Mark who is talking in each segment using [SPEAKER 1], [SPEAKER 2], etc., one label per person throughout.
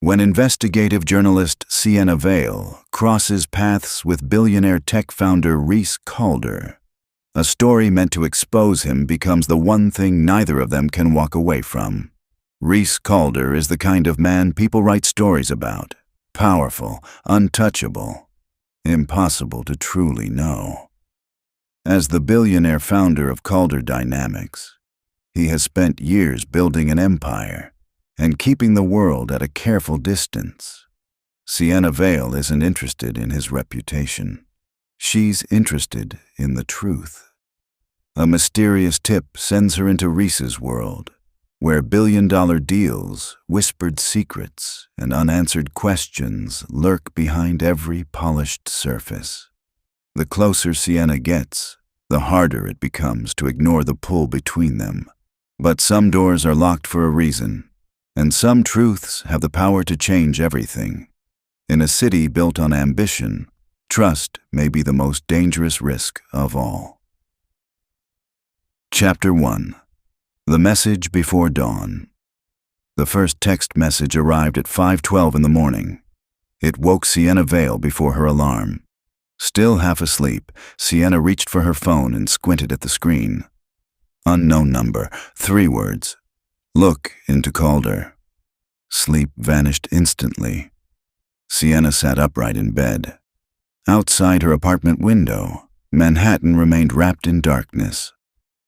[SPEAKER 1] when investigative journalist Sienna Vale crosses paths with billionaire tech founder Rhys Calder. A story meant to expose him becomes the one thing neither of them can walk away from. Rhys Calder is the kind of man people write stories about. Powerful, untouchable, impossible to truly know. As the billionaire founder of Calder Dynamics, he has spent years building an empire and keeping the world at a careful distance. Sienna Vale isn't interested in his reputation. She's interested in the truth. A mysterious tip sends her into Rhys's world, where billion-dollar deals, whispered secrets, and unanswered questions lurk behind every polished surface. The closer Sienna gets, the harder it becomes to ignore the pull between them. But some doors are locked for a reason, and some truths have the power to change everything. In a city built on ambition, trust may be the most dangerous risk of all. Chapter 1. The Message Before Dawn. The first text message arrived at 5:12 in the morning. It woke Sienna Vale before her alarm. Still half asleep, Sienna reached for her phone and squinted at the screen. Unknown number, 3 words. Look into Calder. Sleep vanished instantly. Sienna sat upright in bed. Outside her apartment window, Manhattan remained wrapped in darkness.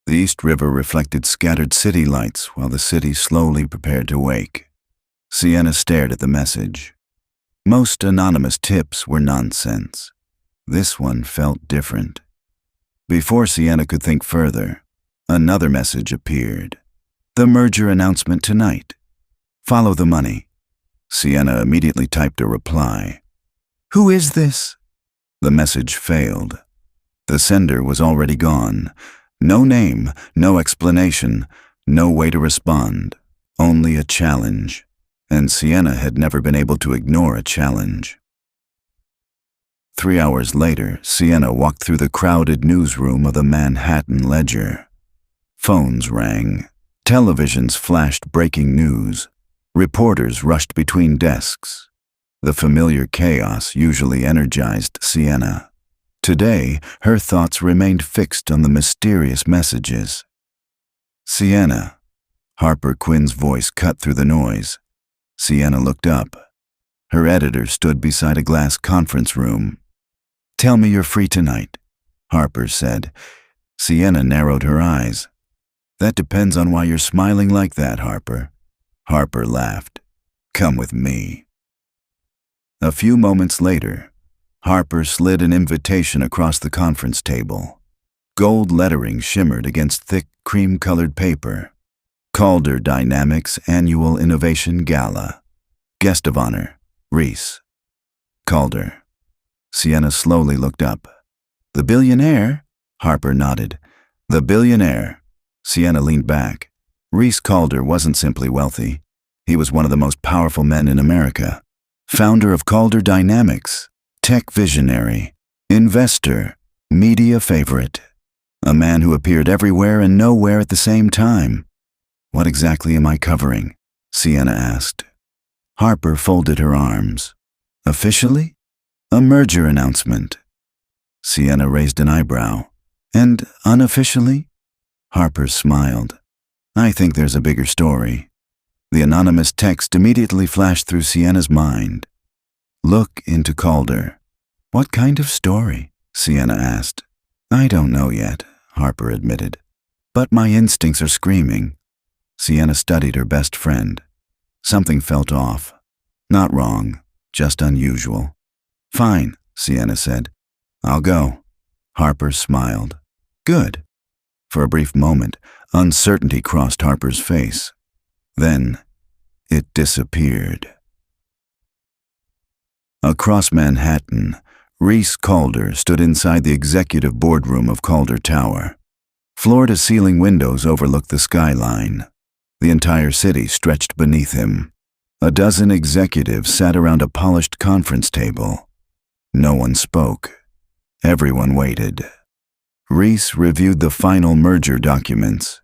[SPEAKER 1] The East River reflected scattered city lights while the city slowly prepared to wake. Sienna stared at the message. Most anonymous tips were nonsense. This one felt different. Before Sienna could think further, another message appeared. The merger announcement tonight. Follow the money. Sienna immediately typed a reply. Who is this? The message failed. The sender was already gone. No name, no explanation, no way to respond, only a challenge. And Sienna had never been able to ignore a challenge. 3 hours later, Sienna walked through the crowded newsroom of the Manhattan Ledger. Phones rang. Televisions flashed breaking news. Reporters rushed between desks. The familiar chaos usually energized Sienna. Today, her thoughts remained fixed on the mysterious messages. Sienna. Harper Quinn's voice cut through the noise. Sienna looked up. Her editor stood beside a glass conference room. Tell me you're free tonight, Harper said. Sienna narrowed her eyes. That depends on why you're smiling like that, Harper. Harper laughed. Come with me. A few moments later, Harper slid an invitation across the conference table. Gold lettering shimmered against thick, cream-colored paper. Calder Dynamics Annual Innovation Gala. Guest of honor, Rhys Calder. Sienna slowly looked up. The billionaire? Harper nodded. The billionaire. Sienna leaned back. Rhys Calder wasn't simply wealthy. He was one of the most powerful men in America. Founder of Calder Dynamics. Tech visionary, investor, media favorite. A man who appeared everywhere and nowhere at the same time. What exactly am I covering? Sienna asked. Harper folded her arms. Officially? A merger announcement. Sienna raised an eyebrow. And unofficially? Harper smiled. I think there's a bigger story. The anonymous text immediately flashed through Sienna's mind. Look into Calder. What kind of story? Sienna asked. I don't know yet, Harper admitted. But my instincts are screaming. Sienna studied her best friend. Something felt off. Not wrong, just unusual. Fine, Sienna said. I'll go. Harper smiled. Good. For a brief moment, uncertainty crossed Harper's face. Then, it disappeared. Across Manhattan, Rhys Calder stood inside the executive boardroom of Calder Tower. Floor-to-ceiling windows overlooked the skyline. The entire city stretched beneath him. A dozen executives sat around a polished conference table. No one spoke. Everyone waited. Rhys reviewed the final merger documents.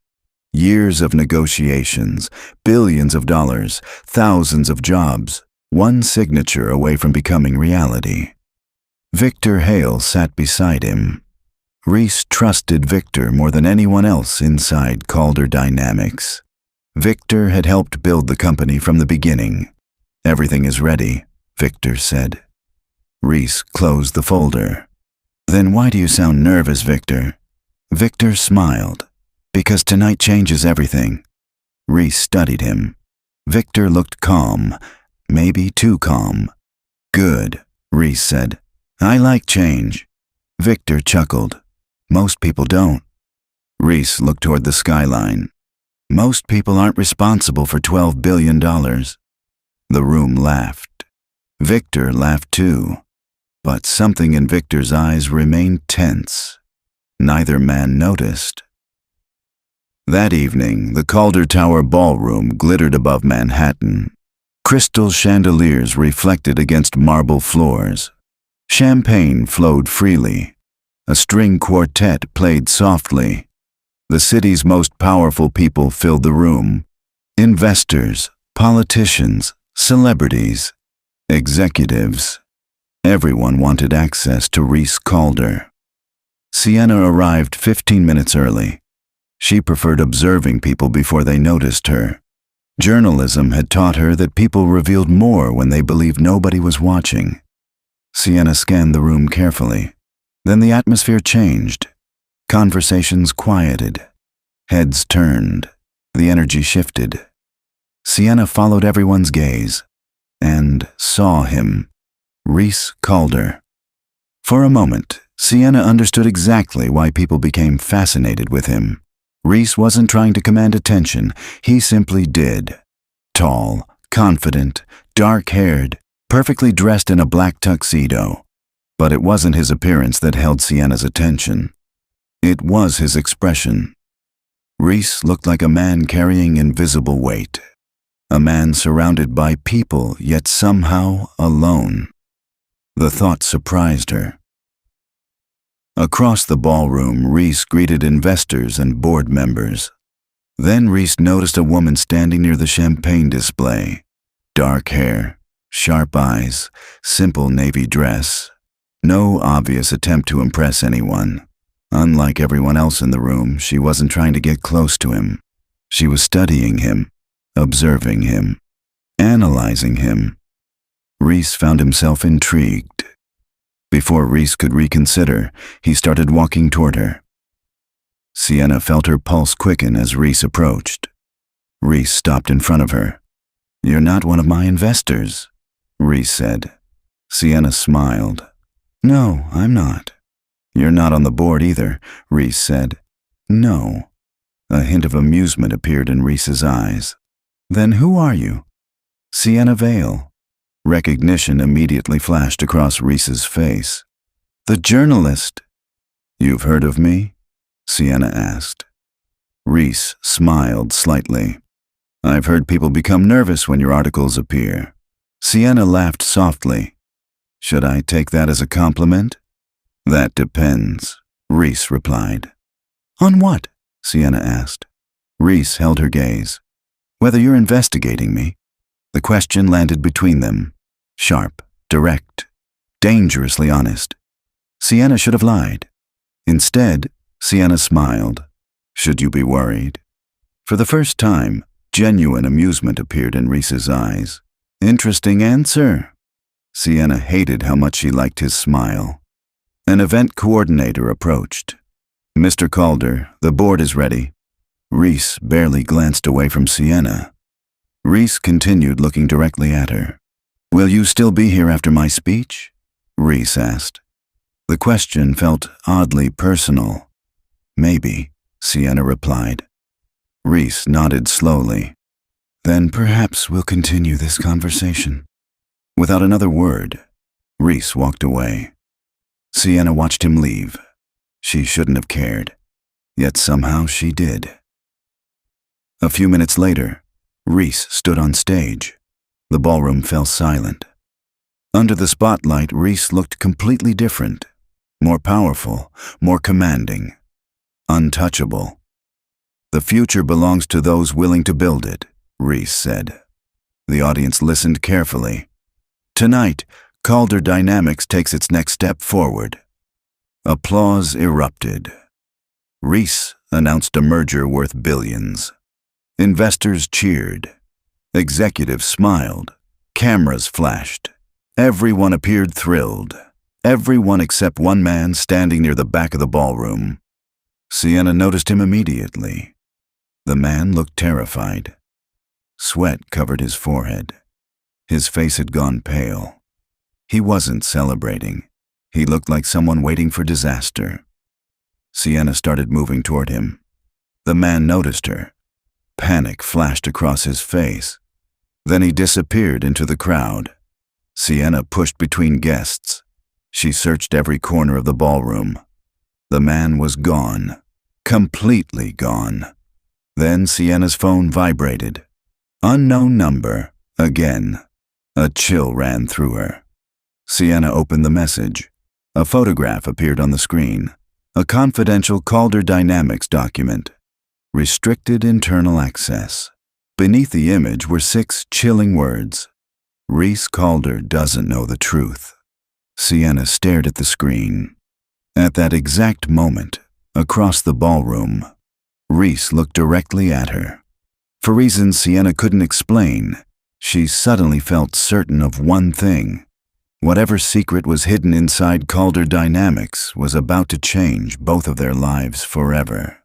[SPEAKER 1] Years of negotiations, billions of dollars, thousands of jobs. one signature away from becoming reality. Victor Hale sat beside him. Rhys trusted Victor more than anyone else inside Calder Dynamics. Victor had helped build the company from the beginning. "Everything is ready," Victor said. Rhys closed the folder. "Then why do you sound nervous, Victor?" Victor smiled. "Because tonight changes everything." Rhys studied him. Victor looked calm, maybe too calm. "Good," Rhys said. "I like change." Victor chuckled. "Most people don't." Rhys looked toward the skyline. "Most people aren't responsible for $12 billion. The room laughed. Victor laughed too. But something in Victor's eyes remained tense. Neither man noticed. That evening, the Calder Tower ballroom glittered above Manhattan. Crystal chandeliers reflected against marble floors. Champagne flowed freely. A string quartet played softly. The city's most powerful people filled the room. Investors, politicians, celebrities, executives. Everyone wanted access to Rhys Calder. Sienna arrived 15 minutes early. She preferred observing people before they noticed her. Journalism had taught her that people revealed more when they believed nobody was watching. Sienna scanned the room carefully. Then the atmosphere changed. Conversations quieted. Heads turned. The energy shifted. Sienna followed everyone's gaze and saw him, Rhys Calder. For a moment, Sienna understood exactly why people became fascinated with him. Rhys wasn't trying to command attention, he simply did. Tall, confident, dark-haired, perfectly dressed in a black tuxedo. But it wasn't his appearance that held Sienna's attention. It was his expression. Rhys looked like a man carrying invisible weight. A man surrounded by people, yet somehow alone. The thought surprised her. Across the ballroom, Rhys greeted investors and board members. Then Rhys noticed a woman standing near the champagne display. Dark hair, sharp eyes, simple navy dress. No obvious attempt to impress anyone. Unlike everyone else in the room, she wasn't trying to get close to him. She was studying him, observing him, analyzing him. Rhys found himself intrigued. Before Rhys could reconsider, he started walking toward her. Sienna felt her pulse quicken as Rhys approached. Rhys stopped in front of her. "You're not one of my investors," Rhys said. Sienna smiled. "No, I'm not." "You're not on the board either," Rhys said. "No." A hint of amusement appeared in Rhys's eyes. "Then who are you?" "Sienna Vale." Recognition immediately flashed across Rhys's face. "The journalist." "You've heard of me?" Sienna asked. Rhys smiled slightly. "I've heard people become nervous when your articles appear." Sienna laughed softly. "Should I take that as a compliment?" "That depends," Rhys replied. "On what?" Sienna asked. Rhys held her gaze. "Whether you're investigating me." The question landed between them. Sharp, direct, dangerously honest. Sienna should have lied. Instead, Sienna smiled. "Should you be worried?" For the first time, genuine amusement appeared in Rhys's eyes. "Interesting answer." Sienna hated how much she liked his smile. An event coordinator approached. "Mr. Calder, the board is ready." Rhys barely glanced away from Sienna. Rhys continued looking directly at her. "Will you still be here after my speech?" Rhys asked. The question felt oddly personal. "Maybe," Sienna replied. Rhys nodded slowly. "Then perhaps we'll continue this conversation." Without another word, Rhys walked away. Sienna watched him leave. She shouldn't have cared, yet somehow she did. A few minutes later, Rhys stood on stage. The ballroom fell silent. Under the spotlight, Rhys looked completely different. More powerful, more commanding. Untouchable. "The future belongs to those willing to build it," Rhys said. The audience listened carefully. Tonight, Calder Dynamics takes its next step forward. Applause erupted. Rhys announced a merger worth billions. Investors cheered. Executives smiled. Cameras flashed. Everyone appeared thrilled. Everyone except one man standing near the back of the ballroom. Sienna noticed him immediately. The man looked terrified. Sweat covered his forehead. His face had gone pale. He wasn't celebrating. He looked like someone waiting for disaster. Sienna started moving toward him. The man noticed her. Panic flashed across his face. Then he disappeared into the crowd. Sienna pushed between guests. She searched every corner of the ballroom. The man was gone. Completely gone. Then Sienna's phone vibrated. Unknown number. Again. A chill ran through her. Sienna opened the message. A photograph appeared on the screen. A confidential Calder Dynamics document. Restricted internal access. Beneath the image were 6 chilling words. Rhys Calder doesn't know the truth. Sienna stared at the screen. At that exact moment, across the ballroom, Rhys looked directly at her. For reasons Sienna couldn't explain, she suddenly felt certain of one thing. Whatever secret was hidden inside Calder Dynamics was about to change both of their lives forever.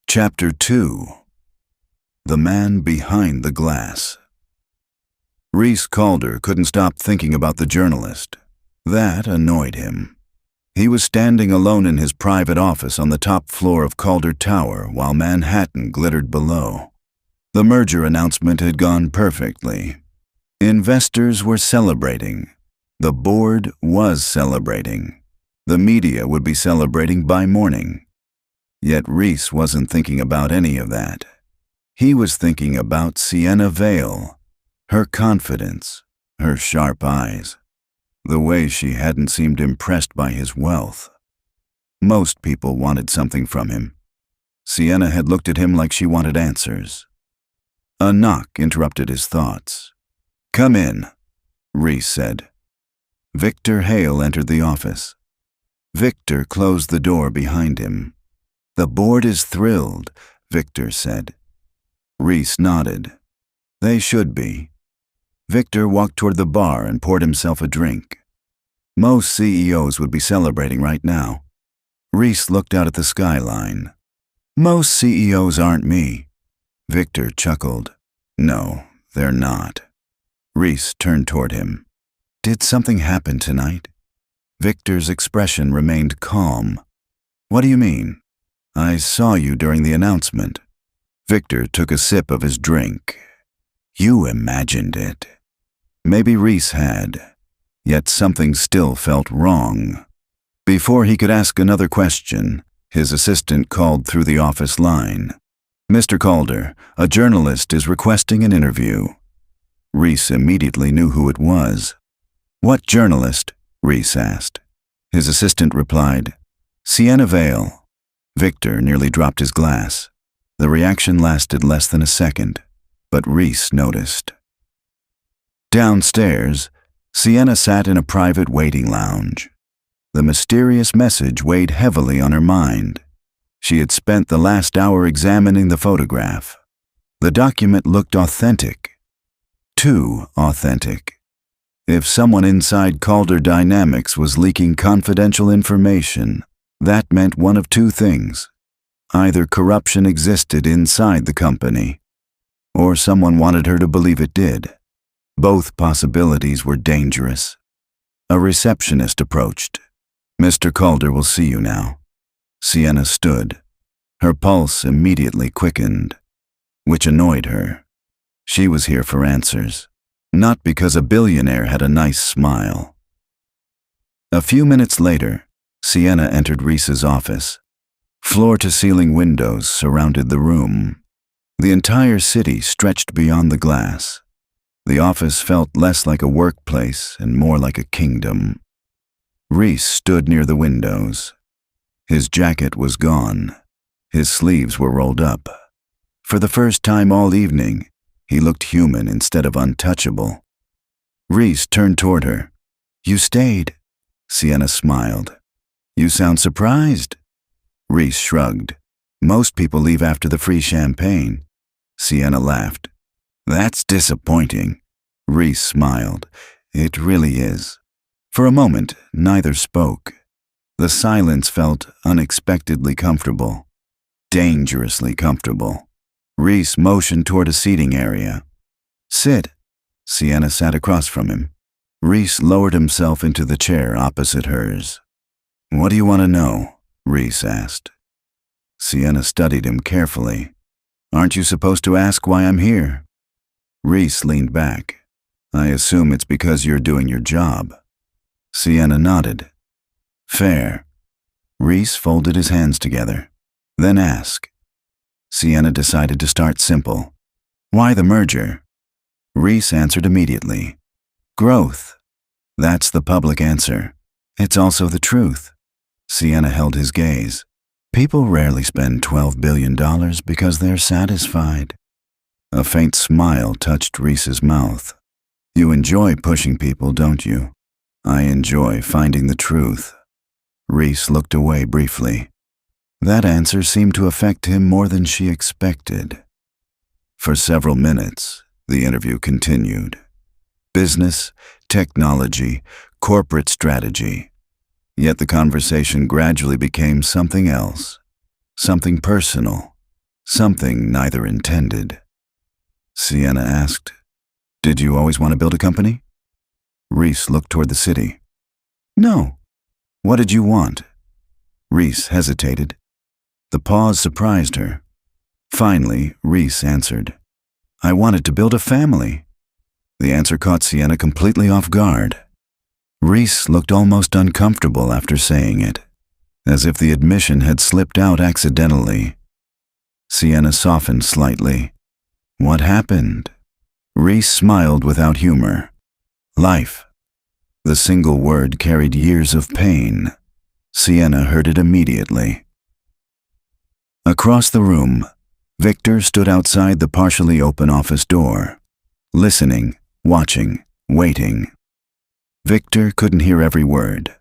[SPEAKER 1] Chapter 2. The Man Behind the Glass. Rhys Calder couldn't stop thinking about the journalist. That annoyed him. He was standing alone in his private office on the top floor of Calder Tower while Manhattan glittered below. The merger announcement had gone perfectly. Investors were celebrating. The board was celebrating. The media would be celebrating by morning. Yet Rhys wasn't thinking about any of that. He was thinking about Sienna Vale, her confidence, her sharp eyes, the way she hadn't seemed impressed by his wealth. Most people wanted something from him. Sienna had looked at him like she wanted answers. A knock interrupted his thoughts. "Come in," Rhys said. Victor Hale entered the office. Victor closed the door behind him. "The board is thrilled," Victor said. Rhys nodded. They should be. Victor walked toward the bar and poured himself a drink. Most CEOs would be celebrating right now. Rhys looked out at the skyline. "Most CEOs aren't me." Victor chuckled. "No, they're not." Rhys turned toward him. "Did something happen tonight?" Victor's expression remained calm. "What do you mean?" "I saw you during the announcement." Victor took a sip of his drink. "You imagined it." Maybe Rhys had, yet something still felt wrong. Before he could ask another question, his assistant called through the office line. "Mr. Calder, a journalist is requesting an interview." Rhys immediately knew who it was. "What journalist?" Rhys asked. His assistant replied, "Sienna Vale." Victor nearly dropped his glass. The reaction lasted less than a second, but Rhys noticed. Downstairs, Sienna sat in a private waiting lounge. The mysterious message weighed heavily on her mind. She had spent the last hour examining the photograph. The document looked authentic. Too authentic. If someone inside Calder Dynamics was leaking confidential information, that meant one of two things. Either corruption existed inside the company, or someone wanted her to believe it did. Both possibilities were dangerous. A receptionist approached. "Mr. Calder will see you now." Sienna stood. Her pulse immediately quickened, which annoyed her. She was here for answers, not because a billionaire had a nice smile. A few minutes later, Sienna entered Rhys's office. Floor-to-ceiling windows surrounded the room. The entire city stretched beyond the glass. The office felt less like a workplace and more like a kingdom. Rhys stood near the windows. His jacket was gone. His sleeves were rolled up. For the first time all evening, he looked human instead of untouchable. Rhys turned toward her. You stayed. Sienna smiled. You sound surprised. Rhys shrugged. Most people leave after the free champagne. Sienna laughed. That's disappointing. Rhys smiled. It really is. For a moment, neither spoke. The silence felt unexpectedly comfortable. Dangerously comfortable. Rhys motioned toward a seating area. Sit. Sienna sat across from him. Rhys lowered himself into the chair opposite hers. What do you want to know? Rhys asked. Sienna studied him carefully. Aren't you supposed to ask why I'm here? Rhys leaned back. I assume it's because you're doing your job. Sienna nodded. Fair. Rhys folded his hands together. Then ask. Sienna decided to start simple. Why the merger? Rhys answered immediately. Growth. That's the public answer. It's also the truth. Sienna held his gaze. People rarely spend $12 billion because they're satisfied. A faint smile touched Rhys's mouth. You enjoy pushing people, don't you? I enjoy finding the truth. Rhys looked away briefly. That answer seemed to affect him more than she expected. For several minutes, the interview continued. Business, technology, corporate strategy. Yet the conversation gradually became something else, something personal, something neither intended. Sienna asked, Did you always want to build a company? Rhys looked toward the city. No. What did you want? Rhys hesitated. The pause surprised her. Finally, Rhys answered, I wanted to build a family. The answer caught Sienna completely off guard. Rhys looked almost uncomfortable after saying it, as if the admission had slipped out accidentally. Sienna softened slightly. What happened? Rhys smiled without humor. Life. The single word carried years of pain. Sienna heard it immediately. Across the room, Victor stood outside the partially open office door, listening, watching, waiting. Victor couldn't hear every word,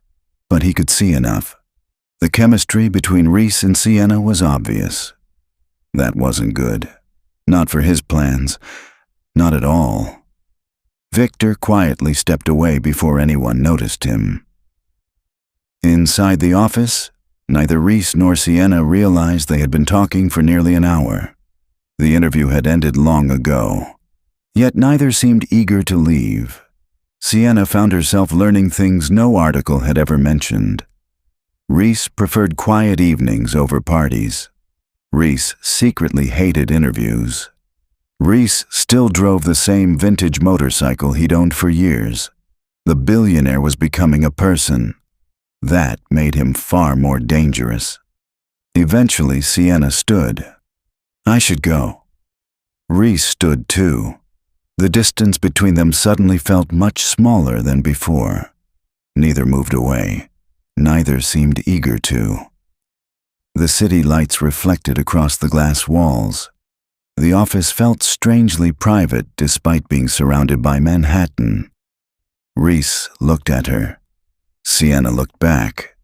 [SPEAKER 1] but he could see enough. The chemistry between Rhys and Sienna was obvious. That wasn't good. Not for his plans. Not at all. Victor quietly stepped away before anyone noticed him. Inside the office, neither Rhys nor Sienna realized they had been talking for nearly an hour. The interview had ended long ago. Yet neither seemed eager to leave. Sienna found herself learning things no article had ever mentioned. Rhys preferred quiet evenings over parties. Rhys secretly hated interviews. Rhys still drove the same vintage motorcycle he'd owned for years. The billionaire was becoming a person. That made him far more dangerous. Eventually, Sienna stood. I should go. Rhys stood too. The distance between them suddenly felt much smaller than before. Neither moved away. Neither seemed eager to. The city lights reflected across the glass walls. The office felt strangely private despite being surrounded by Manhattan. Rhys looked at her. Sienna looked back.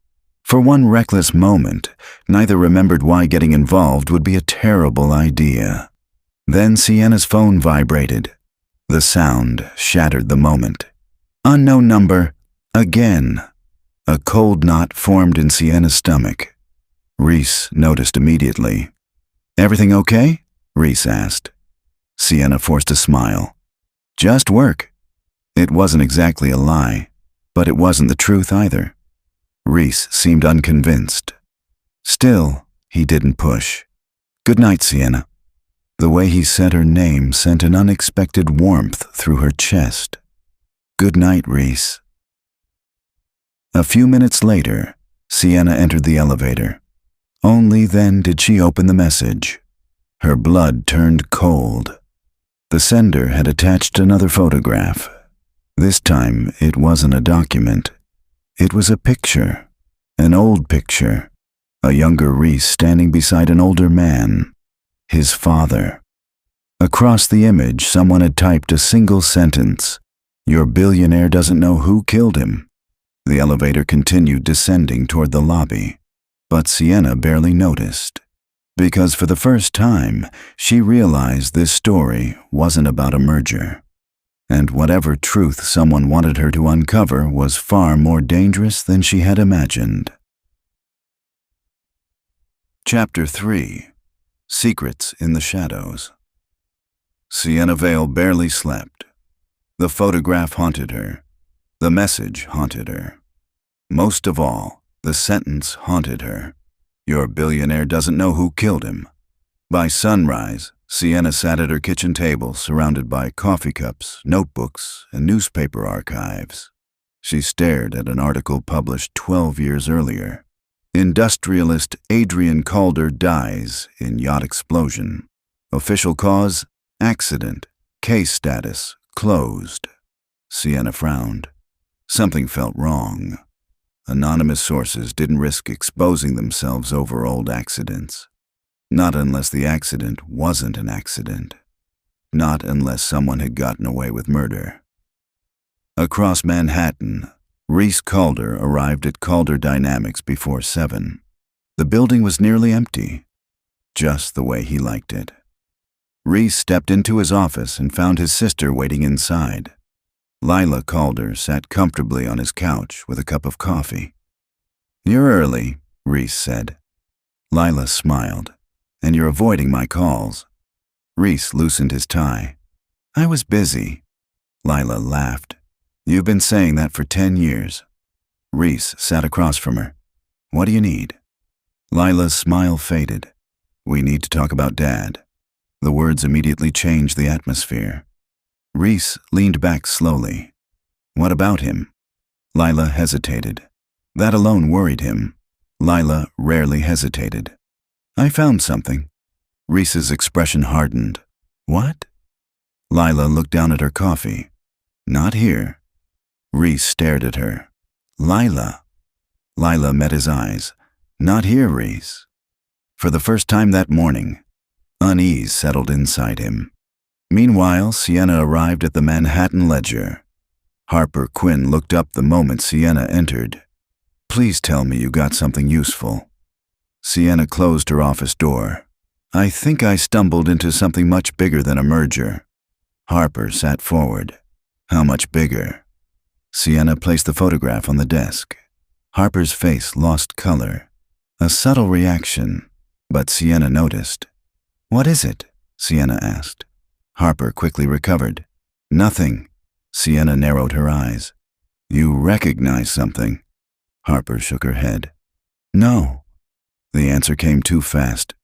[SPEAKER 1] For one reckless moment, neither remembered why getting involved would be a terrible idea. Then Sienna's phone vibrated. The sound shattered the moment. Unknown number. Again. A cold knot formed in Sienna's stomach. Rhys noticed immediately. Everything okay? Rhys asked. Sienna forced a smile. Just work. It wasn't exactly a lie, but it wasn't the truth either. Rhys seemed unconvinced. Still, he didn't push. Good night, Sienna. The way he said her name sent an unexpected warmth through her chest. Good night, Rhys. A few minutes later, Sienna entered the elevator. Only then did she open the message. Her blood turned cold. The sender had attached another photograph. This time, it wasn't a document. It was a picture. An old picture. A younger Rhys standing beside an older man. His father. Across the image, someone had typed a single sentence. Your billionaire doesn't know who killed him. The elevator continued descending toward the lobby, but Sienna barely noticed, because for the first time, she realized this story wasn't about a merger. And whatever truth someone wanted her to uncover was far more dangerous than she had imagined. Chapter 3. Secrets in the Shadows. Sienna Vale barely slept. The photograph haunted her. The message haunted her. Most of all, the sentence haunted her. Your billionaire doesn't know who killed him. By sunrise, Sienna sat at her kitchen table surrounded by coffee cups, notebooks, and newspaper archives. She stared at an article published 12 years earlier. Industrialist Rhys Calder dies in yacht explosion. Official cause, accident. Case status, closed. Sienna frowned. Something felt wrong. Anonymous sources didn't risk exposing themselves over old accidents. Not unless the accident wasn't an accident. Not unless someone had gotten away with murder. Across Manhattan, Rhys Calder arrived at Calder Dynamics before 7. The building was nearly empty, just the way he liked it. Rhys stepped into his office and found his sister waiting inside. Lila Calder sat comfortably on his couch with a cup of coffee. "You're early," Rhys said. Lila smiled. "And you're avoiding my calls." Rhys loosened his tie. "I was busy." Lila laughed. "You've been saying that for 10 years. Rhys sat across from her. "What do you need?" Lila's smile faded. "We need to talk about Dad." The words immediately changed the atmosphere. Rhys leaned back slowly. "What about him?" Lila hesitated. That alone worried him. Lila rarely hesitated. "I found something." Rhys's expression hardened. "What?" Lila looked down at her coffee. "Not here." Rhys stared at her. "Lila." Lila met his eyes. "Not here, Rhys." For the first time that morning, unease settled inside him. Meanwhile, Sienna arrived at the Manhattan Ledger. Harper Quinn looked up the moment Sienna entered. "Please tell me you got something useful." Sienna closed her office door. "I think I stumbled into something much bigger than a merger." Harper sat forward. "How much bigger?" Sienna placed the photograph on the desk. Harper's face lost color. A subtle reaction, but Sienna noticed. "What is it?" Sienna asked. Harper quickly recovered. "Nothing." Sienna narrowed her eyes. "You recognize something?" Harper shook her head. "No." The answer came too fast,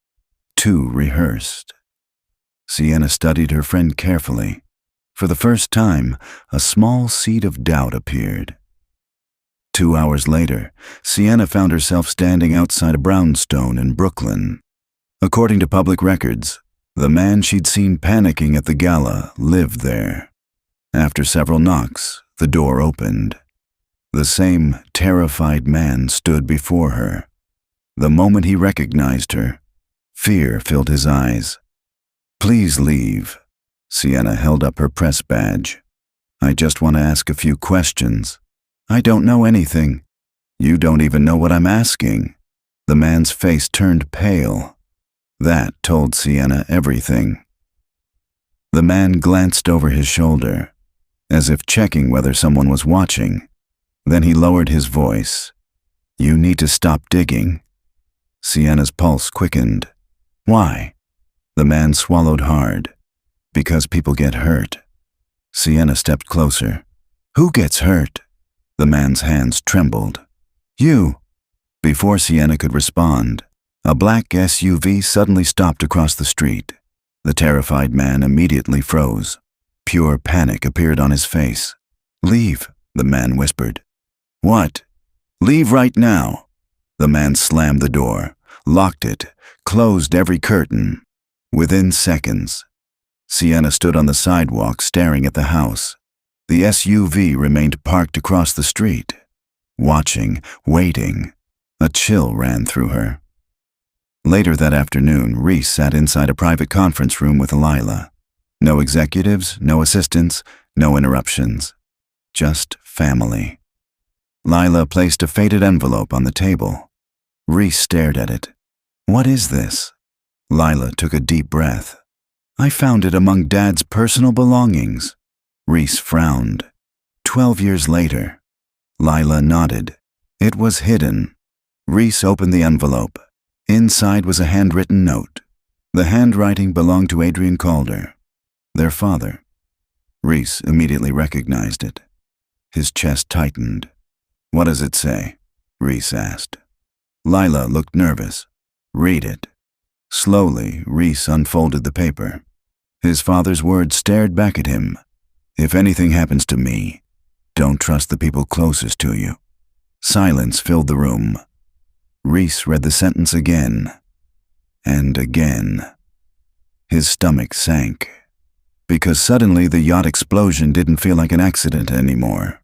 [SPEAKER 1] too rehearsed. Sienna studied her friend carefully. For the first time, a small seed of doubt appeared. 2 hours later, Sienna found herself standing outside a brownstone in Brooklyn. According to public records, the man she'd seen panicking at the gala lived there. After several knocks, the door opened. The same terrified man stood before her. The moment he recognized her, fear filled his eyes. "Please leave." Sienna held up her press badge. "I just want to ask a few questions." "I don't know anything." "You don't even know what I'm asking." The man's face turned pale. That told Sienna everything. The man glanced over his shoulder, as if checking whether someone was watching. Then he lowered his voice. "You need to stop digging." Sienna's pulse quickened. "Why?" The man swallowed hard. "Because people get hurt." Sienna stepped closer. "Who gets hurt?" The man's hands trembled. "You." Before Sienna could respond, a black SUV suddenly stopped across the street. The terrified man immediately froze. Pure panic appeared on his face. "Leave," the man whispered. "What?" "Leave right now." The man slammed the door, locked it, closed every curtain. Within seconds, Sienna stood on the sidewalk staring at the house. The SUV remained parked across the street. Watching, waiting, a chill ran through her. Later that afternoon, Rhys sat inside a private conference room with Lila. No executives, no assistants, no interruptions. just family. Lila placed a faded envelope on the table. Rhys stared at it. "What is this?" Lila took a deep breath. "I found it among Dad's personal belongings." Rhys frowned. 12 years later. Lila nodded. It was hidden. Rhys opened the envelope. Inside was a handwritten note. The handwriting belonged to Adrian Calder, their father. Rhys immediately recognized it. His chest tightened. "What does it say?" Rhys asked. Lila looked nervous. "Read it." Slowly, Rhys unfolded the paper. His father's words stared back at him. "If anything happens to me, don't trust the people closest to you." Silence filled the room. Rhys read the sentence again and again. His stomach sank, because suddenly the yacht explosion didn't feel like an accident anymore.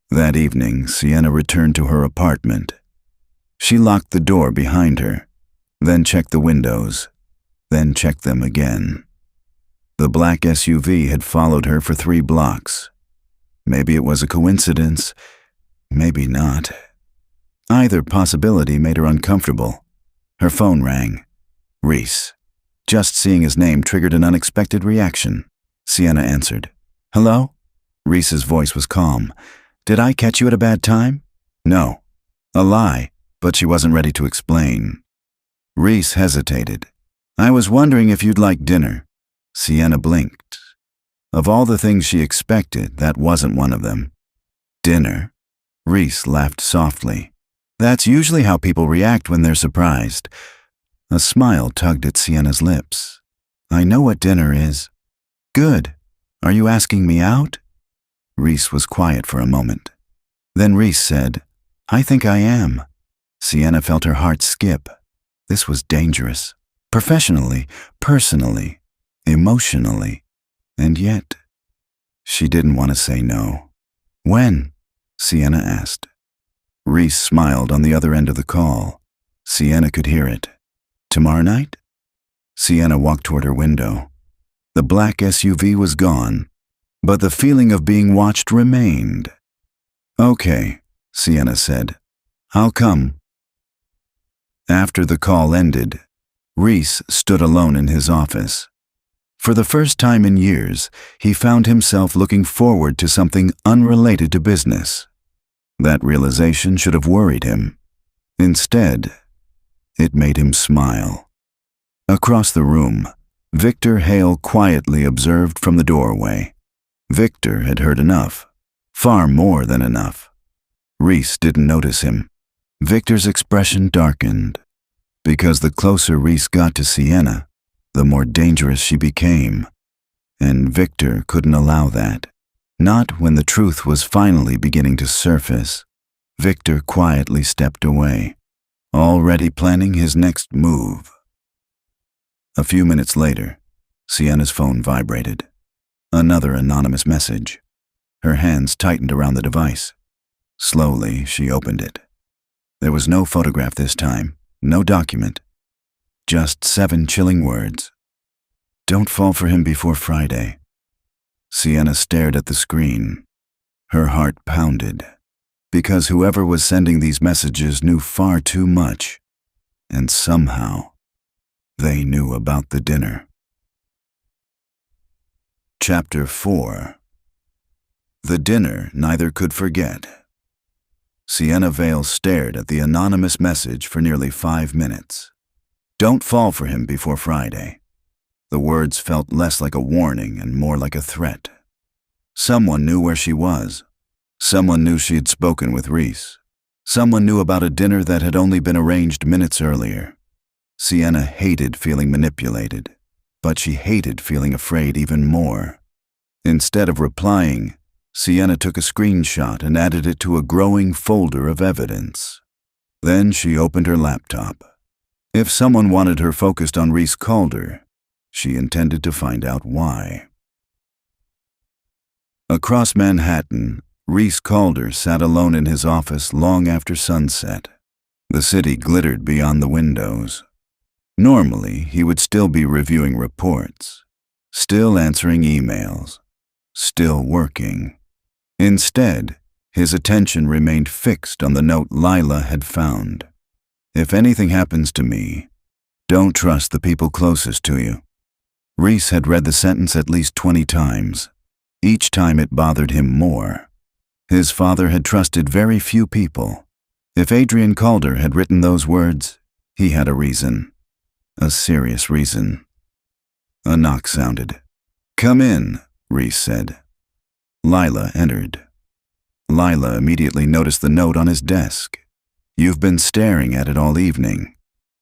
[SPEAKER 1] That evening, Sienna returned to her apartment. She locked the door behind her, then checked the windows, then checked them again. The black SUV had followed her for 3 blocks. Maybe it was a coincidence, maybe not. Either possibility made her uncomfortable. Her phone rang. Rhys. Just seeing his name triggered an unexpected reaction. Sienna answered. "Hello?" Rhys's voice was calm. "Did I catch you at a bad time?" "No." A lie, but she wasn't ready to explain. Rhys hesitated. "I was wondering if you'd like dinner." Sienna blinked. Of all the things she expected, that wasn't one of them. "Dinner?" Rhys laughed softly. "That's usually how people react when they're surprised." A smile tugged at Sienna's lips. "I know what dinner is." "Good. Are you asking me out?" Rhys was quiet for a moment. Then Rhys said, "I think I am." Sienna felt her heart skip. This was dangerous. Professionally, personally, emotionally. And yet, she didn't want to say no. "When?" Sienna asked. Rhys smiled on the other end of the call. Sienna could hear it. "Tomorrow night?" Sienna walked toward her window. The black SUV was gone, but the feeling of being watched remained. "Okay," Sienna said. "I'll come." After the call ended, Rhys stood alone in his office. For the first time in years, he found himself looking forward to something unrelated to business. That realization should have worried him. Instead, it made him smile. Across the room, Victor Hale quietly observed from the doorway. Victor had heard enough, far more than enough. Rhys didn't notice him. Victor's expression darkened, because the closer Rhys got to Sienna, the more dangerous she became. And Victor couldn't allow that. Not when the truth was finally beginning to surface. Victor quietly stepped away, already planning his next move. A few minutes later, Sienna's phone vibrated. Another anonymous message. Her hands tightened around the device. Slowly, she opened it. There was no photograph this time, no document. Just 7 chilling words. "Don't fall for him before Friday." Sienna stared at the screen. Her heart pounded, because whoever was sending these messages knew far too much, and somehow, they knew about the dinner. Chapter 4. The dinner neither could forget. Sienna Vale stared at the anonymous message for nearly 5 minutes. "Don't fall for him before Friday." The words felt less like a warning and more like a threat. Someone knew where she was. Someone knew she had spoken with Rhys. Someone knew about a dinner that had only been arranged minutes earlier. Sienna hated feeling manipulated, but she hated feeling afraid even more. Instead of replying, Sienna took a screenshot and added it to a growing folder of evidence. Then she opened her laptop. If someone wanted her focused on Rhys Calder, she intended to find out why. Across Manhattan, Rhys Calder sat alone in his office long after sunset. The city glittered beyond the windows. Normally, he would still be reviewing reports, still answering emails, still working. Instead, his attention remained fixed on the note Lila had found. If anything happens to me, don't trust the people closest to you. Rhys had read the sentence at least 20 times. Each time it bothered him more. His father had trusted very few people. If Adrian Calder had written those words, he had a reason. A serious reason. A knock sounded. "Come in," Rhys said. Lila entered. Lila immediately noticed the note on his desk. "You've been staring at it all evening."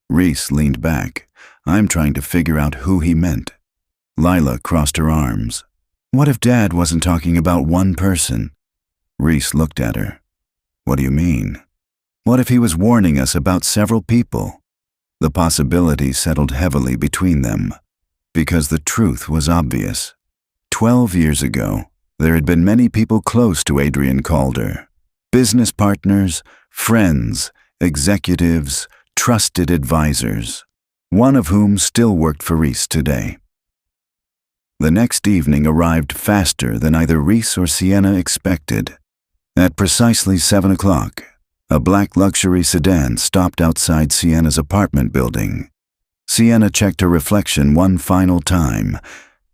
[SPEAKER 1] Rhys leaned back. "I'm trying to figure out who he meant." Lila crossed her arms. "What if Dad wasn't talking about one person?" Rhys looked at her. "What do you mean?" "What if he was warning us about several people?" The possibility settled heavily between them, because the truth was obvious. 12 years ago, there had been many people close to Adrian Calder. Business partners, friends, executives, trusted advisors, one of whom still worked for Rhys today. The next evening arrived faster than either Rhys or Sienna expected. At precisely 7 o'clock, a black luxury sedan stopped outside Sienna's apartment building. Sienna checked her reflection one final time.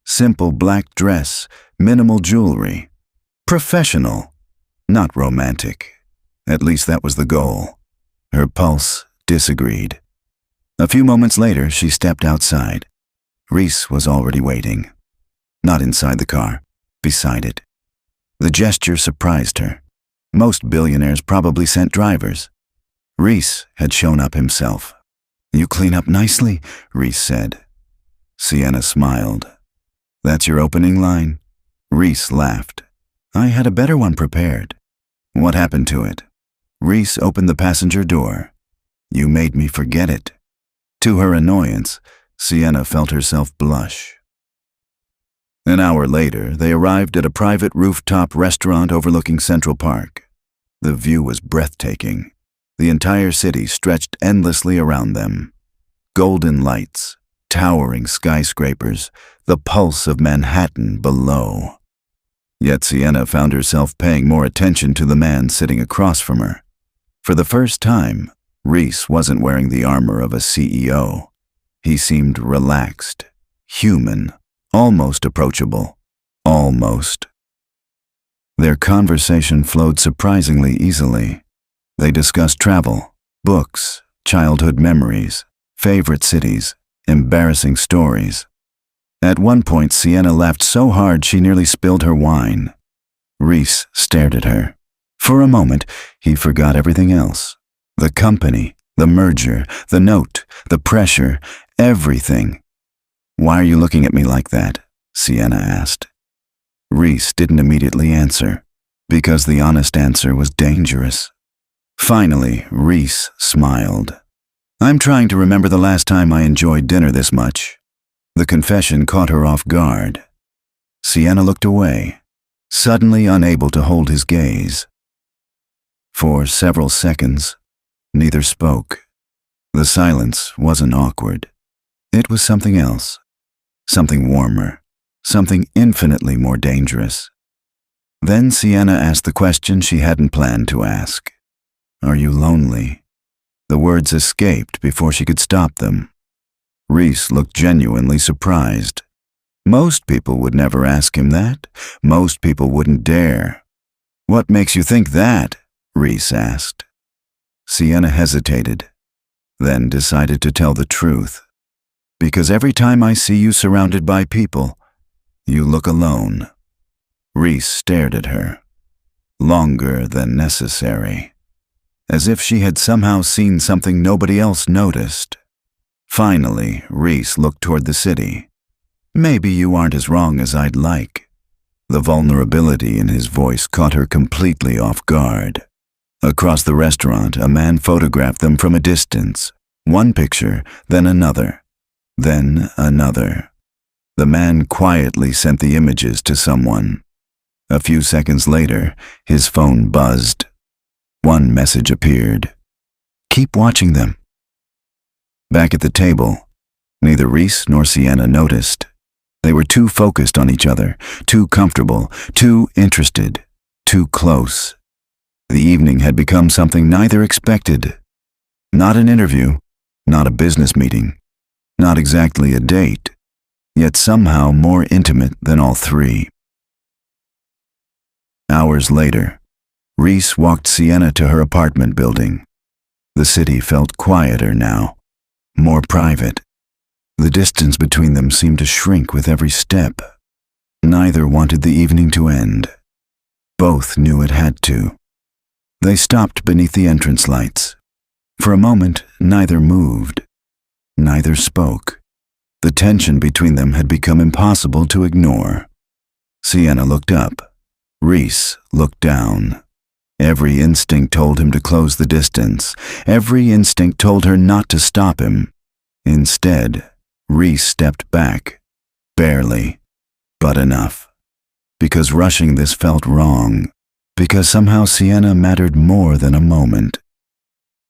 [SPEAKER 1] Simple black dress, minimal jewelry. Professional, not romantic. At least that was the goal. Her pulse disagreed. A few moments later, she stepped outside. Rhys was already waiting. Not inside the car, beside it. The gesture surprised her. Most billionaires probably sent drivers. Rhys had shown up himself. "You clean up nicely," Rhys said. Sienna smiled. "That's your opening line?" Rhys laughed. "I had a better one prepared." "What happened to it?" Rhys opened the passenger door. "You made me forget it." To her annoyance, Sienna felt herself blush. An hour later, they arrived at a private rooftop restaurant overlooking Central Park. The view was breathtaking. The entire city stretched endlessly around them. Golden lights, towering skyscrapers, the pulse of Manhattan below. Yet Sienna found herself paying more attention to the man sitting across from her. For the first time, Rhys wasn't wearing the armor of a CEO. He seemed relaxed, human, almost approachable. Almost. Their conversation flowed surprisingly easily. They discussed travel, books, childhood memories, favorite cities, embarrassing stories. At one point, Sienna laughed so hard she nearly spilled her wine. Rhys stared at her. For a moment, he forgot everything else. The company, the merger, the note, the pressure, everything. "Why are you looking at me like that?" Sienna asked. Rhys didn't immediately answer, because the honest answer was dangerous. Finally, Rhys smiled. "I'm trying to remember the last time I enjoyed dinner this much." The confession caught her off guard. Sienna looked away, suddenly unable to hold his gaze. For several seconds, neither spoke. The silence wasn't awkward. It was something else. Something warmer, something infinitely more dangerous. Then Sienna asked the question she hadn't planned to ask. "Are you lonely?" The words escaped before she could stop them. Rhys looked genuinely surprised. Most people would never ask him that. Most people wouldn't dare. "What makes you think that?" Rhys asked. Sienna hesitated, then decided to tell the truth. "Because every time I see you surrounded by people, you look alone." Rhys stared at her, longer than necessary, as if she had somehow seen something nobody else noticed. Finally, Rhys looked toward the city. "Maybe you aren't as wrong as I'd like." The vulnerability in his voice caught her completely off guard. Across the restaurant, a man photographed them from a distance. One picture, then another. Then another. The man quietly sent the images to someone. A few seconds later, his phone buzzed. One message appeared. "Keep watching them." Back at the table, neither Rhys nor Sienna noticed. They were too focused on each other, too comfortable, too interested, too close. The evening had become something neither expected. Not an interview, not a business meeting, not exactly a date, yet somehow more intimate than all three. Hours later, Rhys walked Sienna to her apartment building. The city felt quieter now, more private. The distance between them seemed to shrink with every step. Neither wanted the evening to end. Both knew it had to. They stopped beneath the entrance lights. For a moment, neither moved. Neither spoke. The tension between them had become impossible to ignore. Sienna looked up. Rhys looked down. Every instinct told him to close the distance. Every instinct told her not to stop him. Instead, Rhys stepped back. Barely, but enough. Because rushing this felt wrong. Because somehow Sienna mattered more than a moment.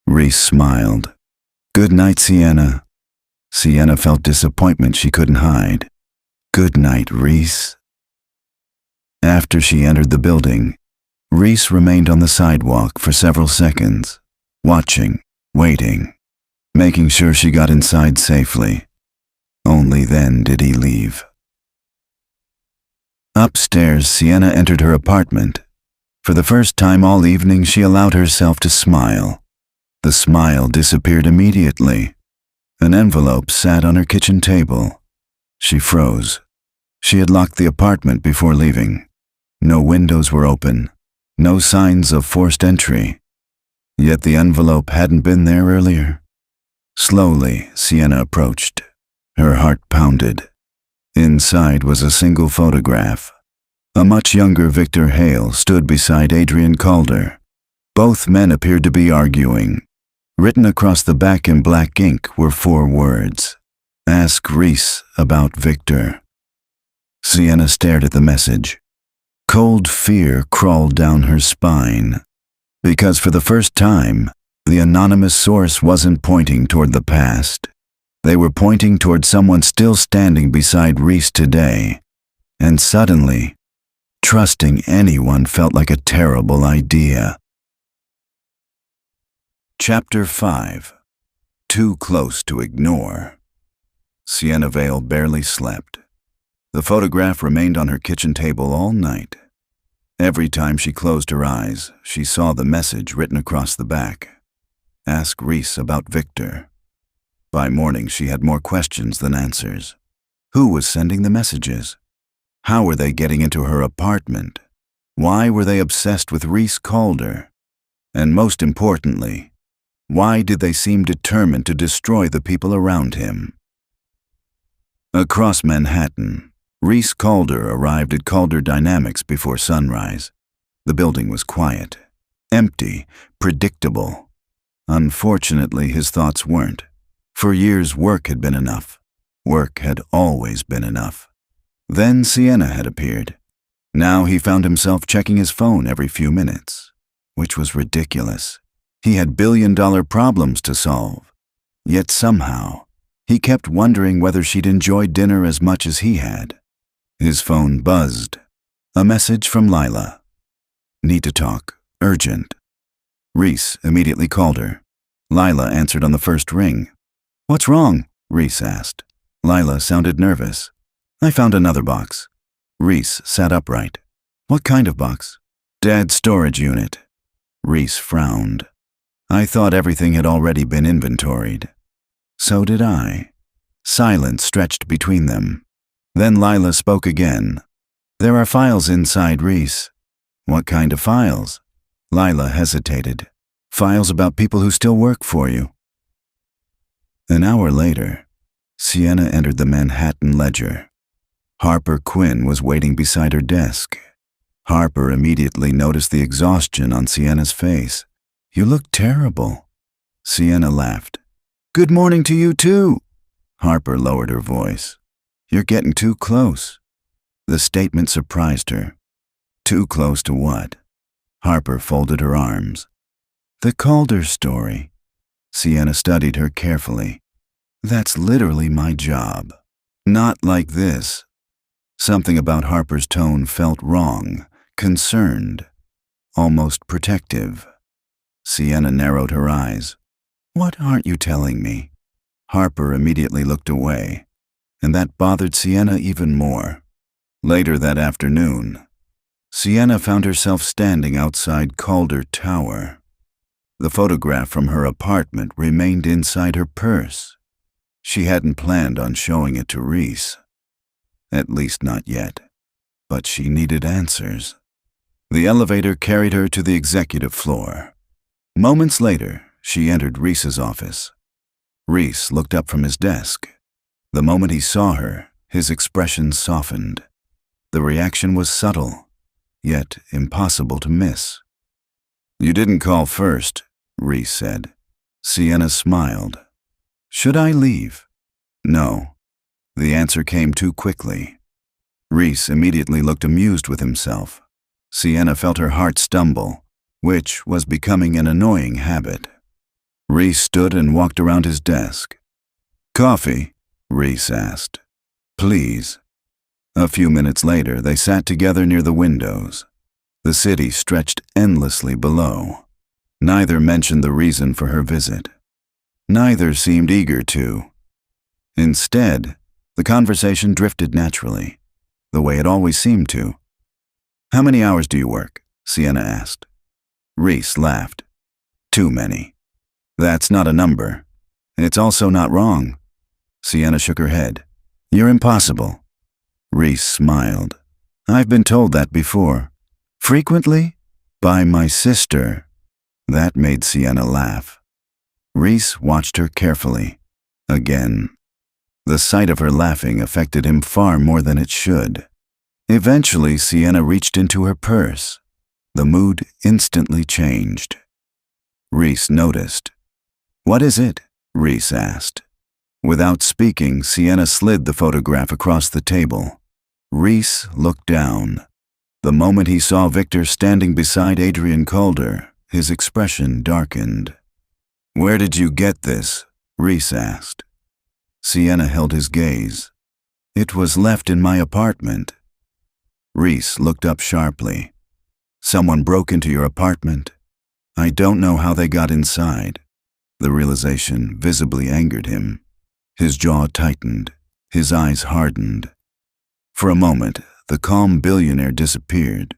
[SPEAKER 1] Rhys smiled. "Good night, Sienna." Sienna felt disappointment she couldn't hide. "Good night, Rhys." After she entered the building, Rhys remained on the sidewalk for several seconds, watching, waiting, making sure she got inside safely. Only then did he leave. Upstairs, Sienna entered her apartment. For the first time all evening, she allowed herself to smile. The smile disappeared immediately. An envelope sat on her kitchen table. She froze. She had locked the apartment before leaving. No windows were open. No signs of forced entry. Yet the envelope hadn't been there earlier. Slowly, Sienna approached. Her heart pounded. Inside was a single photograph. A much younger Victor Hale stood beside Adrian Calder. Both men appeared to be arguing. Written across the back in black ink were 4 words. "Ask Rhys about Victor." Sienna stared at the message. Cold fear crawled down her spine. Because for the first time, the anonymous source wasn't pointing toward the past. They were pointing toward someone still standing beside Rhys today. And suddenly, trusting anyone felt like a terrible idea. Chapter 5. Too Close to Ignore. Sienna Vale barely slept. The photograph remained on her kitchen table all night. Every time she closed her eyes, she saw the message written across the back. Ask Rhys about Victor. By morning, she had more questions than answers. Who was sending the messages? How were they getting into her apartment? Why were they obsessed with Rhys Calder? And most importantly, why did they seem determined to destroy the people around him? Across Manhattan, Rhys Calder arrived at Calder Dynamics before sunrise. The building was quiet, empty, predictable. Unfortunately, his thoughts weren't. For years, work had been enough. Work had always been enough. Then Sienna had appeared. Now he found himself checking his phone every few minutes, which was ridiculous. He had billion-dollar problems to solve. Yet somehow, he kept wondering whether she'd enjoy dinner as much as he had. His phone buzzed. A message from Lila. "Need to talk. Urgent." Rhys immediately called her. Lila answered on the first ring. "What's wrong?" Rhys asked. Lila sounded nervous. "I found another box." Rhys sat upright. "What kind of box?" "Dad's storage unit." Rhys frowned. "I thought everything had already been inventoried." "So did I." Silence stretched between them. Then Lila spoke again. "There are files inside, Rhys." "What kind of files?" Lila hesitated. "Files about people who still work for you." An hour later, Sienna entered the Manhattan Ledger. Harper Quinn was waiting beside her desk. Harper immediately noticed the exhaustion on Sienna's face. "You look terrible." Sienna laughed. "Good morning to you too." Harper lowered her voice. "You're getting too close." The statement surprised her. Too close to what? Harper folded her arms. "The Calder story." Sienna studied her carefully. "That's literally my job. Not like this. Something about Harper's tone felt wrong, concerned, almost protective. Sienna narrowed her eyes. "What aren't you telling me?" Harper immediately looked away, and that bothered Sienna even more. Later that afternoon, Sienna found herself standing outside Calder Tower. The photograph from her apartment remained inside her purse. She hadn't planned on showing it to Rhys. At least not yet. But she needed answers. The elevator carried her to the executive floor. Moments later, she entered Rhys's office. Rhys looked up from his desk. The moment he saw her, his expression softened. The reaction was subtle, yet impossible to miss. "You didn't call first," Rhys said. Sienna smiled. "Should I leave?" "No." The answer came too quickly. Rhys immediately looked amused with himself. Sienna felt her heart stumble, which was becoming an annoying habit. Rhys stood and walked around his desk. "Coffee?" Rhys asked. "Please." A few minutes later, they sat together near the windows. The city stretched endlessly below. Neither mentioned the reason for her visit. Neither seemed eager to. Instead, the conversation drifted naturally, the way it always seemed to. "How many hours do you work?" Sienna asked. Rhys laughed. "Too many." "That's not a number. It's also not wrong." Sienna shook her head. "You're impossible." Rhys smiled. "I've been told that before. Frequently? By my sister." That made Sienna laugh. Rhys watched her carefully. Again. The sight of her laughing affected him far more than it should. Eventually, Sienna reached into her purse. The mood instantly changed. Rhys noticed. "What is it?" Rhys asked. Without speaking, Sienna slid the photograph across the table. Rhys looked down. The moment he saw Victor standing beside Adrian Calder, his expression darkened. "Where did you get this?" Rhys asked. Sienna held his gaze. "It was left in my apartment." Rhys looked up sharply. "Someone broke into your apartment?" "I don't know how they got inside." The realization visibly angered him. His jaw tightened. His eyes hardened. For a moment, the calm billionaire disappeared.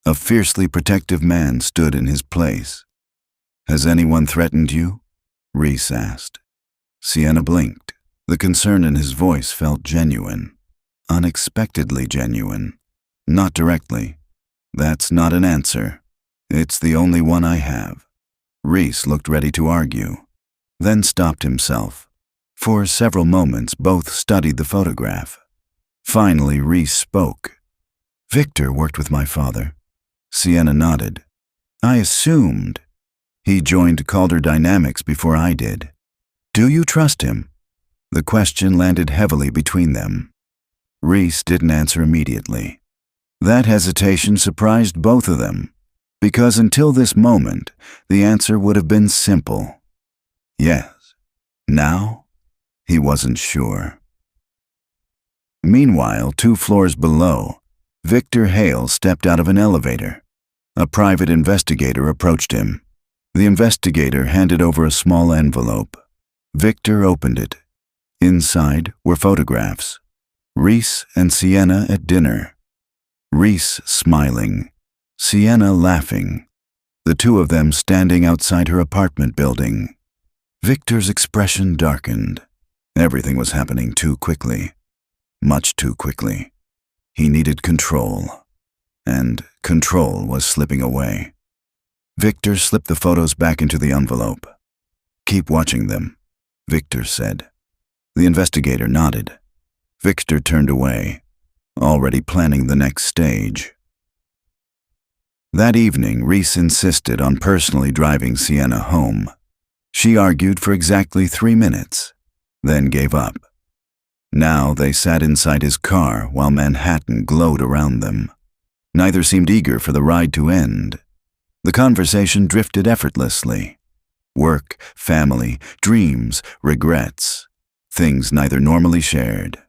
[SPEAKER 1] A fiercely protective man stood in his place. "Has anyone threatened you?" Rhys asked. Sienna blinked. The concern in his voice felt genuine. Unexpectedly genuine. "Not directly." "That's not an answer. It's the only one I have." Rhys looked ready to argue, then stopped himself. For several moments, both studied the photograph. Finally, Rhys spoke. "Victor worked with my father." Sienna nodded. "I assumed. He joined Calder Dynamics before I did. Do you trust him?" The question landed heavily between them. Rhys didn't answer immediately. That hesitation surprised both of them, because until this moment, the answer would have been simple. Yes. Now, he wasn't sure. Meanwhile, 2 floors below, Victor Hale stepped out of an elevator. A private investigator approached him. The investigator handed over a small envelope. Victor opened it. Inside were photographs. Rhys and Sienna at dinner. Rhys smiling. Sienna laughing. The two of them standing outside her apartment building. Victor's expression darkened. Everything was happening too quickly. Much too quickly. He needed control. And control was slipping away. Victor slipped the photos back into the envelope. "Keep watching them," Victor said. The investigator nodded. Victor turned away, already planning the next stage. That evening, Rhys insisted on personally driving Sienna home. She argued for exactly 3 minutes, then gave up. Now they sat inside his car while Manhattan glowed around them. Neither seemed eager for the ride to end. The conversation drifted effortlessly. Work, family, dreams, regrets. Things neither normally shared.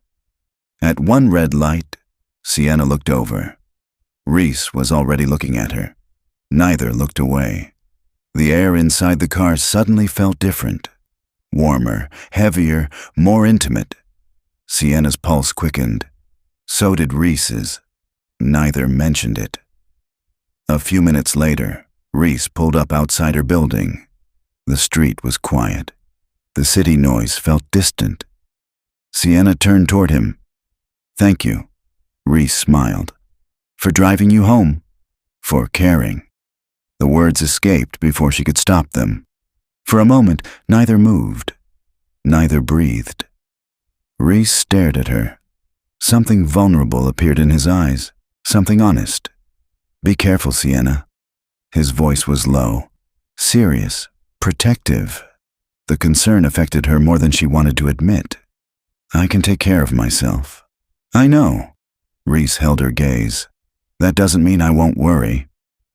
[SPEAKER 1] At one red light, Sienna looked over. Rhys was already looking at her. Neither looked away. The air inside the car suddenly felt different. Warmer, heavier, more intimate. Sienna's pulse quickened. So did Rhys's. Neither mentioned it. A few minutes later, Rhys pulled up outside her building. The street was quiet. The city noise felt distant. Sienna turned toward him. "Thank you," Rhys smiled. "For driving you home. For caring." The words escaped before she could stop them. For a moment, neither moved. Neither breathed. Rhys stared at her. Something vulnerable appeared in his eyes. Something honest. "Be careful, Sienna." His voice was low, serious, protective. The concern affected her more than she wanted to admit. "I can take care of myself." "I know." Rhys held her gaze. "That doesn't mean I won't worry."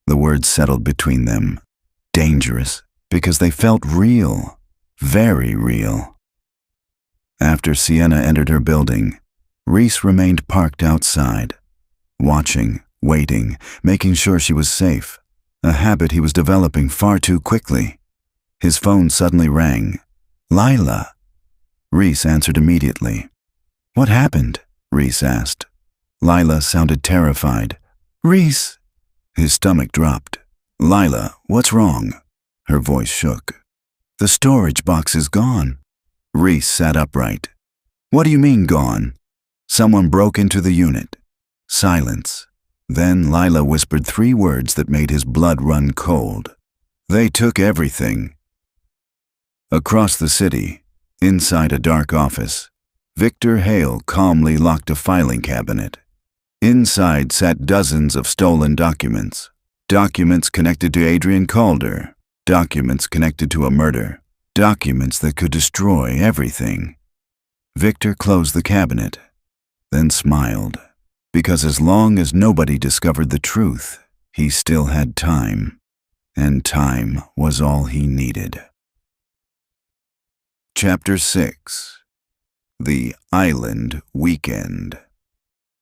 [SPEAKER 1] The words settled between them. Dangerous, because they felt real. Very real. After Sienna entered her building, Rhys remained parked outside, watching, waiting, making sure she was safe, a habit he was developing far too quickly. His phone suddenly rang. "Lila." Rhys answered immediately. "What happened?" Rhys asked. Lila sounded terrified. "Rhys." His stomach dropped. "Lila, what's wrong?" Her voice shook. "The storage box is gone." Rhys sat upright. "What do you mean gone?" "Someone broke into the unit." Silence. Then Lila whispered 3 words that made his blood run cold. "They took everything." Across the city, inside a dark office, Victor Hale calmly locked a filing cabinet. Inside sat dozens of stolen documents. Documents connected to Adrian Calder. Documents connected to a murder. Documents that could destroy everything. Victor closed the cabinet, then smiled, because as long as nobody discovered the truth, he still had time, and time was all he needed. Chapter 6. The Island Weekend.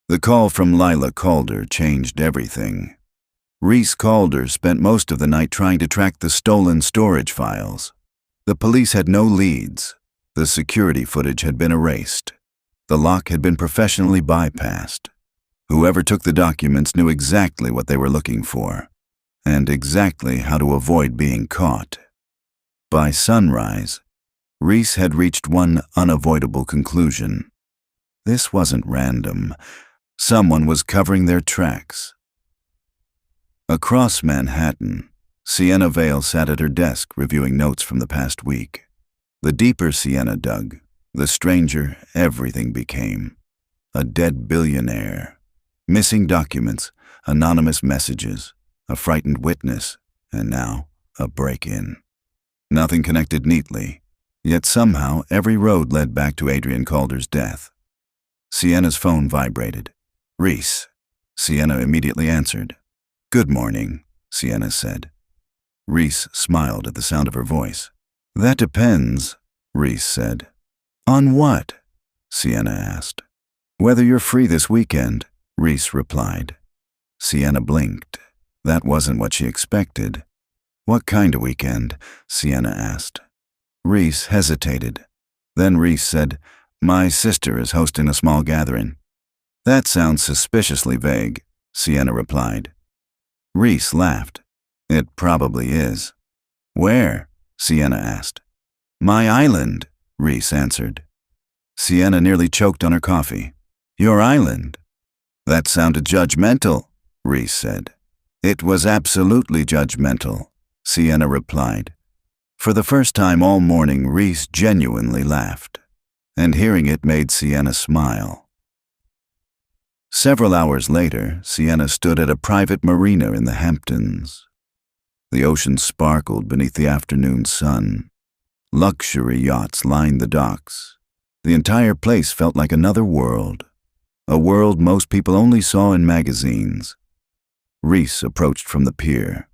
[SPEAKER 1] The call from Lila Calder changed everything. Rhys Calder spent most of the night trying to track the stolen storage files. The police had no leads. The security footage had been erased. The lock had been professionally bypassed. Whoever took the documents knew exactly what they were looking for, and exactly how to avoid being caught. By sunrise, Rhys had reached one unavoidable conclusion. This wasn't random. Someone was covering their tracks. Across Manhattan, Sienna Vale sat at her desk reviewing notes from the past week. The deeper Sienna dug, the stranger everything became. A dead billionaire, missing documents, anonymous messages, a frightened witness, and now a break-in. Nothing connected neatly, yet somehow every road led back to Adrian Calder's death. Sienna's phone vibrated. "Rhys." Sienna immediately answered. "Good morning," Sienna said. Rhys smiled at the sound of her voice. "That depends," Rhys said. "On what?" Sienna asked. "Whether you're free this weekend," Rhys replied. Sienna blinked. That wasn't what she expected. "What kind of weekend?" Sienna asked. Rhys hesitated. Then Rhys said, "My sister is hosting a small gathering." "That sounds suspiciously vague," Sienna replied. Rhys laughed. "It probably is." "Where?" Sienna asked. "My island," Rhys answered. Sienna nearly choked on her coffee. "Your island?" "That sounded judgmental," Rhys said. "It was absolutely judgmental," Sienna replied. For the first time all morning, Rhys genuinely laughed, and hearing it made Sienna smile. Several hours later, Sienna stood at a private marina in the Hamptons. The ocean sparkled beneath the afternoon sun. Luxury yachts lined the docks. The entire place felt like another world, a world most people only saw in magazines. Rhys approached from the pier.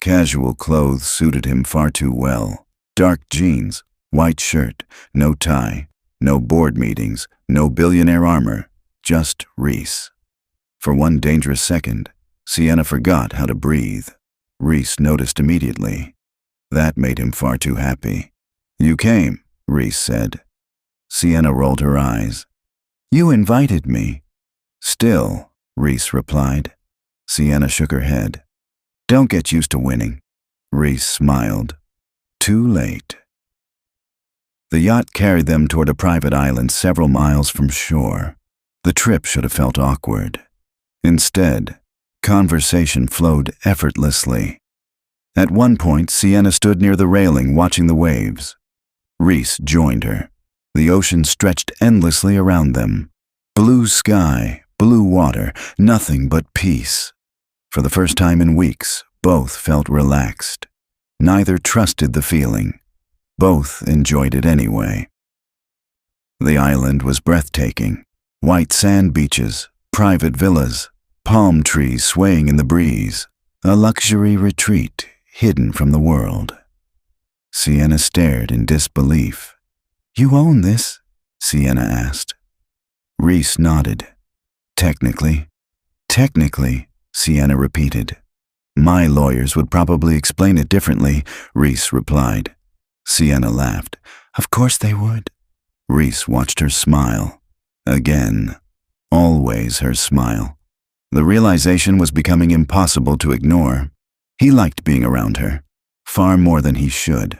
[SPEAKER 1] Casual clothes suited him far too well. Dark jeans, white shirt, no tie, no board meetings, no billionaire armor, just Rhys. For one dangerous second, Sienna forgot how to breathe. Rhys noticed immediately. That made him far too happy. "You came," Rhys said. Sienna rolled her eyes. "You invited me." "Still," Rhys replied. Sienna shook her head. "Don't get used to winning." Rhys smiled. Too late. The yacht carried them toward a private island several miles from shore. The trip should have felt awkward. Instead, conversation flowed effortlessly. At one point, Sienna stood near the railing watching the waves. Rhys joined her. The ocean stretched endlessly around them. Blue sky, blue water, nothing but peace. For the first time in weeks, both felt relaxed. Neither trusted the feeling. Both enjoyed it anyway. The island was breathtaking. White sand beaches, private villas, palm trees swaying in the breeze. A luxury retreat hidden from the world. Sienna stared in disbelief. "You own this?" Sienna asked. Rhys nodded. Technically, Sienna repeated. "My lawyers would probably explain it differently," Rhys replied. Sienna laughed. "Of course they would." Rhys watched her smile. Again. Always her smile. The realization was becoming impossible to ignore. He liked being around her, far more than he should.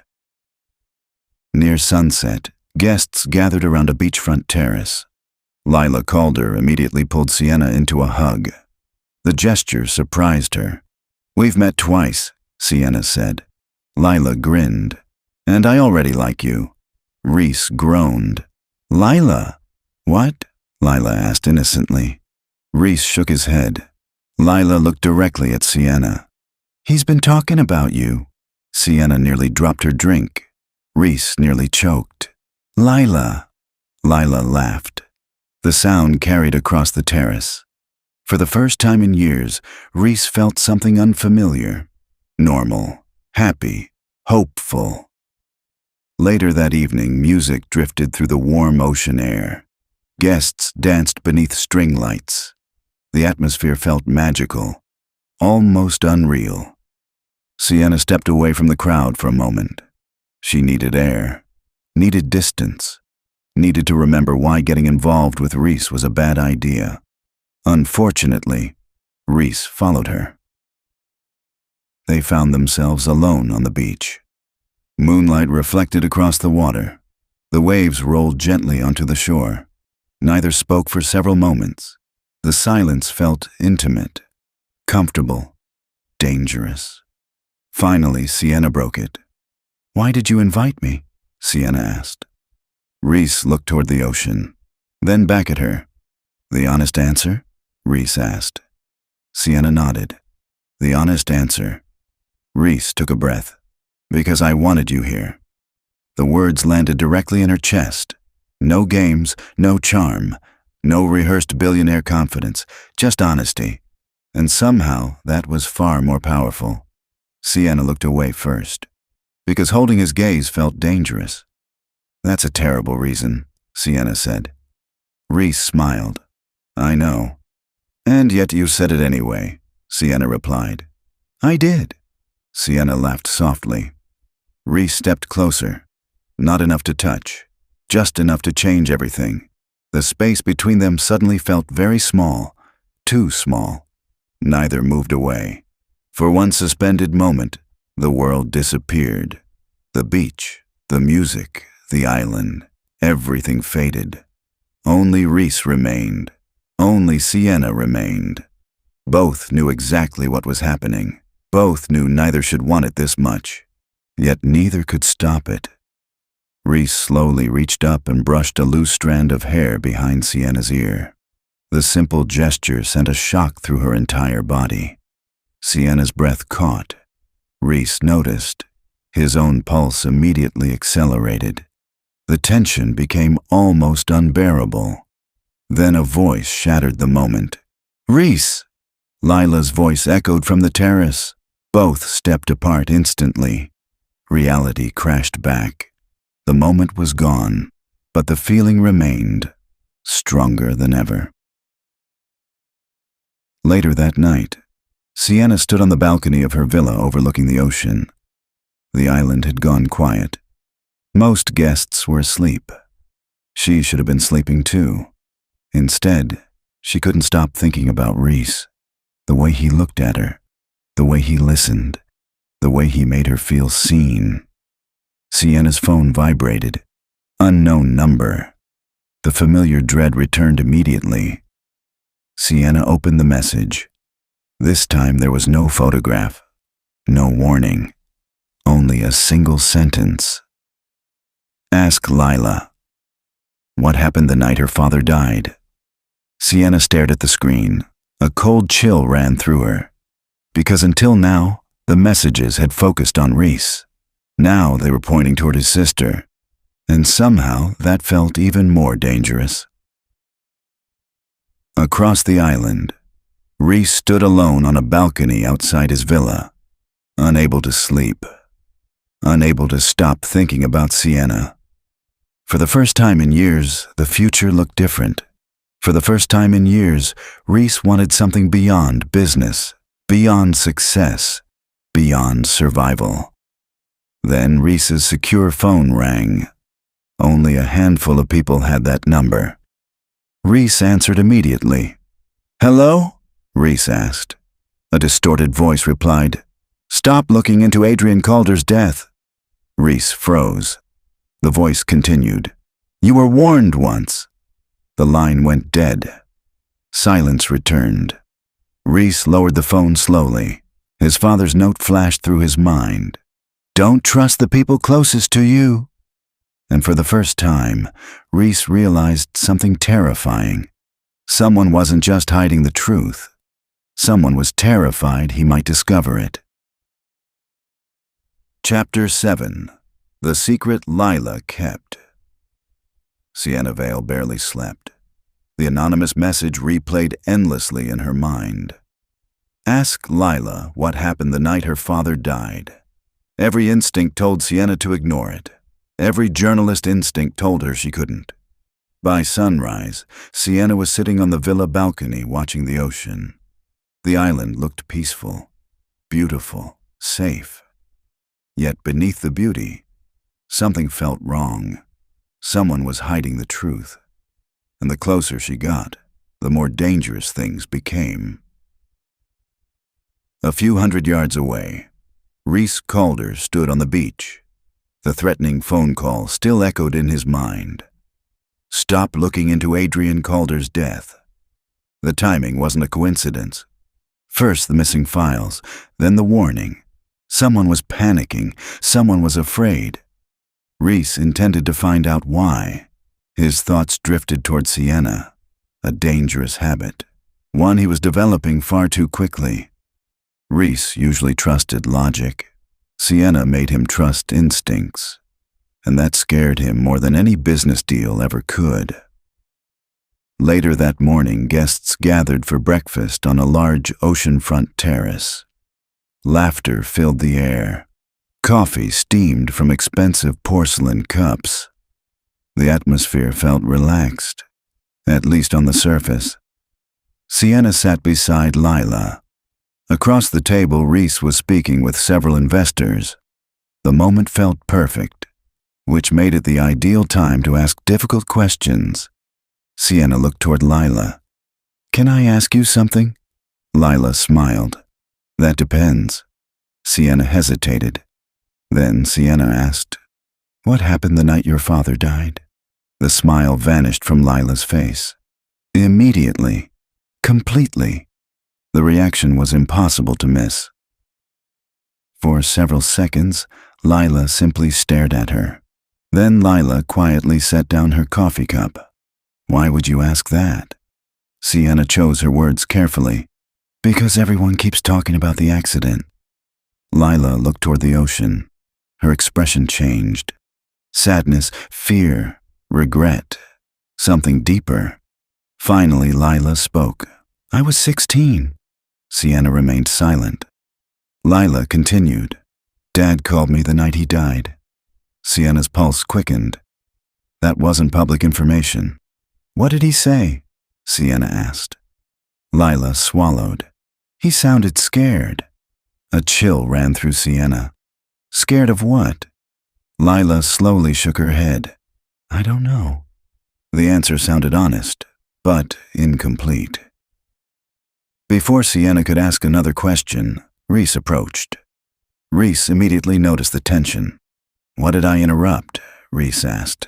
[SPEAKER 1] Near sunset, guests gathered around a beachfront terrace. Lila Calder immediately pulled Sienna into a hug. The gesture surprised her. "We've met twice," Sienna said. Lila grinned. "And I already like you." Rhys groaned. "Lila?" "What?" Lila asked innocently. Rhys shook his head. Lila looked directly at Sienna. "He's been talking about you." Sienna nearly dropped her drink. Rhys nearly choked. "Lila." Lila laughed. The sound carried across the terrace. For the first time in years, Rhys felt something unfamiliar. Normal, happy, hopeful. Later that evening, music drifted through the warm ocean air. Guests danced beneath string lights. The atmosphere felt magical, almost unreal. Sienna stepped away from the crowd for a moment. She needed air, needed distance, needed to remember why getting involved with Rhys was a bad idea. Unfortunately, Rhys followed her. They found themselves alone on the beach. Moonlight reflected across the water. The waves rolled gently onto the shore. Neither spoke for several moments. The silence felt intimate, comfortable, dangerous. Finally, Sienna broke it. "Why did you invite me?" Sienna asked. Rhys looked toward the ocean, then back at her. "The honest answer?" Rhys asked. Sienna nodded. "The honest answer." Rhys took a breath. "Because I wanted you here." The words landed directly in her chest. No games, no charm, no rehearsed billionaire confidence, just honesty. And somehow that was far more powerful. Sienna looked away first, because holding his gaze felt dangerous. "That's a terrible reason," Sienna said. Rhys smiled. "I know." "And yet you said it anyway," Sienna replied. "I did." Sienna laughed softly. Rhys stepped closer. Not enough to touch, just enough to change everything. The space between them suddenly felt very small, too small. Neither moved away. For one suspended moment, the world disappeared. The beach, the music, the island, everything faded. Only Rhys remained. Only Sienna remained. Both knew exactly what was happening. Both knew neither should want it this much. Yet neither could stop it. Rhys slowly reached up and brushed a loose strand of hair behind Sienna's ear. The simple gesture sent a shock through her entire body. Sienna's breath caught. Rhys noticed. His own pulse immediately accelerated. The tension became almost unbearable. Then a voice shattered the moment. "Rhys!" Lila's voice echoed from the terrace. Both stepped apart instantly. Reality crashed back. The moment was gone, but the feeling remained, stronger than ever. Later that night, Sienna stood on the balcony of her villa overlooking the ocean. The island had gone quiet. Most guests were asleep. She should have been sleeping too. Instead, she couldn't stop thinking about Rhys, the way he looked at her, the way he listened, the way he made her feel seen. Sienna's phone vibrated. Unknown number. The familiar dread returned immediately. Sienna opened the message. This time there was no photograph, no warning, only a single sentence. Ask Lila. What happened the night her father died? Sienna stared at the screen. A cold chill ran through her. Because until now, the messages had focused on Rhys. Now they were pointing toward his sister. And somehow that felt even more dangerous. Across the island, Rhys stood alone on a balcony outside his villa, unable to sleep, unable to stop thinking about Sienna. For the first time in years, the future looked different. For the first time in years, Rhys wanted something beyond business, beyond success, beyond survival. Then Rhys's secure phone rang. Only a handful of people had that number. Rhys answered immediately. "Hello?" Rhys asked. A distorted voice replied, "Stop looking into Adrian Calder's death." Rhys froze. The voice continued, "You were warned once." The line went dead. Silence returned. Rhys lowered the phone slowly. His father's note flashed through his mind. "Don't trust the people closest to you." And for the first time, Rhys realized something terrifying. Someone wasn't just hiding the truth. Someone was terrified he might discover it. Chapter 7. The Secret Lila Kept. Sienna Vale barely slept. The anonymous message replayed endlessly in her mind. Ask Lila what happened the night her father died. Every instinct told Sienna to ignore it. Every journalist instinct told her she couldn't. By sunrise, Sienna was sitting on the villa balcony watching the ocean. The island looked peaceful, beautiful, safe. Yet beneath the beauty, something felt wrong. Someone was hiding the truth. And the closer she got, the more dangerous things became. A few hundred yards away, Rhys Calder stood on the beach. The threatening phone call still echoed in his mind. Stop looking into Adrian Calder's death. The timing wasn't a coincidence. First the missing files, then the warning. Someone was panicking, someone was afraid. Rhys intended to find out why. His thoughts drifted toward Sienna, a dangerous habit, one he was developing far too quickly. Rhys usually trusted logic. Sienna made him trust instincts, and that scared him more than any business deal ever could. Later that morning, guests gathered for breakfast on a large oceanfront terrace. Laughter filled the air. Coffee steamed from expensive porcelain cups. The atmosphere felt relaxed, at least on the surface. Sienna sat beside Lila. Across the table, Rhys was speaking with several investors. The moment felt perfect, which made it the ideal time to ask difficult questions. Sienna looked toward Lila. "Can I ask you something?" Lila smiled. "That depends." Sienna hesitated. Then Sienna asked, "What happened the night your father died?" The smile vanished from Lila's face. Immediately. Completely. The reaction was impossible to miss. For several seconds, Lila simply stared at her. Then Lila quietly set down her coffee cup. "Why would you ask that?" Sienna chose her words carefully. "Because everyone keeps talking about the accident." Lila looked toward the ocean. Her expression changed. Sadness, fear, regret, something deeper. Finally, Lila spoke. "I was 16. Sienna remained silent. Lila continued. "Dad called me the night he died." Sienna's pulse quickened. "That wasn't public information." "What did he say?" Sienna asked. Lila swallowed. He sounded scared. A chill ran through Sienna. Scared of what? Lila slowly shook her head. I don't know. The answer sounded honest, but incomplete. Before Sienna could ask another question, Rhys approached. Rhys immediately noticed the tension. What did I interrupt? Rhys asked.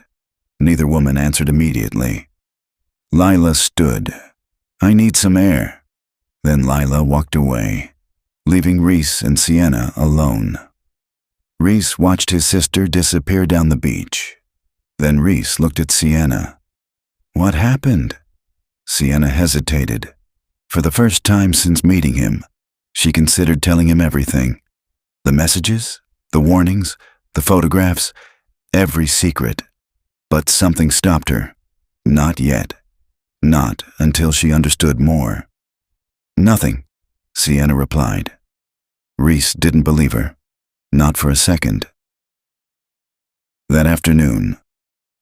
[SPEAKER 1] Neither woman answered immediately. Lila stood. I need some air. Then Lila walked away, leaving Rhys and Sienna alone. Rhys watched his sister disappear down the beach. Then Rhys looked at Sienna. What happened? Sienna hesitated. For the first time since meeting him, she considered telling him everything. The messages, the warnings, the photographs, every secret. But something stopped her. Not yet. Not until she understood more. Nothing, Sienna replied. Rhys didn't believe her. Not for a second. That afternoon,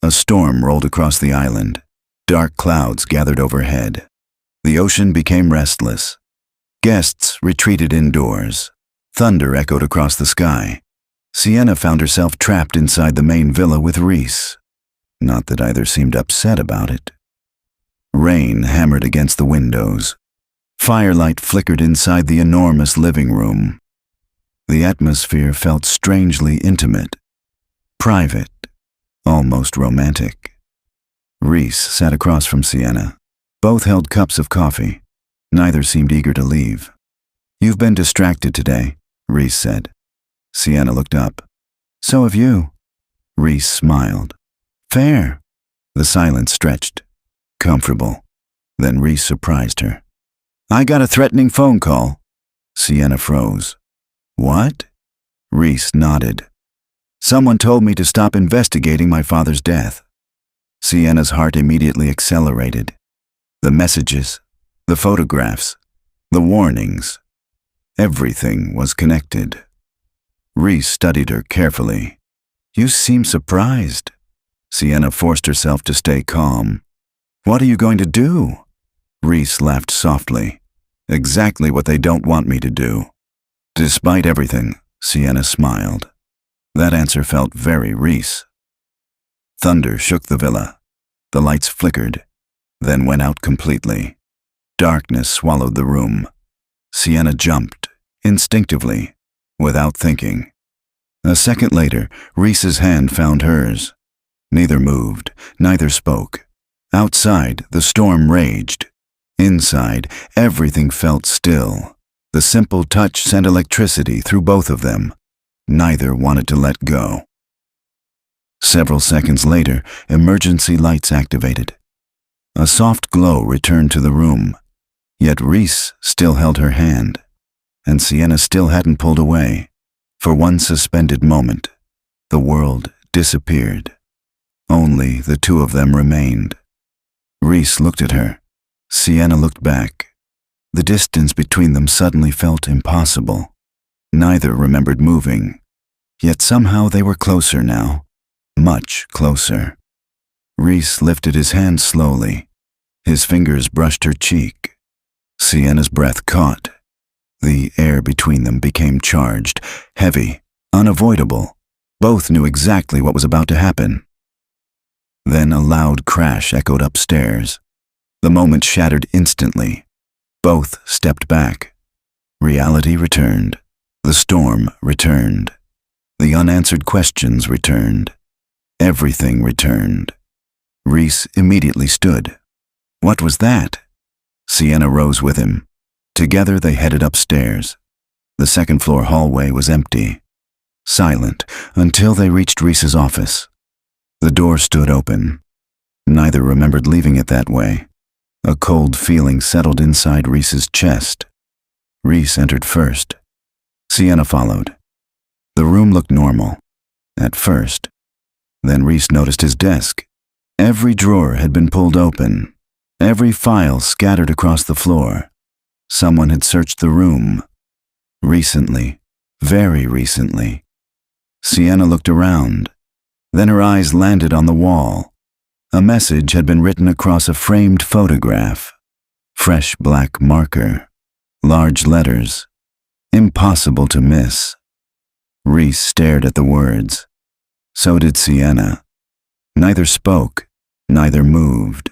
[SPEAKER 1] a storm rolled across the island. Dark clouds gathered overhead. The ocean became restless. Guests retreated indoors. Thunder echoed across the sky. Sienna found herself trapped inside the main villa with Rhys. Not that either seemed upset about it. Rain hammered against the windows. Firelight flickered inside the enormous living room. The atmosphere felt strangely intimate, private, almost romantic. Rhys sat across from Sienna. Both held cups of coffee. Neither seemed eager to leave. You've been distracted today, Rhys said. Sienna looked up. So have you. Rhys smiled. Fair. The silence stretched. Comfortable. Then Rhys surprised her. I got a threatening phone call. Sienna froze. What? Rhys nodded. Someone told me to stop investigating my father's death. Sienna's heart immediately accelerated. The messages, the photographs, the warnings. Everything was connected. Rhys studied her carefully. You seem surprised. Sienna forced herself to stay calm. What are you going to do? Rhys laughed softly. Exactly what they don't want me to do. Despite everything, Sienna smiled. That answer felt very Rhys. Thunder shook the villa. The lights flickered, then went out completely. Darkness swallowed the room. Sienna jumped, instinctively, without thinking. A second later, Rhys's hand found hers. Neither moved, neither spoke. Outside, the storm raged. Inside, everything felt still. The simple touch sent electricity through both of them. Neither wanted to let go. Several seconds later, emergency lights activated. A soft glow returned to the room. Yet Rhys still held her hand, and Sienna still hadn't pulled away. For one suspended moment, the world disappeared. Only the two of them remained. Rhys looked at her. Sienna looked back. The distance between them suddenly felt impossible. Neither remembered moving. Yet somehow they were closer now. Much closer. Rhys lifted his hand slowly. His fingers brushed her cheek. Sienna's breath caught. The air between them became charged, heavy, unavoidable. Both knew exactly what was about to happen. Then a loud crash echoed upstairs. The moment shattered instantly. Both stepped back. Reality returned. The storm returned. The unanswered questions returned. Everything returned. Rhys immediately stood. What was that? Sienna rose with him. Together they headed upstairs. The second-floor hallway was empty. Silent until they reached Rhys's office. The door stood open. Neither remembered leaving it that way. A cold feeling settled inside Rhys's chest. Rhys entered first. Sienna followed. The room looked normal. At first. Then Rhys noticed his desk. Every drawer had been pulled open. Every file scattered across the floor. Someone had searched the room. Recently. Very recently. Sienna looked around. Then her eyes landed on the wall. A message had been written across a framed photograph. Fresh black marker. Large letters. Impossible to miss. Rhys stared at the words. So did Sienna. Neither spoke, neither moved.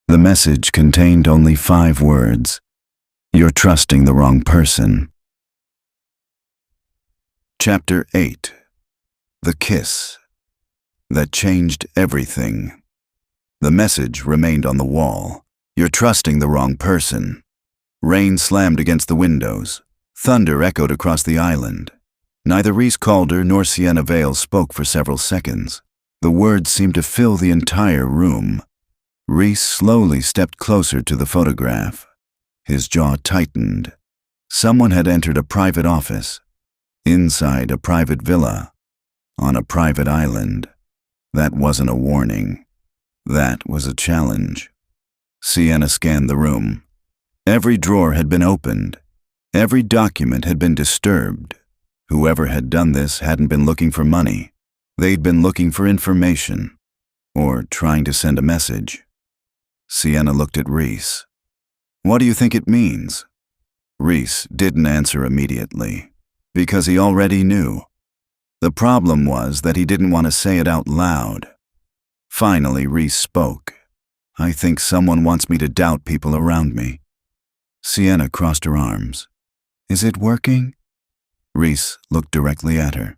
[SPEAKER 1] The message contained only 5 words. You're trusting the wrong person. Chapter 8. The Kiss That Changed Everything. The message remained on the wall. You're trusting the wrong person. Rain slammed against the windows. Thunder echoed across the island. Neither Rhys Calder nor Sienna Vale spoke for several seconds. The words seemed to fill the entire room. Rhys slowly stepped closer to the photograph. His jaw tightened. Someone had entered a private office. Inside a private villa. On a private island. That wasn't a warning. That was a challenge. Sienna scanned the room. Every drawer had been opened. Every document had been disturbed. Whoever had done this hadn't been looking for money. They'd been looking for information. Or trying to send a message. Sienna looked at Rhys. What do you think it means? Rhys didn't answer immediately. Because he already knew. The problem was that he didn't want to say it out loud. Finally, Rhys spoke. I think someone wants me to doubt people around me. Sienna crossed her arms. Is it working? Rhys looked directly at her.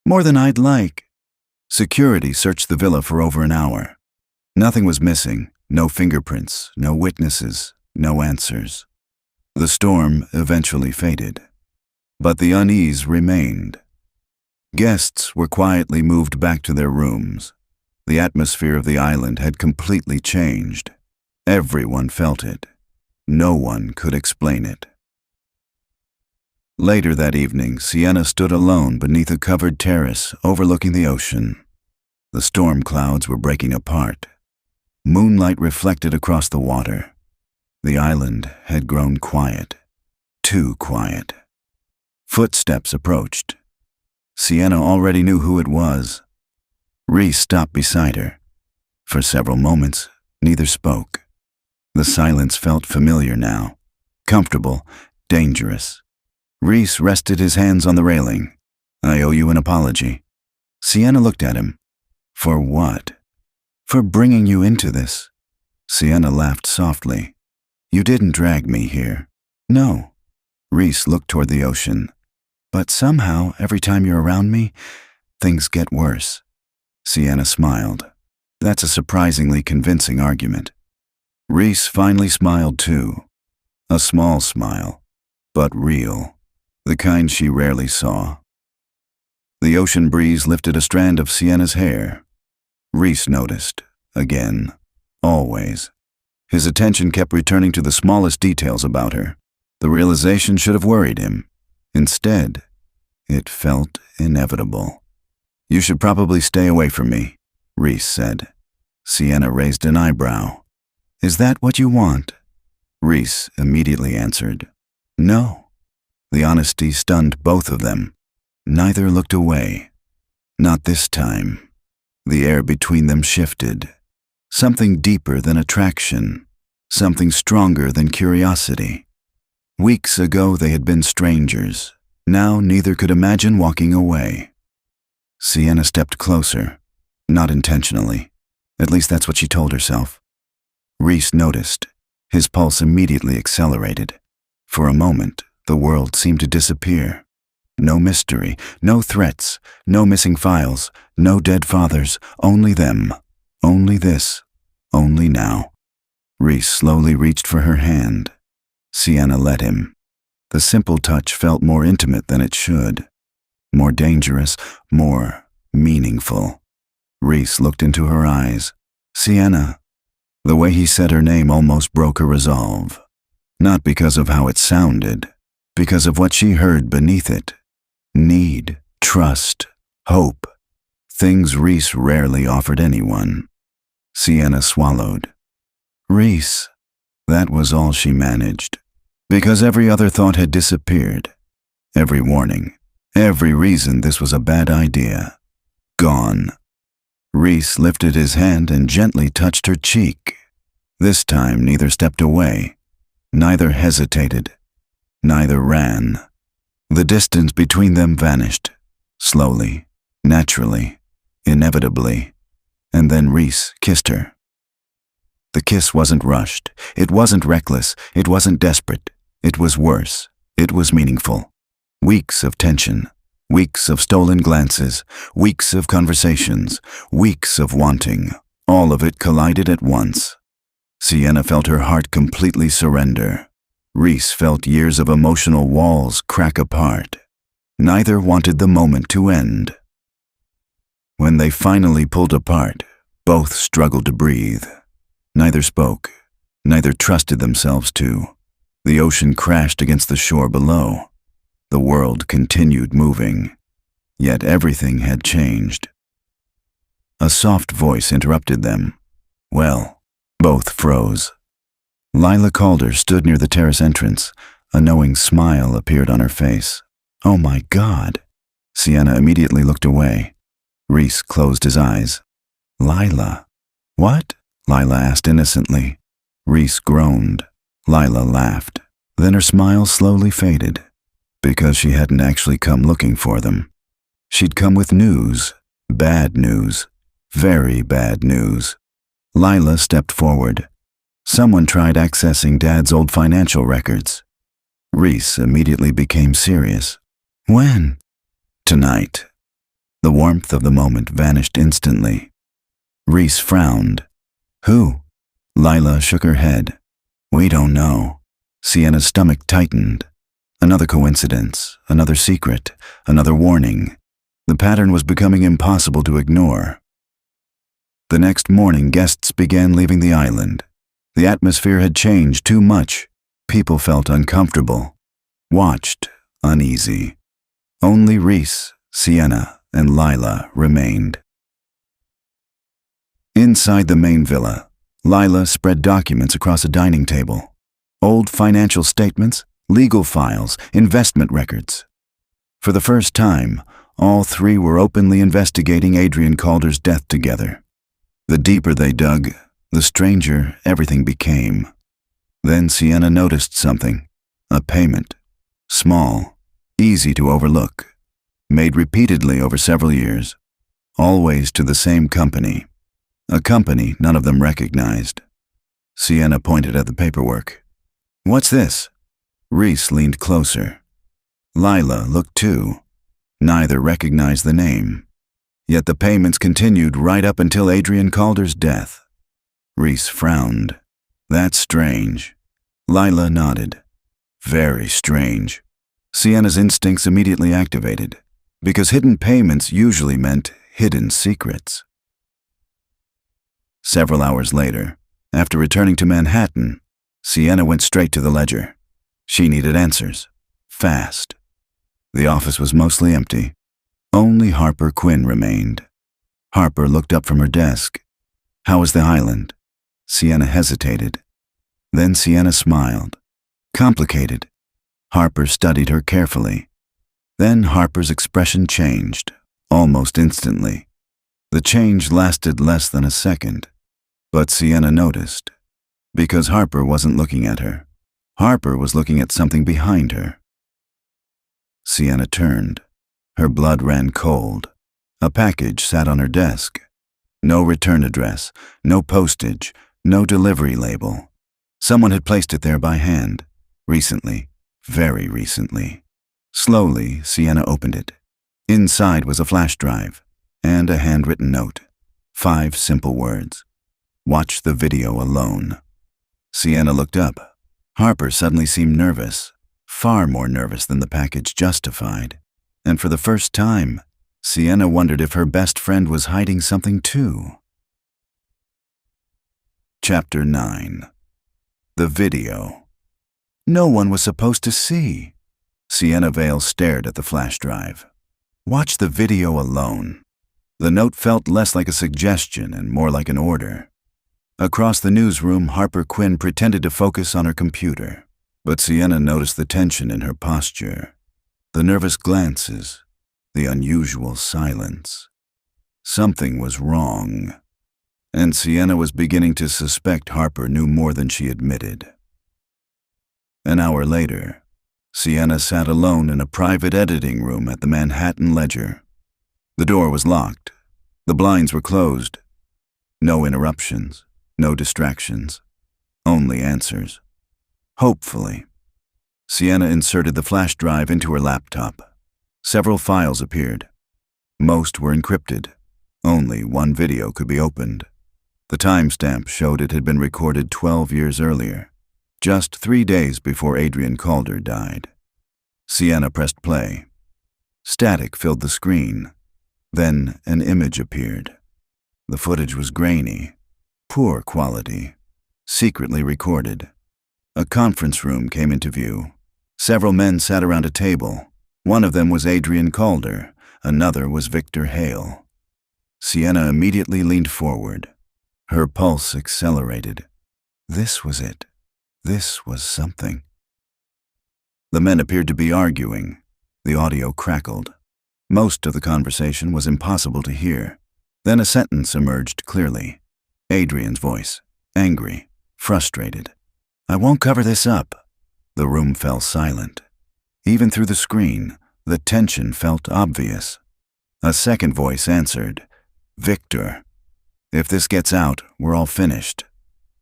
[SPEAKER 1] More than I'd like. Security searched the villa for over an hour. Nothing was missing. No fingerprints, no witnesses, no answers. The storm eventually faded. But the unease remained. Guests were quietly moved back to their rooms. The atmosphere of the island had completely changed. Everyone felt it. No one could explain it. Later that evening, Sienna stood alone beneath a covered terrace overlooking the ocean. The storm clouds were breaking apart. Moonlight reflected across the water. The island had grown quiet. Too quiet. Footsteps approached. Sienna already knew who it was. Rhys stopped beside her. For several moments, neither spoke. The silence felt familiar now. Comfortable, dangerous. Rhys rested his hands on the railing. I owe you an apology. Sienna looked at him. For what? For bringing you into this. Sienna laughed softly. You didn't drag me here. No. Rhys looked toward the ocean. But somehow, every time you're around me, things get worse. Sienna smiled. That's a surprisingly convincing argument. Rhys finally smiled too. A small smile, but real. The kind she rarely saw. The ocean breeze lifted a strand of Sienna's hair. Rhys noticed, again, always. His attention kept returning to the smallest details about her. The realization should have worried him. Instead, it felt inevitable. You should probably stay away from me, Rhys said. Sienna raised an eyebrow. Is that what you want? Rhys immediately answered. No. The honesty stunned both of them. Neither looked away. Not this time. The air between them shifted. Something deeper than attraction. Something stronger than curiosity. Weeks ago they had been strangers. Now neither could imagine walking away. Sienna stepped closer. Not intentionally. At least that's what she told herself. Rhys noticed. His pulse immediately accelerated. For a moment, the world seemed to disappear. No mystery, no threats, no missing files, no dead fathers, only them. Only this. Only now. Rhys slowly reached for her hand. Sienna let him. The simple touch felt more intimate than it should. More dangerous, more meaningful. Rhys looked into her eyes. Sienna. The way he said her name almost broke her resolve. Not because of how it sounded, because of what she heard beneath it. Need, trust, hope. Things Rhys rarely offered anyone. Sienna swallowed. Rhys. That was all she managed. Because every other thought had disappeared. Every warning. Every reason this was a bad idea. Gone. Rhys lifted his hand and gently touched her cheek. This time neither stepped away. Neither hesitated. Neither ran. The distance between them vanished, slowly, naturally, inevitably, and then Rhys kissed her. The kiss wasn't rushed, it wasn't reckless, it wasn't desperate. It was worse, it was meaningful. Weeks of tension, weeks of stolen glances, weeks of conversations, weeks of wanting, all of it collided at once. Sienna felt her heart completely surrender. Rhys felt years of emotional walls crack apart. Neither wanted the moment to end. When they finally pulled apart, both struggled to breathe. Neither spoke. Neither trusted themselves to. The ocean crashed against the shore below. The world continued moving. Yet everything had changed. A soft voice interrupted them. Well, both froze. Lila Calder stood near the terrace entrance. A knowing smile appeared on her face. Oh my God! Sienna immediately looked away. Rhys closed his eyes. Lila. What? Lila asked innocently. Rhys groaned. Lila laughed. Then her smile slowly faded, because she hadn't actually come looking for them. She'd come with news. Bad news. Very bad news. Lila stepped forward. Someone tried accessing Dad's old financial records. Rhys immediately became serious. When? Tonight. The warmth of the moment vanished instantly. Rhys frowned. Who? Lila shook her head. We don't know. Sienna's stomach tightened. Another coincidence, another secret, another warning. The pattern was becoming impossible to ignore. The next morning, guests began leaving the island. The atmosphere had changed too much. People felt uncomfortable, watched, uneasy. Only Rhys, Sienna, and Lila remained. Inside the main villa, Lila spread documents across a dining table. Old financial statements, legal files, investment records. For the first time, all three were openly investigating Adrian Calder's death together. The deeper they dug, the stranger everything became. Then Sienna noticed something. A payment. Small, easy to overlook. Made repeatedly over several years. Always to the same company. A company none of them recognized. Sienna pointed at the paperwork. What's this? Rhys leaned closer. Lila looked too. Neither recognized the name. Yet the payments continued right up until Adrian Calder's death. Rhys frowned. That's strange. Lila nodded. Very strange. Sienna's instincts immediately activated, because hidden payments usually meant hidden secrets. Several hours later, after returning to Manhattan, Sienna went straight to the ledger. She needed answers. Fast. The office was mostly empty. Only Harper Quinn remained. Harper looked up from her desk. How was the island? Sienna hesitated. Then Sienna smiled. Complicated. Harper studied her carefully. Then Harper's expression changed, almost instantly. The change lasted less than a second. But Sienna noticed, because Harper wasn't looking at her. Harper was looking at something behind her. Sienna turned. Her blood ran cold. A package sat on her desk. No return address, no postage, no delivery label. Someone had placed it there by hand. Recently, very recently. Slowly, Sienna opened it. Inside was a flash drive and a handwritten note. 5 simple words. Watch the video alone. Sienna looked up. Harper suddenly seemed nervous, far more nervous than the package justified. And for the first time, Sienna wondered if her best friend was hiding something too. Chapter 9. The video. No one was supposed to see. Sienna Vale stared at the flash drive. Watch the video alone. The note felt less like a suggestion and more like an order. Across the newsroom, Harper Quinn pretended to focus on her computer, but Sienna noticed the tension in her posture, the nervous glances, the unusual silence. Something was wrong, and Sienna was beginning to suspect Harper knew more than she admitted. An hour later, Sienna sat alone in a private editing room at the Manhattan Ledger. The door was locked. The blinds were closed. No interruptions, no distractions, only answers. Hopefully. Sienna inserted the flash drive into her laptop. Several files appeared. Most were encrypted. Only one video could be opened. The timestamp showed it had been recorded 12 years earlier, just 3 days before Adrian Calder died. Sienna pressed play. Static filled the screen. Then an image appeared. The footage was grainy, poor quality, secretly recorded. A conference room came into view. Several men sat around a table. One of them was Adrian Calder. Another was Victor Hale. Sienna immediately leaned forward. Her pulse accelerated. This was it. This was something. The men appeared to be arguing. The audio crackled. Most of the conversation was impossible to hear. Then a sentence emerged clearly. Adrian's voice, angry, frustrated. "I won't cover this up." The room fell silent. Even through the screen, the tension felt obvious. A second voice answered, "Victor. If this gets out, we're all finished."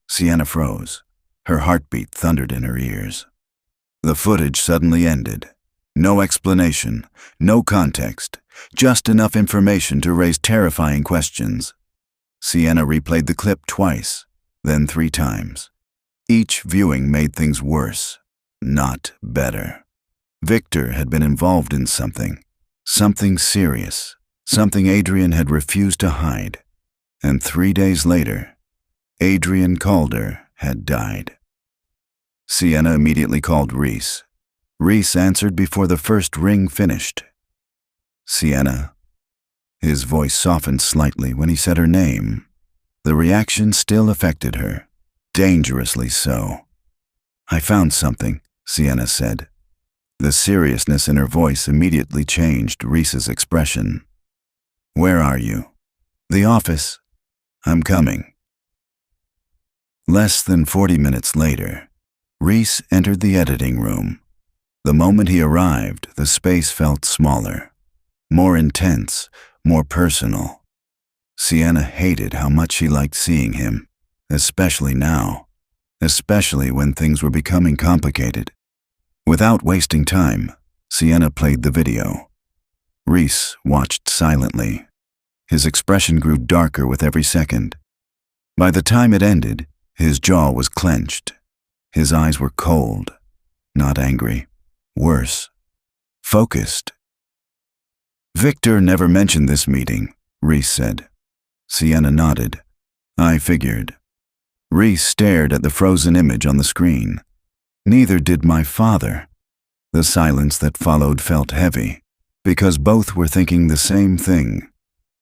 [SPEAKER 1] Sienna froze. Her heartbeat thundered in her ears. The footage suddenly ended. No explanation, no context, just enough information to raise terrifying questions. Sienna replayed the clip twice, then 3 times. Each viewing made things worse, not better. Victor had been involved in something serious, something Adrian had refused to hide. And 3 days later, Adrian Calder had died. Sienna immediately called Rhys. Rhys answered before the first ring finished. "Sienna." His voice softened slightly when he said her name. The reaction still affected her, dangerously so. "I found something," Sienna said. The seriousness in her voice immediately changed Rhys's expression. "Where are you?" "The office." "I'm coming." Less than 40 minutes later, Rhys entered the editing room. The moment he arrived, the space felt smaller, more intense, more personal. Sienna hated how much she liked seeing him, especially now, especially when things were becoming complicated. Without wasting time, Sienna played the video. Rhys watched silently. His expression grew darker with every second. By the time it ended, his jaw was clenched. His eyes were cold, not angry, worse, focused. "Victor never mentioned this meeting," Rhys said. Sienna nodded. "I figured." Rhys stared at the frozen image on the screen. "Neither did my father." The silence that followed felt heavy, because both were thinking the same thing.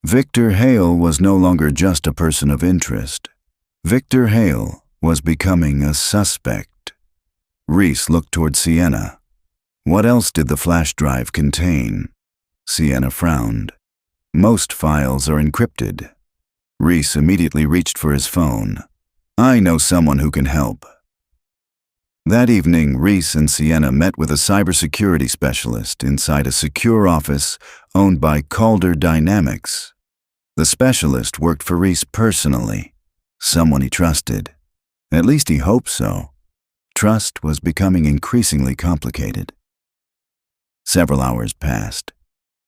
[SPEAKER 1] Victor Hale was no longer just a person of interest. Victor Hale was becoming a suspect. Rhys looked toward Sienna. What else did the flash drive contain? Sienna frowned. "Most files are encrypted." Rhys immediately reached for his phone. "I know someone who can help." That evening, Rhys and Sienna met with a cybersecurity specialist inside a secure office owned by Calder Dynamics. The specialist worked for Rhys personally, someone he trusted. At least he hoped so. Trust was becoming increasingly complicated. Several hours passed.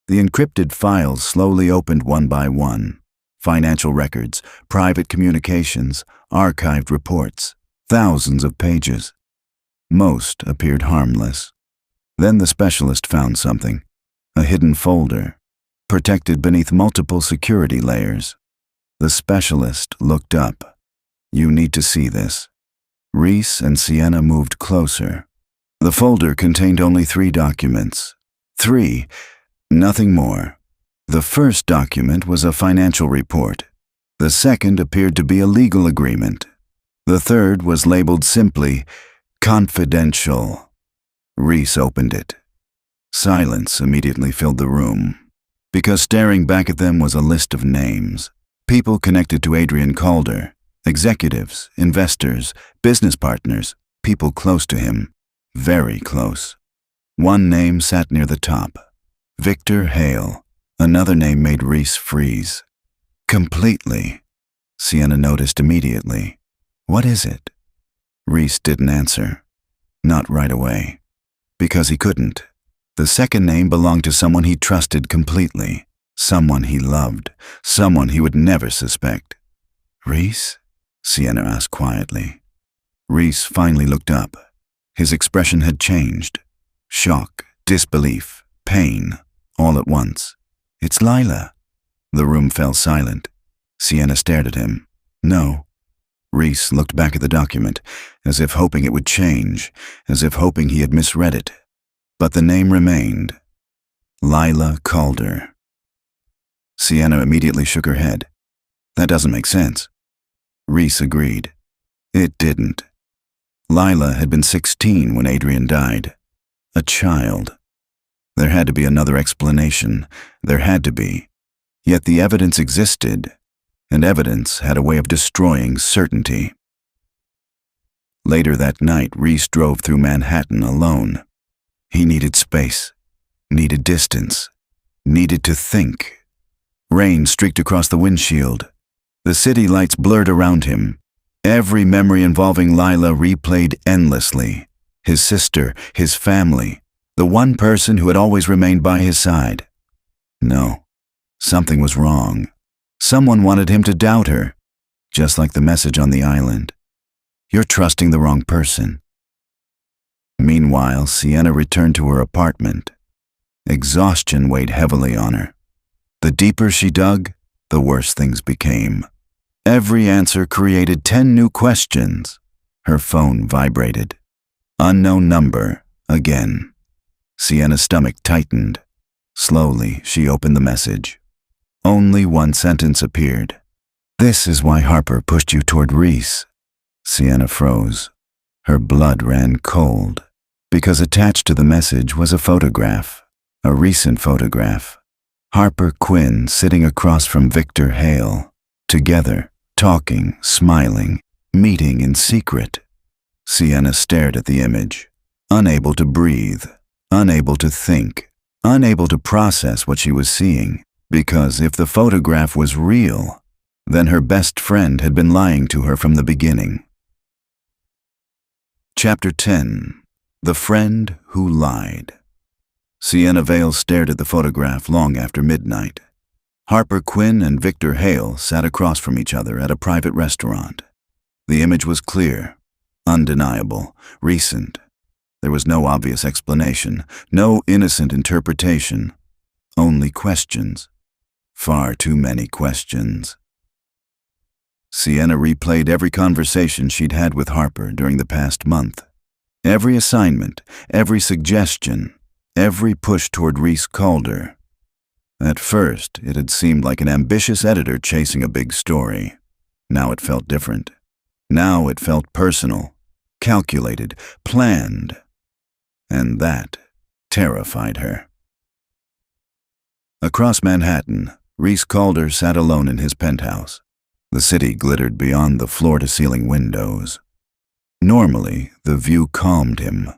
[SPEAKER 1] The encrypted files slowly opened one by one. Financial records, private communications, archived reports, thousands of pages. Most appeared harmless. Then the specialist found something, a hidden folder, protected beneath multiple security layers. The specialist looked up. "You need to see this." Rhys and Sienna moved closer. The folder contained only 3 documents. 3, nothing more. The first document was a financial report. The second appeared to be a legal agreement. The third was labeled simply, "Confidential." Rhys opened it. Silence immediately filled the room, because staring back at them was a list of names. People connected to Adrian Calder, executives, investors, business partners, people close to him. very close. One name sat near the top. Victor Hale. Another name made Rhys freeze. Completely. Sienna noticed immediately. What is it? Rhys didn't answer. Not right away. Because he couldn't. The second name belonged to someone he trusted completely. Someone he loved. Someone he would never suspect. Rhys? Sienna asked quietly. Rhys finally looked up. His expression had changed. Shock, disbelief, pain, all at once. It's Lila. The room fell silent. Sienna stared at him. No. Rhys looked back at the document, as if hoping it would change, as if hoping he had misread it. But the name remained. Lila Calder. Sienna immediately shook her head. That doesn't make sense. Rhys agreed. It didn't. Lila had been 16 when Adrian died. A child. There had to be another explanation. There had to be. Yet the evidence existed, and evidence had a way of destroying certainty. Later that night, Rhys drove through Manhattan alone. He needed space, needed distance, needed to think. Rain streaked across the windshield. The city lights blurred around him. Every memory involving Lila replayed endlessly. His sister, his family, the one person who had always remained by his side. No, something was wrong. Someone wanted him to doubt her, just like the message on the island. You're trusting the wrong person. Meanwhile, Sienna returned to her apartment. Exhaustion weighed heavily on her. The deeper she dug, the worse things became. Every answer created 10 new questions. Her phone vibrated. Unknown number, again. Sienna's stomach tightened. Slowly, she opened the message. Only one sentence appeared. This is why Harper pushed you toward Rhys. Sienna froze. Her blood ran cold. Because attached to the message was a photograph. A recent photograph. Harper Quinn sitting across from Victor Hale. Together, talking, smiling, meeting in secret. Sienna stared at the image. Unable to breathe. Unable to think. Unable to process what she was seeing. Because if the photograph was real, then her best friend had been lying to her from the beginning. Chapter 10. The Friend Who Lied. Sienna Vale stared at the photograph long after midnight. Harper Quinn and Victor Hale sat across from each other at a private restaurant. The image was clear, undeniable, recent. There was no obvious explanation, no innocent interpretation, only questions. Far too many questions. Sienna replayed every conversation she'd had with Harper during the past month. Every assignment, every suggestion, every push toward Rhys Calder. At first, it had seemed like an ambitious editor chasing a big story. Now it felt different. Now it felt personal, calculated, planned. And that terrified her. Across Manhattan, Rhys Calder sat alone in his penthouse. The city glittered beyond the floor-to-ceiling windows. Normally, the view calmed him.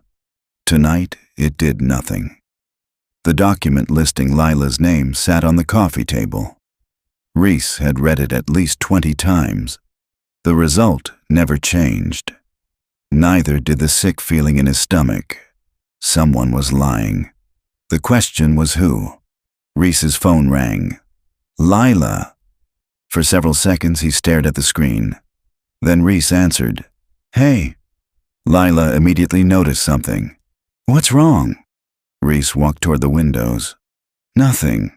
[SPEAKER 1] Tonight, it did nothing. The document listing Lila's name sat on the coffee table. Rhys had read it at least 20 times. The result never changed. Neither did the sick feeling in his stomach. Someone was lying. The question was who? Rhys's phone rang. Lila. For several seconds he stared at the screen. Then Rhys answered. Hey. Lila immediately noticed something. What's wrong? Rhys walked toward the windows. Nothing.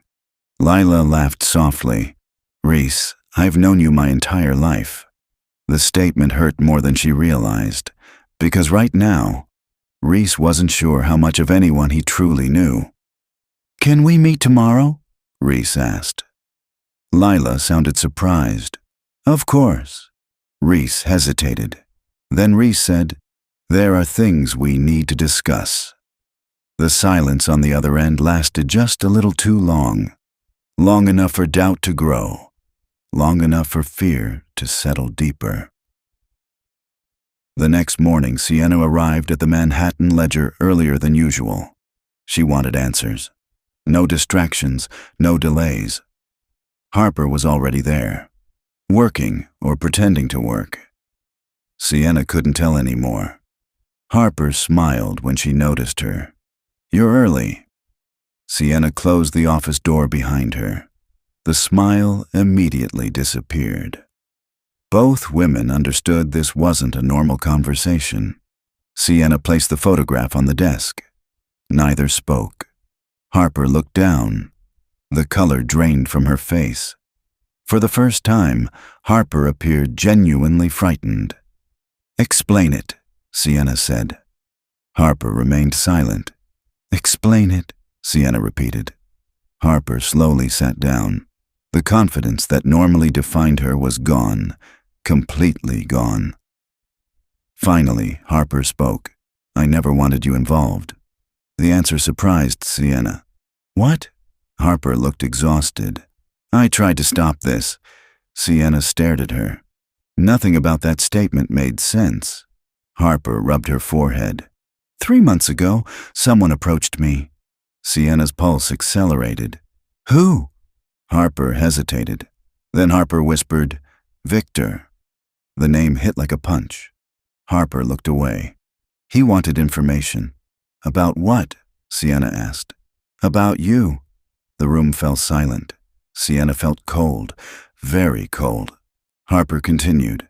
[SPEAKER 1] Lila laughed softly. Rhys, I've known you my entire life. The statement hurt more than she realized, because right now, Rhys wasn't sure how much of anyone he truly knew. Can we meet tomorrow? Rhys asked. Lila sounded surprised. Of course. Rhys hesitated. Then Rhys said, There are things we need to discuss. The silence on the other end lasted just a little too long. Long enough for doubt to grow. Long enough for fear to settle deeper. The next morning, Sienna arrived at the Manhattan Ledger earlier than usual. She wanted answers. No distractions, no delays. Harper was already there, working or pretending to work. Sienna couldn't tell anymore. Harper smiled when she noticed her. "You're early." Sienna closed the office door behind her. The smile immediately disappeared. Both women understood this wasn't a normal conversation. Sienna placed the photograph on the desk. Neither spoke. Harper looked down. The color drained from her face. For the first time, Harper appeared genuinely frightened. "Explain it," Sienna said. Harper remained silent. "Explain it," Sienna repeated. Harper slowly sat down. The confidence that normally defined her was gone, completely gone. Finally, Harper spoke. "I never wanted you involved." The answer surprised Sienna. "What?" Harper looked exhausted. "I tried to stop this." Sienna stared at her. Nothing about that statement made sense. Harper rubbed her forehead. 3 months ago, someone approached me." Sienna's pulse accelerated. "Who?" Harper hesitated. Then Harper whispered, "Victor." The name hit like a punch. Harper looked away. "He wanted information." "About what?" Sienna asked. "About you." The room fell silent. Sienna felt cold, very cold. Harper continued.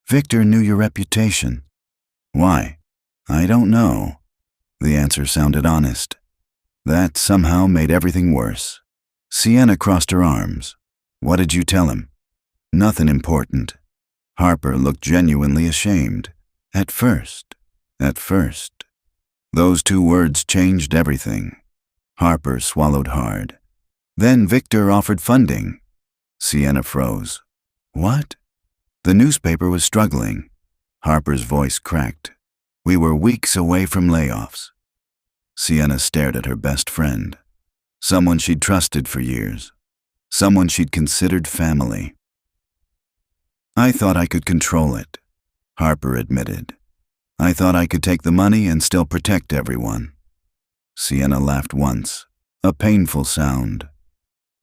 [SPEAKER 1] "Victor knew your reputation." "Why?" "I don't know." The answer sounded honest. That somehow made everything worse. Sienna crossed her arms. "What did you tell him?" "Nothing important." Harper looked genuinely ashamed. At first. Those 2 words changed everything. Harper swallowed hard. "Then Victor offered funding." Sienna froze. "What?" The newspaper was struggling. Harper's voice cracked. "We were weeks away from layoffs." Sienna stared at her best friend. Someone she'd trusted for years. Someone she'd considered family. "I thought I could control it," Harper admitted. "I thought I could take the money and still protect everyone." Sienna laughed once, a painful sound.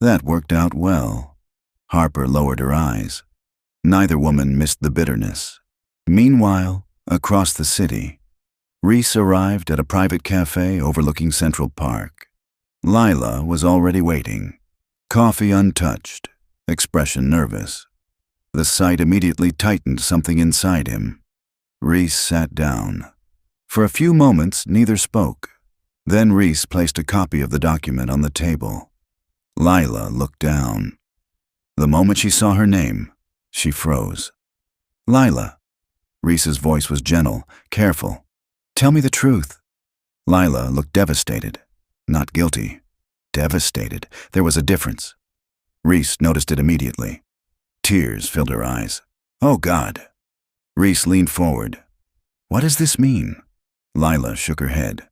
[SPEAKER 1] That worked out well. Harper lowered her eyes. Neither woman missed the bitterness. Meanwhile, across the city, Rhys arrived at a private cafe overlooking Central Park. Lila was already waiting, coffee untouched, expression nervous. The sight immediately tightened something inside him. Rhys sat down. For a few moments, neither spoke. Then Rhys placed a copy of the document on the table. Lila looked down. The moment she saw her name, she froze. "Lila." Rhys's voice was gentle, careful. "Tell me the truth." Lila looked devastated. Not guilty. Devastated. There was a difference. Rhys noticed it immediately. Tears filled her eyes. "Oh, God." Rhys leaned forward. "What does this mean?" Lila shook her head.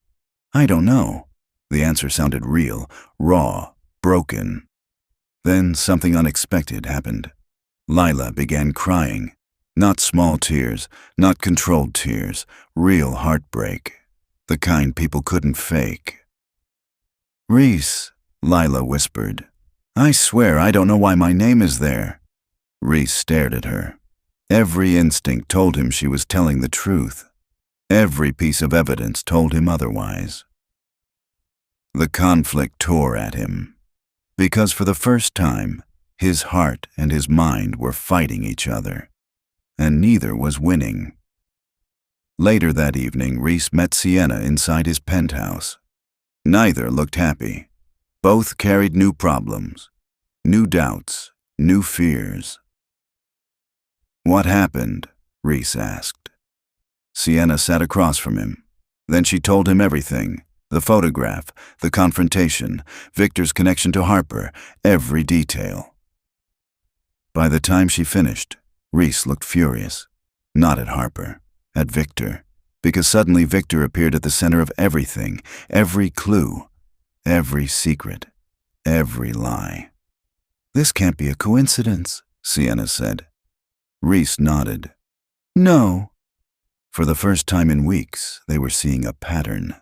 [SPEAKER 1] "I don't know." The answer sounded real, raw, broken. Then something unexpected happened. Lila began crying. Not small tears, not controlled tears, real heartbreak. The kind people couldn't fake. "Rhys," Lila whispered. "I swear I don't know why my name is there." Rhys stared at her. Every instinct told him she was telling the truth. Every piece of evidence told him otherwise. The conflict tore at him, because for the first time, his heart and his mind were fighting each other, and neither was winning. Later that evening, Rhys met Sienna inside his penthouse. Neither looked happy. Both carried new problems, new doubts, new fears. "What happened?" Rhys asked. Sienna sat across from him. Then she told him everything. The photograph, the confrontation, Victor's connection to Harper, every detail. By the time she finished, Rhys looked furious. Not at Harper, at Victor, because suddenly Victor appeared at the center of everything, every clue, every secret, every lie. "This can't be a coincidence," Sienna said. Rhys nodded. "No." For the first time in weeks, they were seeing a pattern.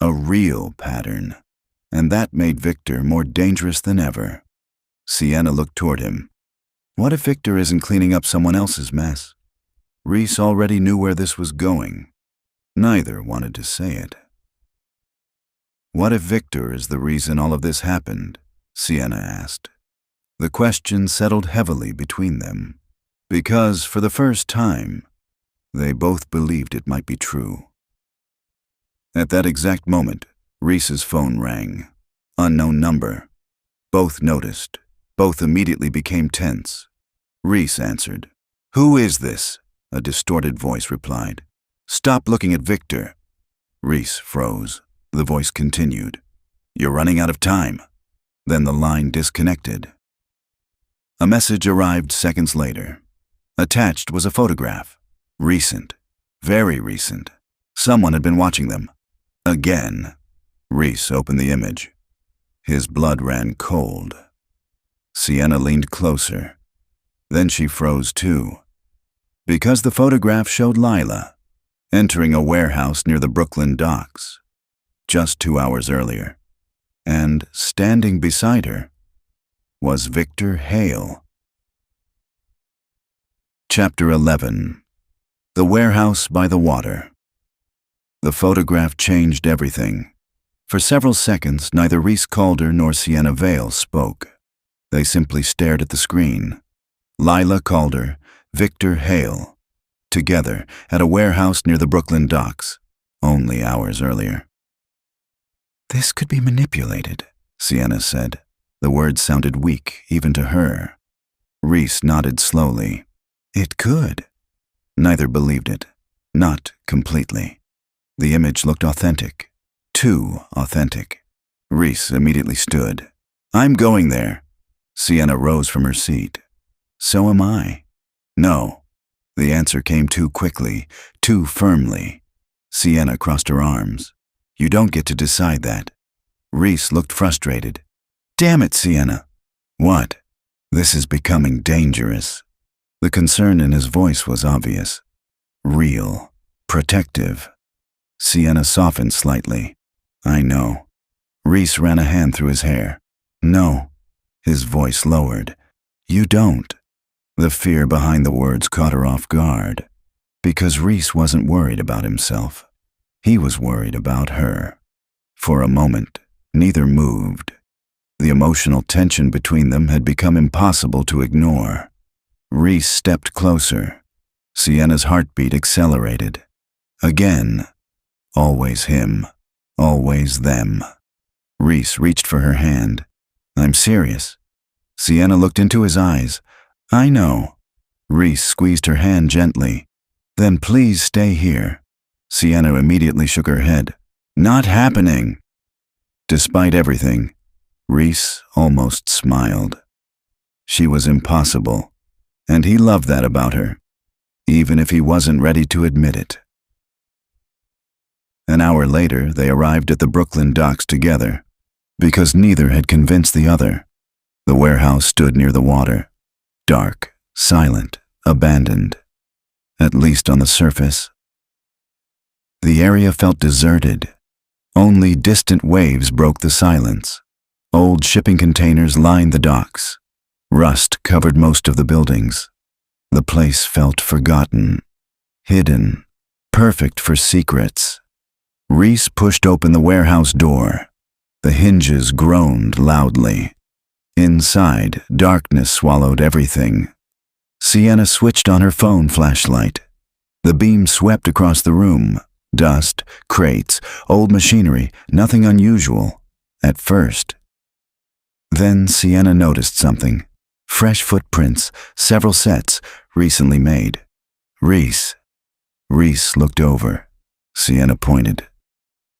[SPEAKER 1] A real pattern. And that made Victor more dangerous than ever. Sienna looked toward him. What if Victor isn't cleaning up someone else's mess? Rhys already knew where this was going. Neither wanted to say it. What if Victor is the reason all of this happened? Sienna asked. The question settled heavily between them, because for the first time, they both believed it might be true. At that exact moment, Rhys's phone rang. Unknown number. Both noticed. Both immediately became tense. Rhys answered. "Who is this?" a distorted voice replied. "Stop looking at Victor." Rhys froze. The voice continued. "You're running out of time." Then the line disconnected. A message arrived seconds later. Attached was a photograph. Recent. Very recent. Someone had been watching them. Again. Rhys opened the image. His blood ran cold. Sienna leaned closer. Then she froze too. Because the photograph showed Lila entering a warehouse near the Brooklyn docks just 2 hours earlier. And standing beside her was Victor Hale. Chapter 11. The Warehouse by the Water. The photograph changed everything. For several seconds, neither Rhys Calder nor Sienna Vale spoke. They simply stared at the screen. Lila Calder, Victor Hale, together at a warehouse near the Brooklyn docks, only hours earlier. "This could be manipulated," Sienna said. The words sounded weak, even to her. Rhys nodded slowly. It could. Neither believed it. Not completely. The image looked authentic. Too authentic. Rhys immediately stood. "I'm going there." Sienna rose from her seat. "So am I." "No." The answer came too quickly, too firmly. Sienna crossed her arms. "You don't get to decide that." Rhys looked frustrated. "Damn it, Sienna." "What?" "This is becoming dangerous." The concern in his voice was obvious. Real. Protective. Sienna softened slightly. "I know." Rhys ran a hand through his hair. "No." His voice lowered. "You don't." The fear behind the words caught her off guard. Because Rhys wasn't worried about himself. He was worried about her. For a moment, neither moved. The emotional tension between them had become impossible to ignore. Rhys stepped closer. Sienna's heartbeat accelerated. Again. Always him. Always them. Rhys reached for her hand. "I'm serious." Sienna looked into his eyes. "I know." Rhys squeezed her hand gently. "Then please stay here." Sienna immediately shook her head. "Not happening." Despite everything, Rhys almost smiled. She was impossible, and he loved that about her, even if he wasn't ready to admit it. An hour later, they arrived at the Brooklyn docks together, because neither had convinced the other. The warehouse stood near the water, dark, silent, abandoned, at least on the surface. The area felt deserted. Only distant waves broke the silence. Old shipping containers lined the docks. Rust covered most of the buildings. The place felt forgotten, hidden, perfect for secrets. Rhys pushed open the warehouse door. The hinges groaned loudly. Inside, darkness swallowed everything. Sienna switched on her phone flashlight. The beam swept across the room. Dust, crates, old machinery, nothing unusual, at first. Then Sienna noticed something. Fresh footprints, several sets, recently made. Rhys. Rhys looked over. Sienna pointed.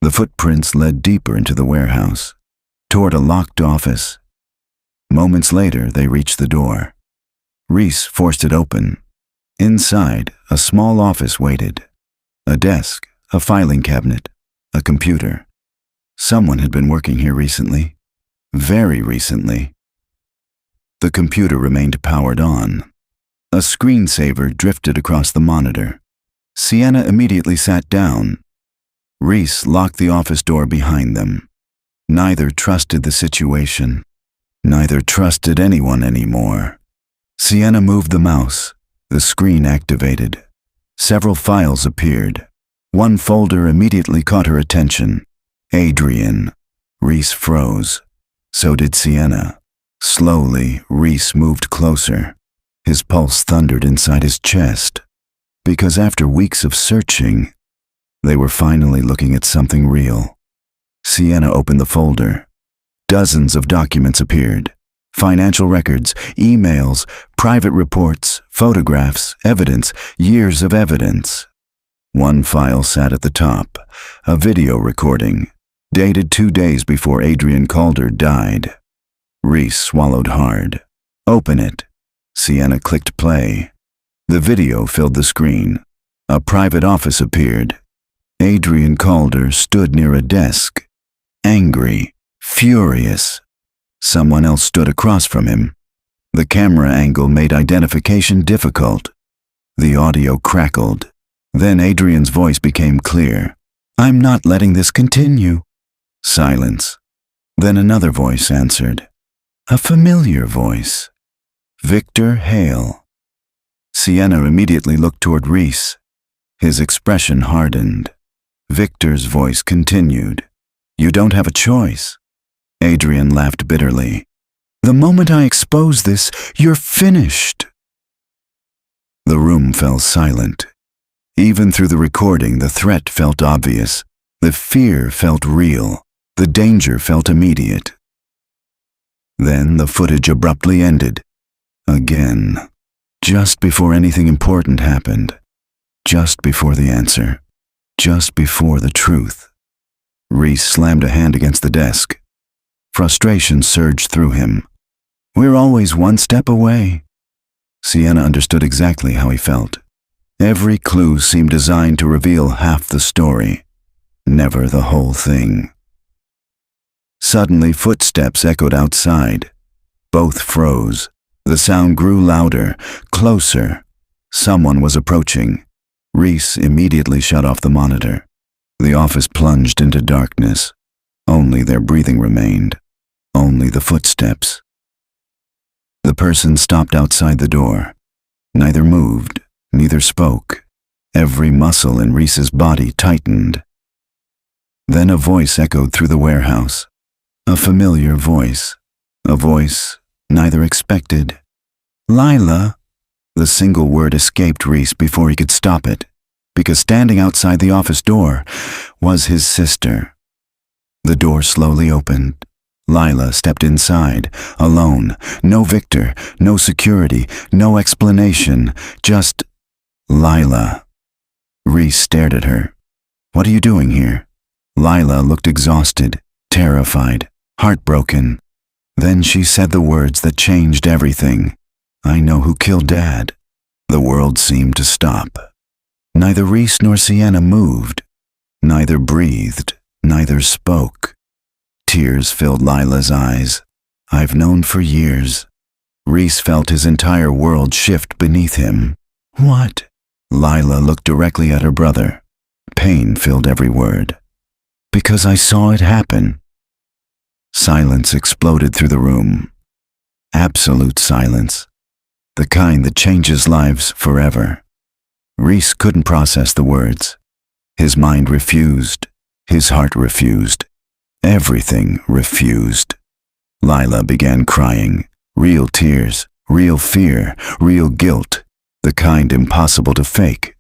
[SPEAKER 1] The footprints led deeper into the warehouse, toward a locked office. Moments later, they reached the door. Rhys forced it open. Inside, a small office waited. A desk, a filing cabinet, a computer. Someone had been working here recently. Very recently. The computer remained powered on. A screensaver drifted across the monitor. Sienna immediately sat down. Rhys locked the office door behind them. Neither trusted the situation. Neither trusted anyone anymore. Sienna moved the mouse. The screen activated. Several files appeared. One folder immediately caught her attention. Adrian. Rhys froze. So did Sienna. Slowly, Rhys moved closer. His pulse thundered inside his chest. Because after weeks of searching, they were finally looking at something real. Sienna opened the folder. Dozens of documents appeared. Financial records, emails, private reports, photographs, evidence, years of evidence. One file sat at the top, a video recording, dated 2 days before Adrian Calder died. Rhys swallowed hard. Open it. Sienna clicked play. The video filled the screen. A private office appeared. Adrian Calder stood near a desk, angry, furious. Someone else stood across from him. The camera angle made identification difficult. The audio crackled. Then Adrian's voice became clear. "I'm not letting this continue." Silence. Then another voice answered. A familiar voice. Victor Hale. Sienna immediately looked toward Rhys. His expression hardened. Victor's voice continued. "You don't have a choice." Adrian laughed bitterly. "The moment I expose this, you're finished." The room fell silent. Even through the recording, the threat felt obvious. The fear felt real. The danger felt immediate. Then the footage abruptly ended. Again. Just before anything important happened. Just before the answer. Just before the truth. Rhys slammed a hand against the desk. Frustration surged through him. "We're always one step away." Sienna understood exactly how he felt. Every clue seemed designed to reveal half the story, never the whole thing. Suddenly, footsteps echoed outside. Both froze. The sound grew louder, closer. Someone was approaching. Rhys immediately shut off the monitor. The office plunged into darkness. Only their breathing remained. Only the footsteps. The person stopped outside the door. Neither moved, neither spoke. Every muscle in Rhys's body tightened. Then a voice echoed through the warehouse. A familiar voice. A voice neither expected. "Lila." The single word escaped Rhys before he could stop it, because standing outside the office door was his sister. The door slowly opened. Lila stepped inside, alone. No Victor, no security, no explanation, just Lila. Rhys stared at her. "What are you doing here?" Lila looked exhausted, terrified, heartbroken. Then she said the words that changed everything. "I know who killed Dad." The world seemed to stop. Neither Rhys nor Sienna moved. Neither breathed, neither spoke. Tears filled Lila's eyes. "I've known for years." Rhys felt his entire world shift beneath him. "What?" Lila looked directly at her brother. Pain filled every word. "Because I saw it happen." Silence exploded through the room. Absolute silence. The kind that changes lives forever. Rhys couldn't process the words. His mind refused. His heart refused. Everything refused. Lila began crying. Real tears, real fear, real guilt. The kind impossible to fake.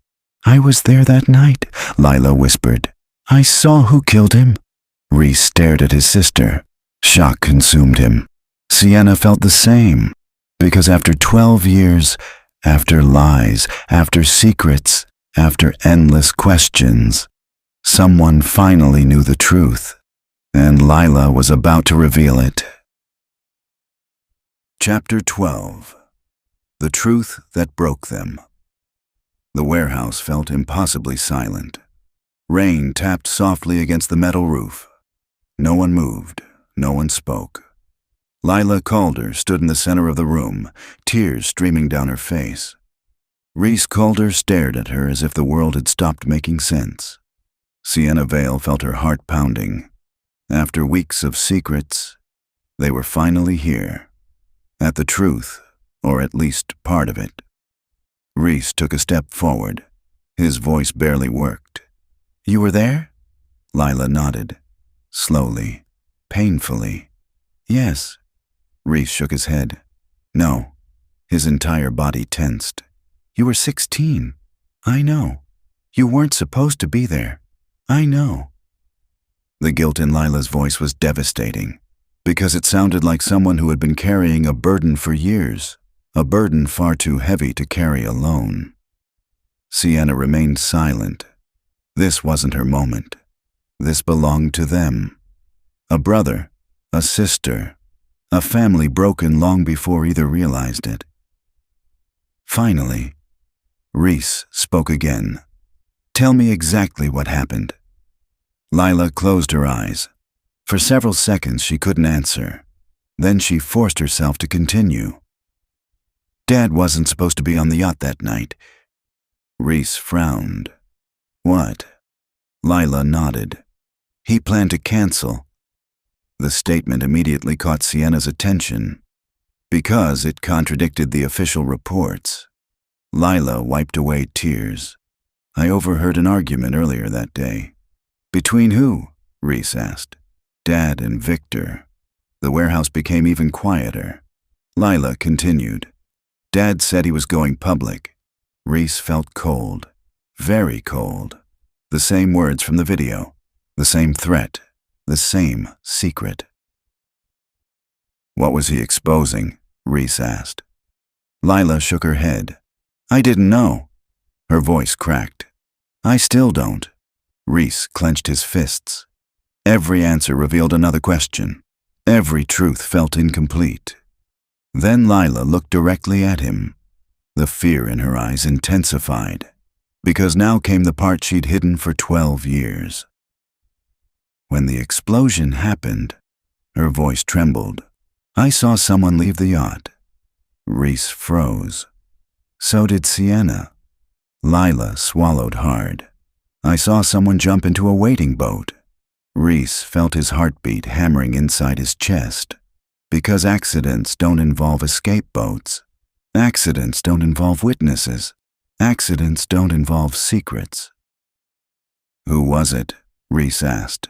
[SPEAKER 1] "I was there that night," Lila whispered. "I saw who killed him." Rhys stared at his sister. Shock consumed him. Sienna felt the same, because after 12 years, after lies, after secrets, after endless questions, someone finally knew the truth, and Lila was about to reveal it. Chapter 12. The Truth That Broke Them. The warehouse felt impossibly silent. Rain tapped softly against the metal roof. No one moved. No one spoke. Lila Calder stood in the center of the room, tears streaming down her face. Rhys Calder stared at her as if the world had stopped making sense. Sienna Vale felt her heart pounding. After weeks of secrets, they were finally here. At the truth, or at least part of it. Rhys took a step forward. His voice barely worked. "You were there?" Lila nodded. Slowly, painfully. "Yes." Rhys shook his head. "No." His entire body tensed. "You were 16. I know. You weren't supposed to be there. I know." The guilt in Lila's voice was devastating, because it sounded like someone who had been carrying a burden for years, a burden far too heavy to carry alone. Sienna remained silent. This wasn't her moment. This belonged to them. A brother, a sister, a family broken long before either realized it. Finally, Rhys spoke again. "Tell me exactly what happened." Lila closed her eyes. For several seconds she couldn't answer. Then she forced herself to continue. "Dad wasn't supposed to be on the yacht that night." Rhys frowned. "What?" Lila nodded. "He planned to cancel." The statement immediately caught Sienna's attention, because it contradicted the official reports. Lila wiped away tears. "I overheard an argument earlier that day." "Between who?" Rhys asked. "Dad and Victor." The warehouse became even quieter. Lila continued. "Dad said he was going public." Rhys felt cold. Very cold. The same words from the video. The same threat. The same secret. "What was he exposing?" Rhys asked. Lila shook her head. "I didn't know." Her voice cracked. "I still don't." Rhys clenched his fists. Every answer revealed another question. Every truth felt incomplete. Then Lila looked directly at him. The fear in her eyes intensified, because now came the part she'd hidden for 12 years. "When the explosion happened," her voice trembled, "I saw someone leave the yacht." Rhys froze. So did Sienna. Lila swallowed hard. "I saw someone jump into a waiting boat." Rhys felt his heartbeat hammering inside his chest. Because accidents don't involve escape boats. Accidents don't involve witnesses. Accidents don't involve secrets. "Who was it?" Rhys asked.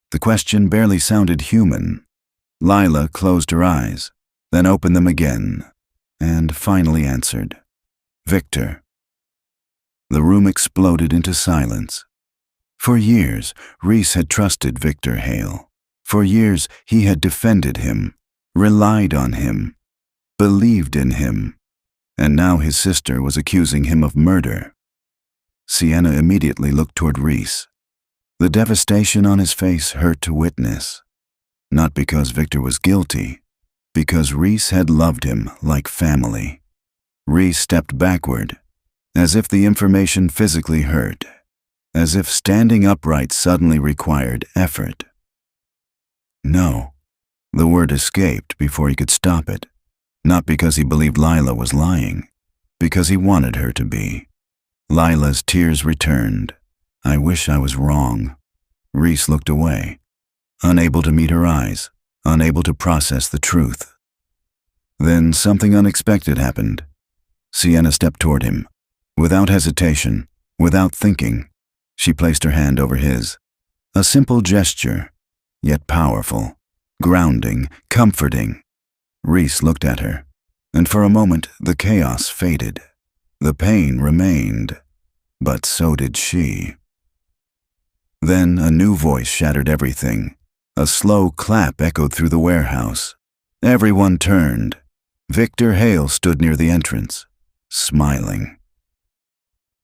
[SPEAKER 1] The question barely sounded human. Lila closed her eyes, then opened them again, and finally answered. "Victor." The room exploded into silence. For years, Rhys had trusted Victor Hale. For years, he had defended him, relied on him, believed in him. And now his sister was accusing him of murder. Sienna immediately looked toward Rhys. The devastation on his face hurt to witness. Not because Victor was guilty, because Rhys had loved him like family. Rhys stepped backward, as if the information physically hurt, as if standing upright suddenly required effort. "No." The word escaped before he could stop it, not because he believed Lila was lying, because he wanted her to be. Lila's tears returned. "I wish I was wrong." Rhys looked away, unable to meet her eyes, unable to process the truth. Then something unexpected happened. Sienna stepped toward him. Without hesitation, without thinking, she placed her hand over his. A simple gesture, yet powerful, grounding, comforting. Rhys looked at her, and for a moment the chaos faded. The pain remained, but so did she. Then a new voice shattered everything. A slow clap echoed through the warehouse. Everyone turned. Victor Hale stood near the entrance, smiling.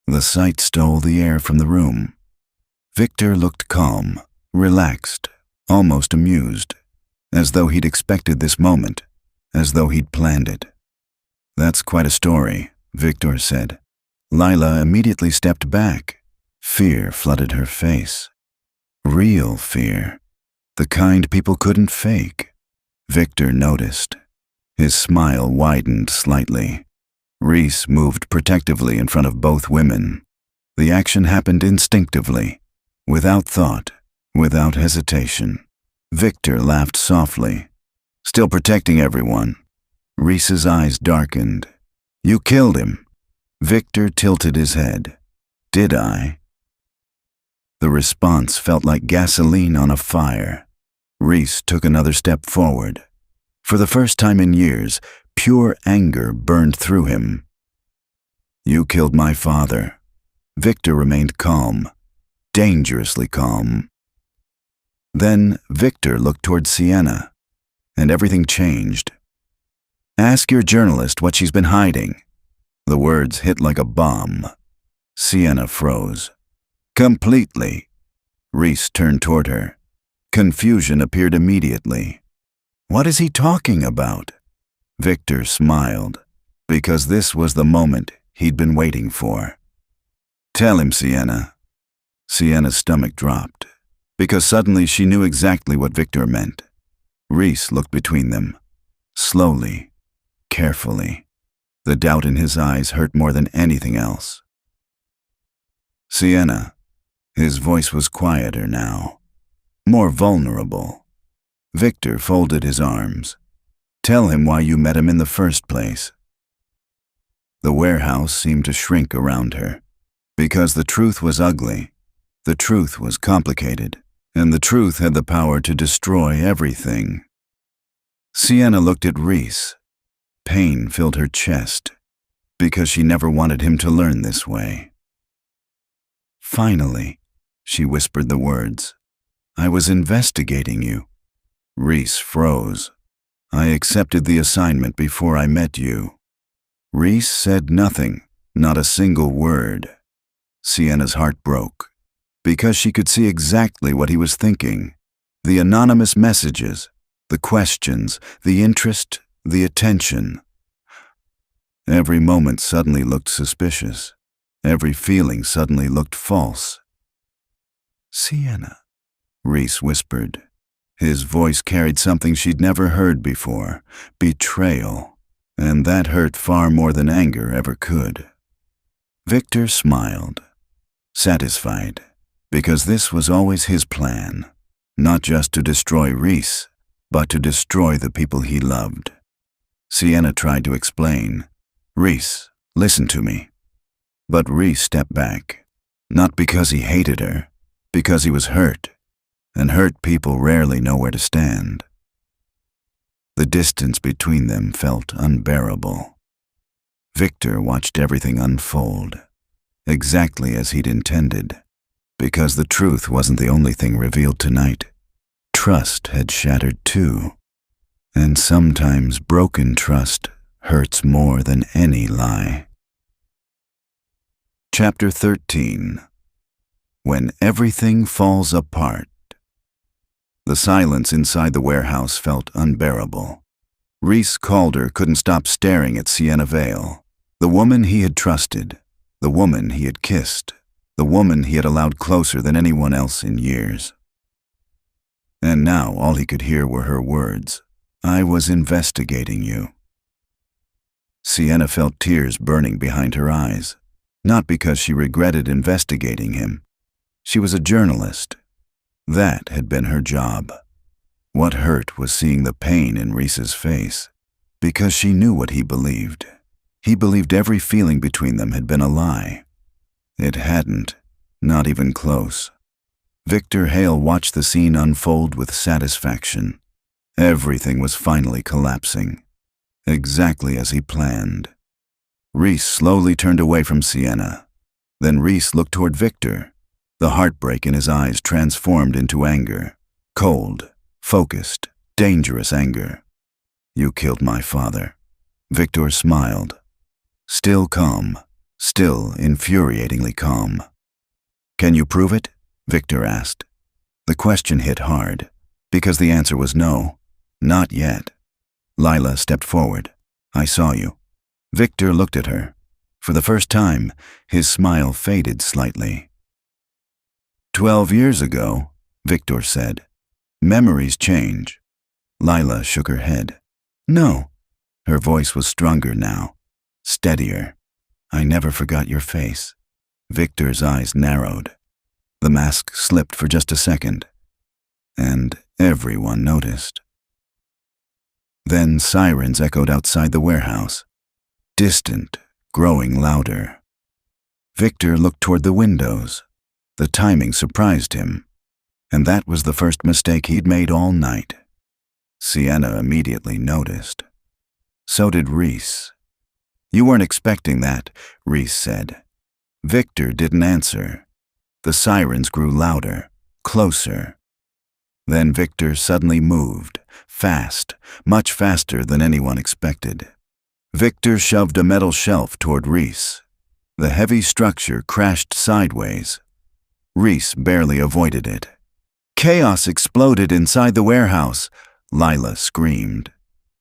[SPEAKER 1] The sight stole the air from the room. Victor looked calm, relaxed, almost amused, as though he'd expected this moment, as though he'd planned it. "That's quite a story," Victor said. Lila immediately stepped back. Fear flooded her face. Real fear. The kind people couldn't fake. Victor noticed. His smile widened slightly. Rhys moved protectively in front of both women. The action happened instinctively, without thought, without hesitation. Victor laughed softly, still protecting everyone. Rhys's eyes darkened. "You killed him." Victor tilted his head. "Did I?" The response felt like gasoline on a fire. Rhys took another step forward. For the first time in years, pure anger burned through him. "You killed my father." Victor remained calm, dangerously calm. Then Victor looked toward Sienna, and everything changed. "Ask your journalist what she's been hiding." The words hit like a bomb. Sienna froze. Completely. Rhys turned toward her. Confusion appeared immediately. "What is he talking about?" Victor smiled, because this was the moment he'd been waiting for. "Tell him, Sienna." Sienna's stomach dropped, because suddenly she knew exactly what Victor meant. Rhys looked between them, slowly, carefully. The doubt in his eyes hurt more than anything else. "Sienna." His voice was quieter now, more vulnerable. Victor folded his arms. "Tell him why you met him in the first place." The warehouse seemed to shrink around her, because the truth was ugly, the truth was complicated, and the truth had the power to destroy everything. Sienna looked at Rhys. Pain filled her chest, because she never wanted him to learn this way. "Finally," she whispered the words. "I was investigating you." Rhys froze. "I accepted the assignment before I met you." Rhys said nothing, not a single word. Sienna's heart broke, because she could see exactly what he was thinking. The anonymous messages, the questions, the interest, the attention. Every moment suddenly looked suspicious. Every feeling suddenly looked false. "Sienna," Rhys whispered. His voice carried something she'd never heard before, betrayal, and that hurt far more than anger ever could. Victor smiled, satisfied, because this was always his plan, not just to destroy Rhys, but to destroy the people he loved. Sienna tried to explain. "Rhys, listen to me." But Rhys stepped back, not because he hated her, because he was hurt, and hurt people rarely know where to stand. The distance between them felt unbearable. Victor watched everything unfold, exactly as he'd intended, because the truth wasn't the only thing revealed tonight. Trust had shattered too, and sometimes broken trust hurts more than any lie. Chapter 13. When Everything Falls Apart. The silence inside the warehouse felt unbearable. Rhys Calder couldn't stop staring at Sienna Vale, the woman he had trusted, the woman he had kissed, the woman he had allowed closer than anyone else in years. And now all he could hear were her words. "I was investigating you." Sienna felt tears burning behind her eyes, not because she regretted investigating him. She was a journalist. That had been her job. What hurt was seeing the pain in Rhys's face, because she knew what he believed. He believed every feeling between them had been a lie. It hadn't, not even close. Victor Hale watched the scene unfold with satisfaction. Everything was finally collapsing, exactly as he planned. Rhys slowly turned away from Sienna. Then Rhys looked toward Victor. The heartbreak in his eyes transformed into anger. Cold, focused, dangerous anger. "You killed my father." Victor smiled. Still calm, still infuriatingly calm. "Can you prove it?" Victor asked. The question hit hard, because the answer was no, not yet. Lila stepped forward. "I saw you." Victor looked at her. For the first time, his smile faded slightly. 12 years ago, Victor said. "Memories change." Lila shook her head. "No." Her voice was stronger now. steadier. I never forgot your face. Victor's eyes narrowed. The mask slipped for just a second, and everyone noticed. Then sirens echoed outside the warehouse, distant, growing louder. Victor looked toward the windows. The timing surprised him, and that was the first mistake he'd made all night. Sienna immediately noticed. So did Rhys. You weren't expecting that, Rhys said. Victor didn't answer. The sirens grew louder, closer. Then Victor suddenly moved, fast, much faster than anyone expected. Victor shoved a metal shelf toward Rhys. The heavy structure crashed sideways. Rhys barely avoided it. Chaos exploded inside the warehouse, Lila screamed.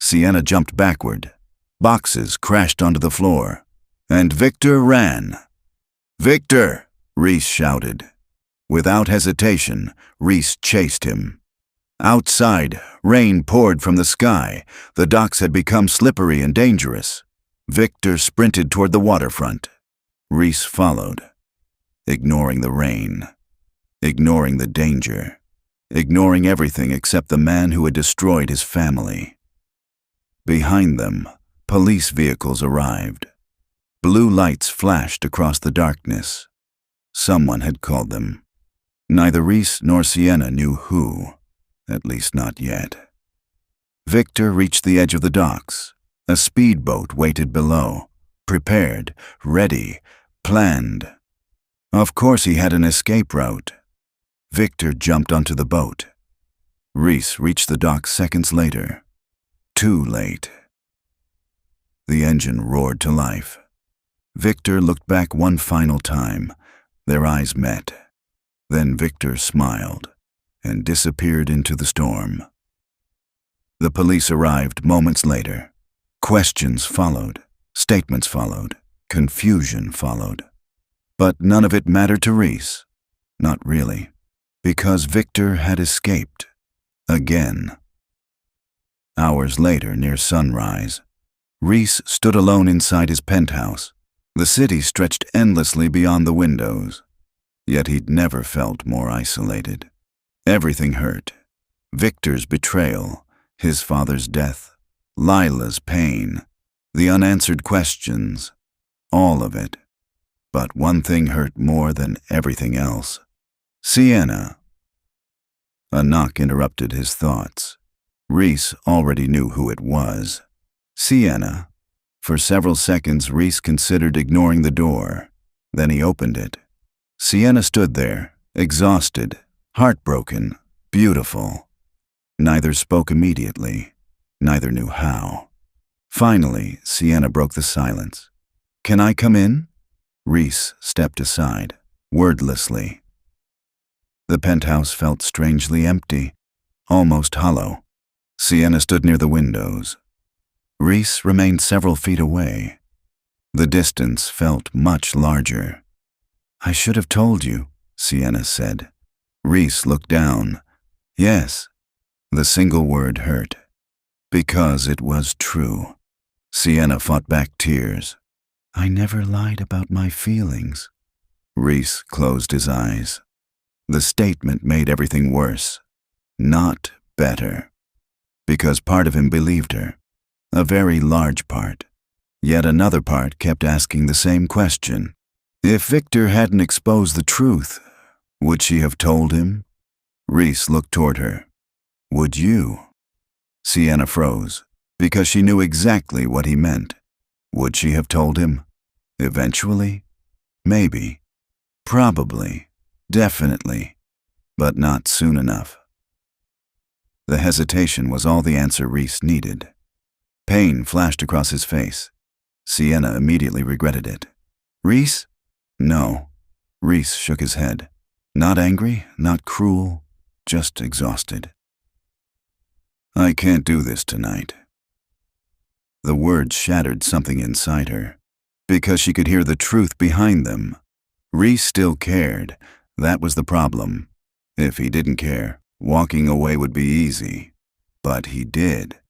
[SPEAKER 1] Sienna jumped backward. Boxes crashed onto the floor, and Victor ran. "Victor!" Rhys shouted. Without hesitation, Rhys chased him. Outside, rain poured from the sky. The docks had become slippery and dangerous. Victor sprinted toward the waterfront. Rhys followed, ignoring the rain, ignoring the danger, ignoring everything except the man who had destroyed his family. Behind them, police vehicles arrived. Blue lights flashed across the darkness. Someone had called them. Neither Rhys nor Sienna knew who, at least not yet. Victor reached the edge of the docks. A speedboat waited below, prepared, ready, planned. Of course he had an escape route. Victor jumped onto the boat. Rhys reached the dock seconds later. Too late. The engine roared to life. Victor looked back one final time. Their eyes met. Then Victor smiled and disappeared into the storm. The police arrived moments later. Questions followed. Statements followed. Confusion followed. But none of it mattered to Rhys. Not really. Because Victor had escaped. Again. Hours later, near sunrise, Rhys stood alone inside his penthouse. The city stretched endlessly beyond the windows. Yet he'd never felt more isolated. Everything hurt. Victor's betrayal, his father's death, Lila's pain, the unanswered questions, all of it. But one thing hurt more than everything else. Sienna. A knock interrupted his thoughts. Rhys already knew who it was. Sienna. For several seconds, Rhys considered ignoring the door. Then he opened it. Sienna stood there, exhausted, heartbroken, beautiful. Neither spoke immediately. Neither knew how. Finally, Sienna broke the silence. "Can I come in?" Rhys stepped aside, wordlessly. The penthouse felt strangely empty, almost hollow. Sienna stood near the windows. Rhys remained several feet away. The distance felt much larger. "I should have told you," Sienna said. Rhys looked down. Yes, the single word hurt. Because it was true. Sienna fought back tears. "I never lied about my feelings." Rhys closed his eyes. The statement made everything worse, not better. Because part of him believed her. A very large part. Yet another part kept asking the same question. If Victor hadn't exposed the truth, would she have told him? Rhys looked toward her. "Would you?" Sienna froze, because she knew exactly what he meant. Would she have told him? Eventually? Maybe. Probably. Definitely. But not soon enough. The hesitation was all the answer Rhys needed. Pain flashed across his face. Sienna immediately regretted it. "Rhys?" "No." Rhys shook his head. Not angry, not cruel, just exhausted. "I can't do this tonight." The words shattered something inside her, because she could hear the truth behind them. Rhys still cared. That was the problem. If he didn't care, walking away would be easy. But he did.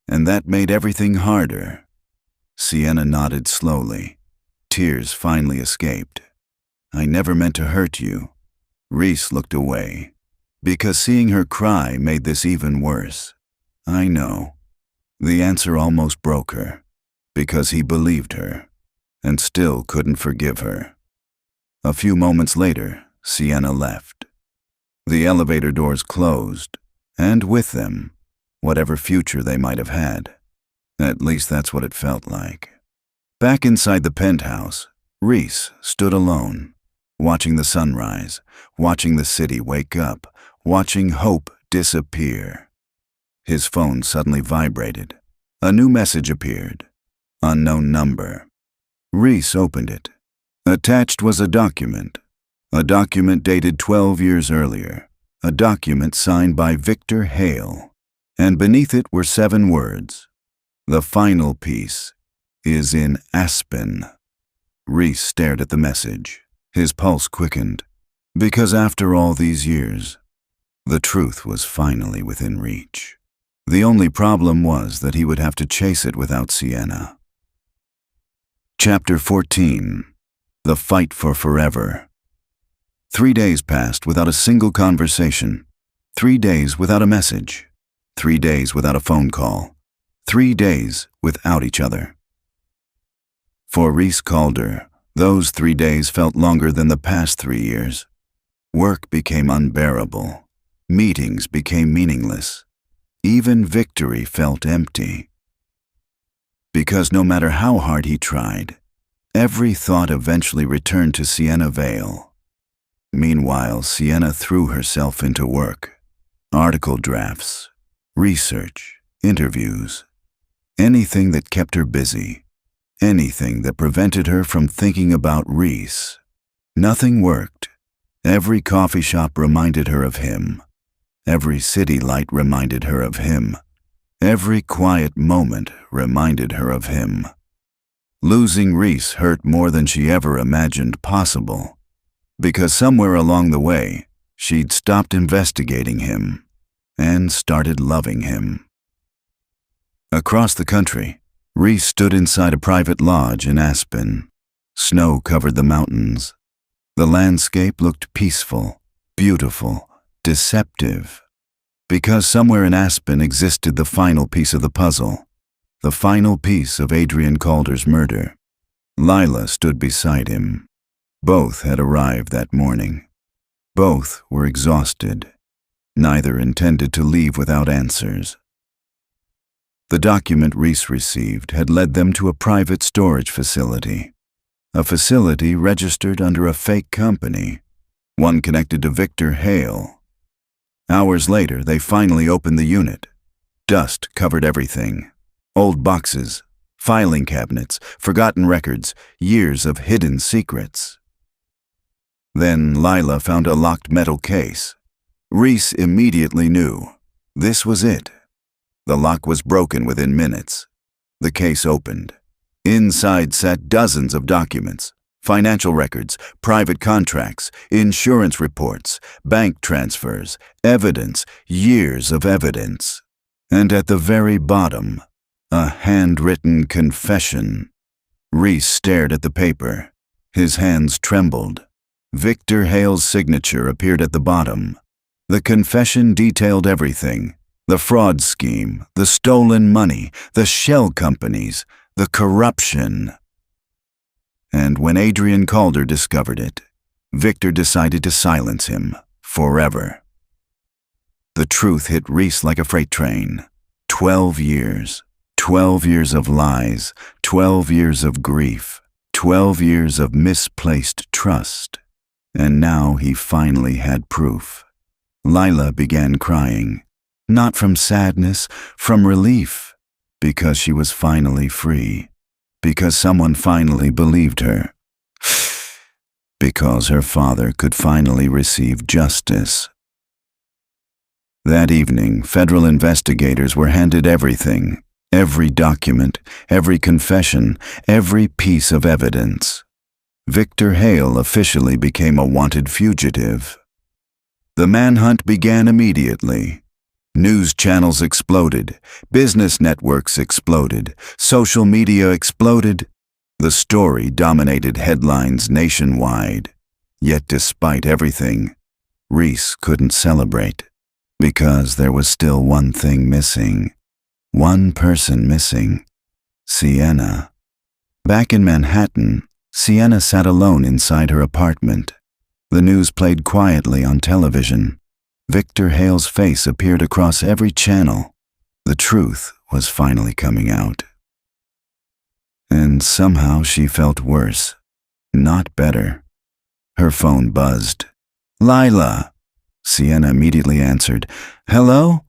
[SPEAKER 1] And that made everything harder. Sienna nodded slowly. Tears finally escaped. "I never meant to hurt you." Rhys looked away, because seeing her cry made this even worse. "I know." The answer almost broke her, because he believed her, and still couldn't forgive her. A few moments later, Sienna left. The elevator doors closed, and with them, whatever future they might have had. At least that's what it felt like. Back inside the penthouse, Rhys stood alone, watching the sunrise, watching the city wake up, watching hope disappear. His phone suddenly vibrated. A new message appeared. Unknown number. Rhys opened it. Attached was a document dated 12 years earlier, a document signed by Victor Hale, and beneath it were 7 words. "The final piece is in Aspen." Rhys stared at the message. His pulse quickened, because after all these years, the truth was finally within reach. The only problem was that he would have to chase it without Sienna. Chapter 14. The Fight for Forever. 3 days passed without a single conversation. 3 days without a message. 3 days without a phone call. 3 days without each other. For Rhys Calder, those 3 days felt longer than the past 3 years. Work became unbearable. Meetings became meaningless. Even victory felt empty. Because no matter how hard he tried, every thought eventually returned to Sienna Vale. Meanwhile, Sienna threw herself into work. Article drafts, research, interviews. Anything that kept her busy. Anything that prevented her from thinking about Rhys. Nothing worked. Every coffee shop reminded her of him. Every city light reminded her of him. Every quiet moment reminded her of him. Losing Rhys hurt more than she ever imagined possible, because somewhere along the way, she'd stopped investigating him and started loving him. Across the country, Rhys stood inside a private lodge in Aspen. Snow covered the mountains. The landscape looked peaceful, beautiful, deceptive. Because somewhere in Aspen existed the final piece of the puzzle, the final piece of Adrian Calder's murder. Lila stood beside him. Both had arrived that morning. Both were exhausted. Neither intended to leave without answers. The document Rhys received had led them to a private storage facility. A facility registered under a fake company, one connected to Victor Hale. Hours later, they finally opened the unit. Dust covered everything. Old boxes, filing cabinets, forgotten records, years of hidden secrets. Then Lila found a locked metal case. Rhys immediately knew. This was it. The lock was broken within minutes. The case opened. Inside sat dozens of documents, financial records, private contracts, insurance reports, bank transfers, evidence, years of evidence. And at the very bottom, a handwritten confession. Rhys stared at the paper. His hands trembled. Victor Hale's signature appeared at the bottom. The confession detailed everything. The fraud scheme, the stolen money, the shell companies, the corruption. And when Adrian Calder discovered it, Victor decided to silence him forever. The truth hit Rhys like a freight train. 12 years. 12 years of lies. 12 years of grief. 12 years of misplaced trust. And now he finally had proof. Lila began crying. Not from sadness, from relief, because she was finally free, because someone finally believed her, because her father could finally receive justice. That evening, federal investigators were handed everything, every document, every confession, every piece of evidence. Victor Hale officially became a wanted fugitive. The manhunt began immediately. News channels exploded, business networks exploded, social media exploded. The story dominated headlines nationwide. Yet despite everything, Rhys couldn't celebrate, because there was still one thing missing. One person missing. Sienna. Back in Manhattan, Sienna sat alone inside her apartment. The news played quietly on television. Victor Hale's face appeared across every channel. The truth was finally coming out. And somehow she felt worse, not better. Her phone buzzed. "Lila!" Sienna immediately answered. "Hello?"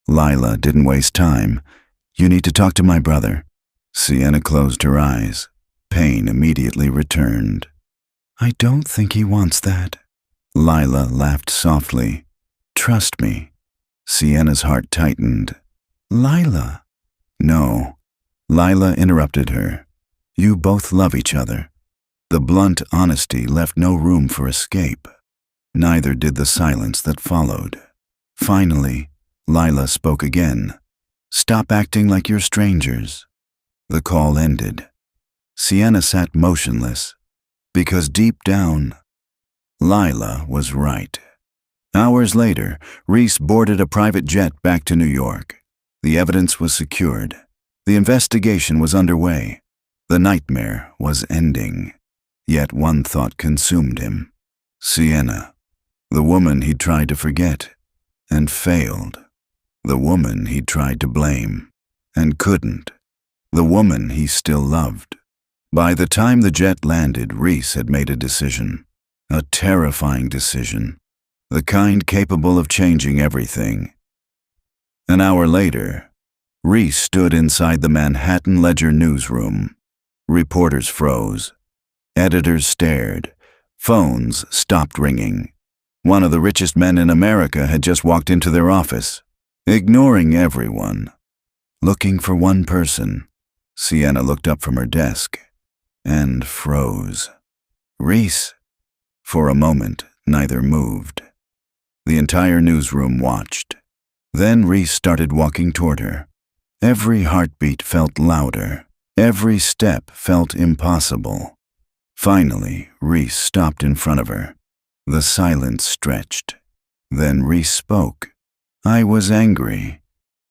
[SPEAKER 1] Lila didn't waste time. "You need to talk to my brother." Sienna closed her eyes. Pain immediately returned. "I don't think he wants that." Lila laughed softly. "Trust me." Sienna's heart tightened. "Lila." "No." Lila interrupted her. "You both love each other." The blunt honesty left no room for escape. Neither did the silence that followed. Finally, Lila spoke again. "Stop acting like you're strangers." The call ended. Sienna sat motionless, because deep down, Lila was right. Hours later, Rhys boarded a private jet back to New York. The evidence was secured. The investigation was underway. The nightmare was ending. Yet one thought consumed him. Sienna, the woman he'd tried to forget, and failed. The woman he'd tried to blame, and couldn't. The woman he still loved. By the time the jet landed, Rhys had made a decision. A terrifying decision. The kind capable of changing everything. An hour later, Rhys stood inside the Manhattan Ledger newsroom. Reporters froze. Editors stared. Phones stopped ringing. One of the richest men in America had just walked into their office, ignoring everyone, looking for one person. Sienna looked up from her desk and froze. "Rhys." For a moment, neither moved. The entire newsroom watched. Then Rhys started walking toward her. Every heartbeat felt louder. Every step felt impossible. Finally, Rhys stopped in front of her. The silence stretched. Then Rhys spoke. "I was angry."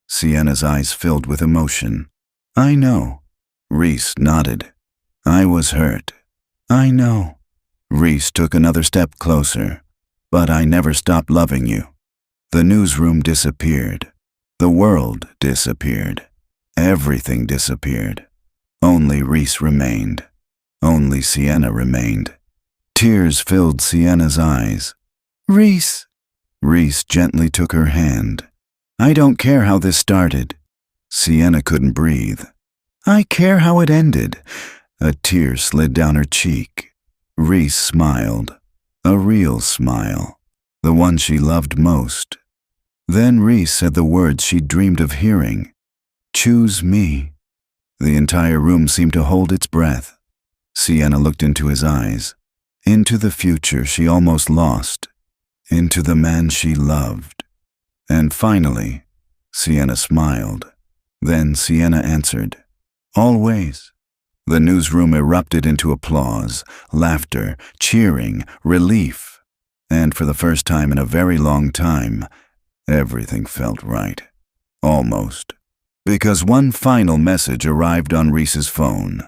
[SPEAKER 1] Sienna's eyes filled with emotion. "I know." Rhys nodded. "I was hurt." "I know." Rhys took another step closer. "But I never stopped loving you." The newsroom disappeared. The world disappeared. Everything disappeared. Only Rhys remained. Only Sienna remained. Tears filled Sienna's eyes. "Rhys." Rhys gently took her hand. "I don't care how this started." Sienna couldn't breathe. "I care how it ended." A tear slid down her cheek. Rhys smiled. A real smile. The one she loved most. Then Rhys said the words she'd dreamed of hearing. "Choose me." The entire room seemed to hold its breath. Sienna looked into his eyes. Into the future she almost lost. Into the man she loved. And finally, Sienna smiled. Then Sienna answered, "Always." The newsroom erupted into applause, laughter, cheering, relief. And for the first time in a very long time, everything felt right. Almost. Because one final message arrived on Rhys's phone.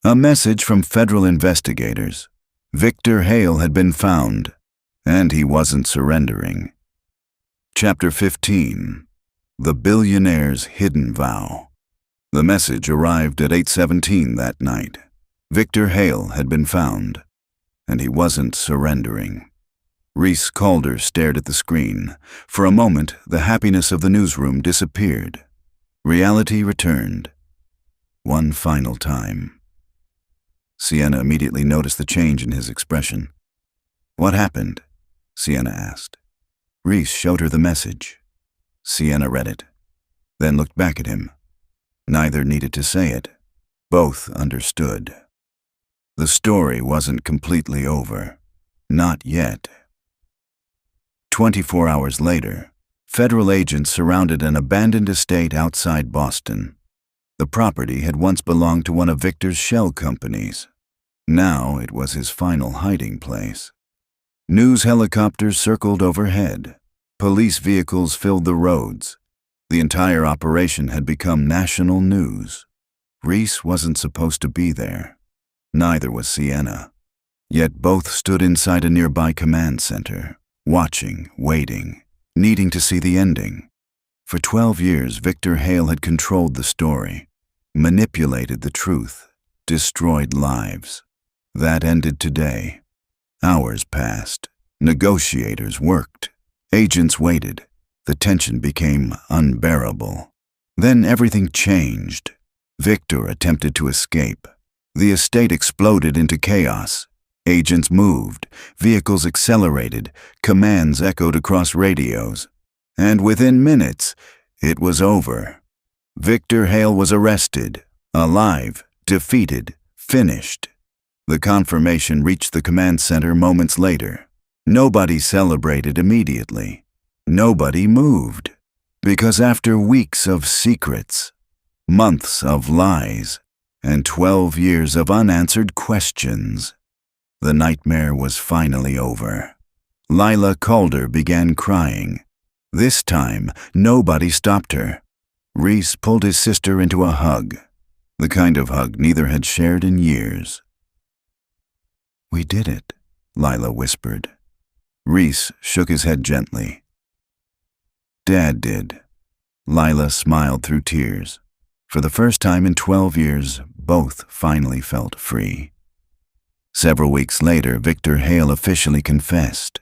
[SPEAKER 1] A message from federal investigators. Victor Hale had been found, and he wasn't surrendering. Chapter 15. The Billionaire's Hidden Vow. The message arrived at 8:17 that night. Victor Hale had been found, and he wasn't surrendering. Rhys Calder stared at the screen. For a moment, the happiness of the newsroom disappeared. Reality returned. One final time. Sienna immediately noticed the change in his expression. "What happened?" Sienna asked. Rhys showed her the message. Sienna read it, then looked back at him. Neither needed to say it. Both understood. The story wasn't completely over. Not yet. 24 hours later, Federal agents surrounded an abandoned estate outside Boston. The property had once belonged to one of Victor's shell companies. Now it was his final hiding place. News helicopters circled overhead. Police vehicles filled the roads. The entire operation had become national news. Rhys wasn't supposed to be there. Neither was Sienna. Yet both stood inside a nearby command center, watching, waiting, needing to see the ending. For 12 years, Victor Hale had controlled the story, manipulated the truth, destroyed lives. That ended today. Hours passed. Negotiators worked. Agents waited. The tension became unbearable. Then everything changed. Victor attempted to escape. The estate exploded into chaos. Agents moved. Vehicles accelerated. Commands echoed across radios. And within minutes, it was over. Victor Hale was arrested, alive, defeated, finished. The confirmation reached the command center moments later. Nobody celebrated immediately. Nobody moved. Because after weeks of secrets, months of lies, and 12 years of unanswered questions, the nightmare was finally over. Lila Calder began crying. This time, nobody stopped her. Rhys pulled his sister into a hug, the kind of hug neither had shared in years. "We did it," Lila whispered. Rhys shook his head gently. "Dad did." Lila smiled through tears. For the first time in 12 years, both finally felt free. Several weeks later, Victor Hale officially confessed.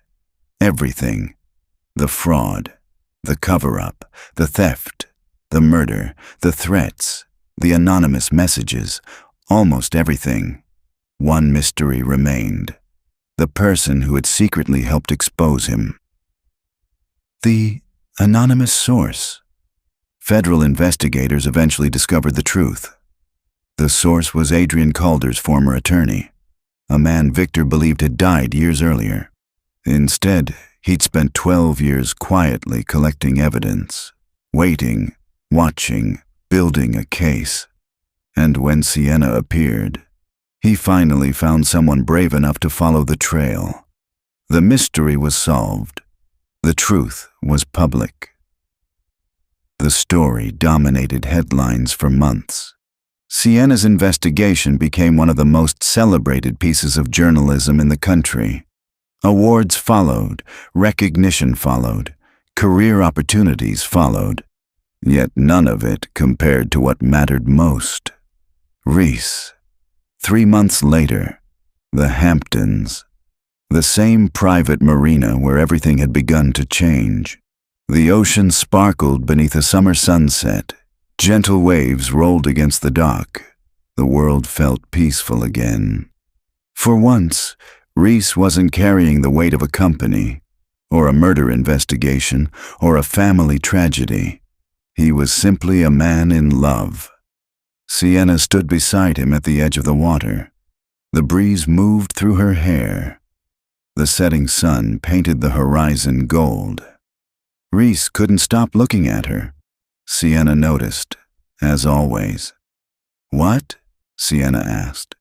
[SPEAKER 1] Everything. The fraud, the cover-up, the theft, the murder, the threats, the anonymous messages, almost everything. One mystery remained. The person who had secretly helped expose him. The anonymous source. Federal investigators eventually discovered the truth. The source was Adrian Calder's former attorney, a man Victor believed had died years earlier. Instead, he'd spent 12 years quietly collecting evidence, waiting, watching, building a case. And when Sienna appeared, he finally found someone brave enough to follow the trail. The mystery was solved. The truth was public. The story dominated headlines for months. Sienna's investigation became one of the most celebrated pieces of journalism in the country. Awards followed, recognition followed, career opportunities followed. Yet none of it compared to what mattered most. Rhys. 3 months later, the Hamptons. The same private marina where everything had begun to change. The ocean sparkled beneath a summer sunset. Gentle waves rolled against the dock. The world felt peaceful again. For once, Rhys wasn't carrying the weight of a company, or a murder investigation, or a family tragedy. He was simply a man in love. Sienna stood beside him at the edge of the water. The breeze moved through her hair. The setting sun painted the horizon gold. Rhys couldn't stop looking at her. Sienna noticed, as always. "What?" Sienna asked.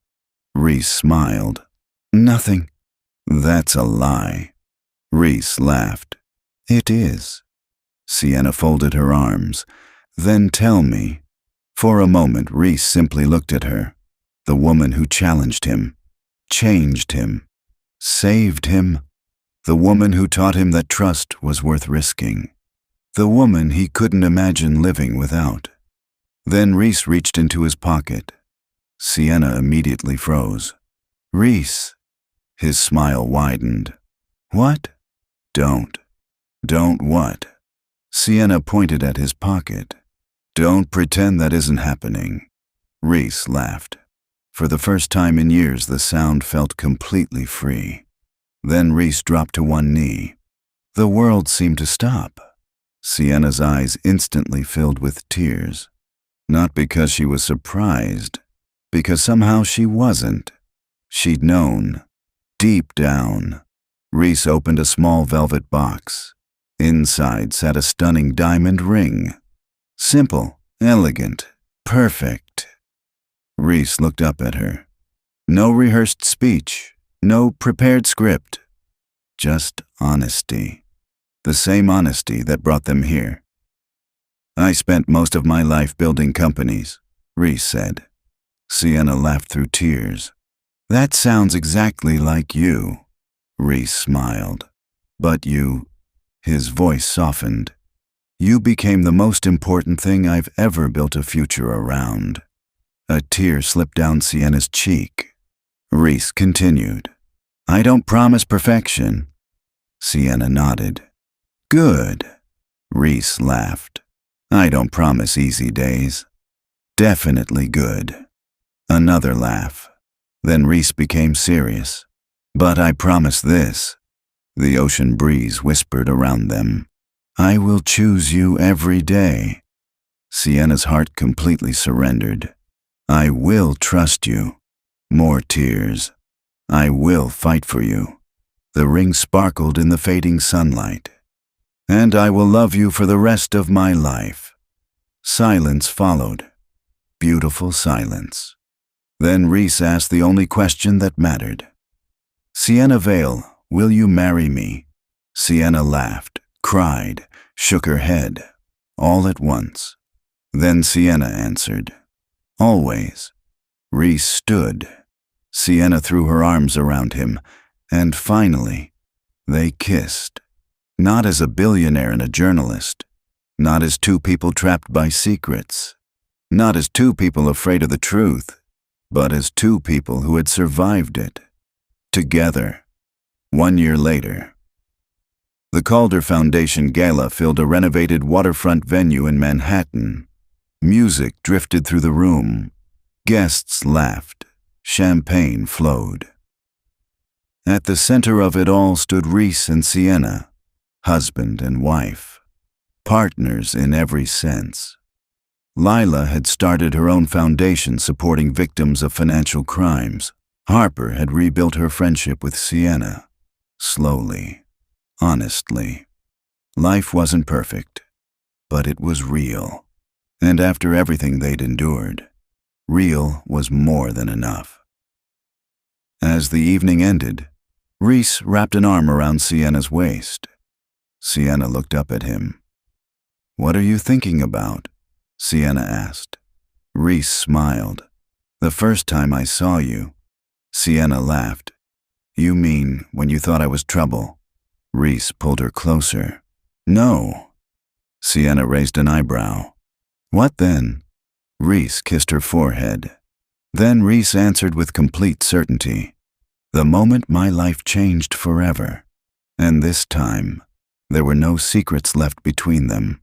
[SPEAKER 1] Rhys smiled. "Nothing." "That's a lie." Rhys laughed. "It is." Sienna folded her arms. "Then tell me." For a moment, Rhys simply looked at her. The woman who challenged him, changed him, saved him. The woman who taught him that trust was worth risking. The woman he couldn't imagine living without. Then Rhys reached into his pocket. Sienna immediately froze. "Rhys." His smile widened. "What?" "Don't." "Don't what?" Sienna pointed at his pocket. "Don't pretend that isn't happening." Rhys laughed. For the first time in years, the sound felt completely free. Then Rhys dropped to one knee. The world seemed to stop. Sienna's eyes instantly filled with tears. Not because she was surprised, because somehow she wasn't. She'd known. Deep down. Rhys opened a small velvet box. Inside sat a stunning diamond ring. Simple, elegant, perfect. Rhys looked up at her. No rehearsed speech, no prepared script. Just honesty. The same honesty that brought them here. I spent most of my life building companies, Rhys said. Sienna laughed through tears. That sounds exactly like you. Rhys smiled. But you, his voice softened. You became the most important thing I've ever built a future around. A tear slipped down Sienna's cheek. Rhys continued. I don't promise perfection. Sienna nodded. Good. Rhys laughed. I don't promise easy days. Definitely good. Another laugh. Then Rhys became serious. But I promise this. The ocean breeze whispered around them. I will choose you every day. Sienna's heart completely surrendered. I will trust you. More tears. I will fight for you. The ring sparkled in the fading sunlight. And I will love you for the rest of my life. Silence followed. Beautiful silence. Then Rhys asked the only question that mattered. Sienna Vale, will you marry me? Sienna laughed, cried, shook her head, all at once. Then Sienna answered. Always. Rhys stood. Sienna threw her arms around him, and finally, they kissed. Not as a billionaire and a journalist. Not as two people trapped by secrets. Not as two people afraid of the truth, but as two people who had survived it. Together. 1 year later. The Calder Foundation Gala filled a renovated waterfront venue in Manhattan. Music drifted through the room. Guests laughed. Champagne flowed. At the center of it all stood Rhys and Sienna, husband and wife, partners in every sense. Lila had started her own foundation supporting victims of financial crimes. Harper had rebuilt her friendship with Sienna. Slowly, honestly. Life wasn't perfect, but it was real. And after everything they'd endured, real was more than enough. As the evening ended, Rhys wrapped an arm around Sienna's waist. Sienna looked up at him. What are you thinking about? Sienna asked. Rhys smiled. The first time I saw you. Sienna laughed. You mean when you thought I was trouble? Rhys pulled her closer. No. Sienna raised an eyebrow. What then? Rhys kissed her forehead. Then Rhys answered with complete certainty. The moment my life changed forever. And this time, there were no secrets left between them.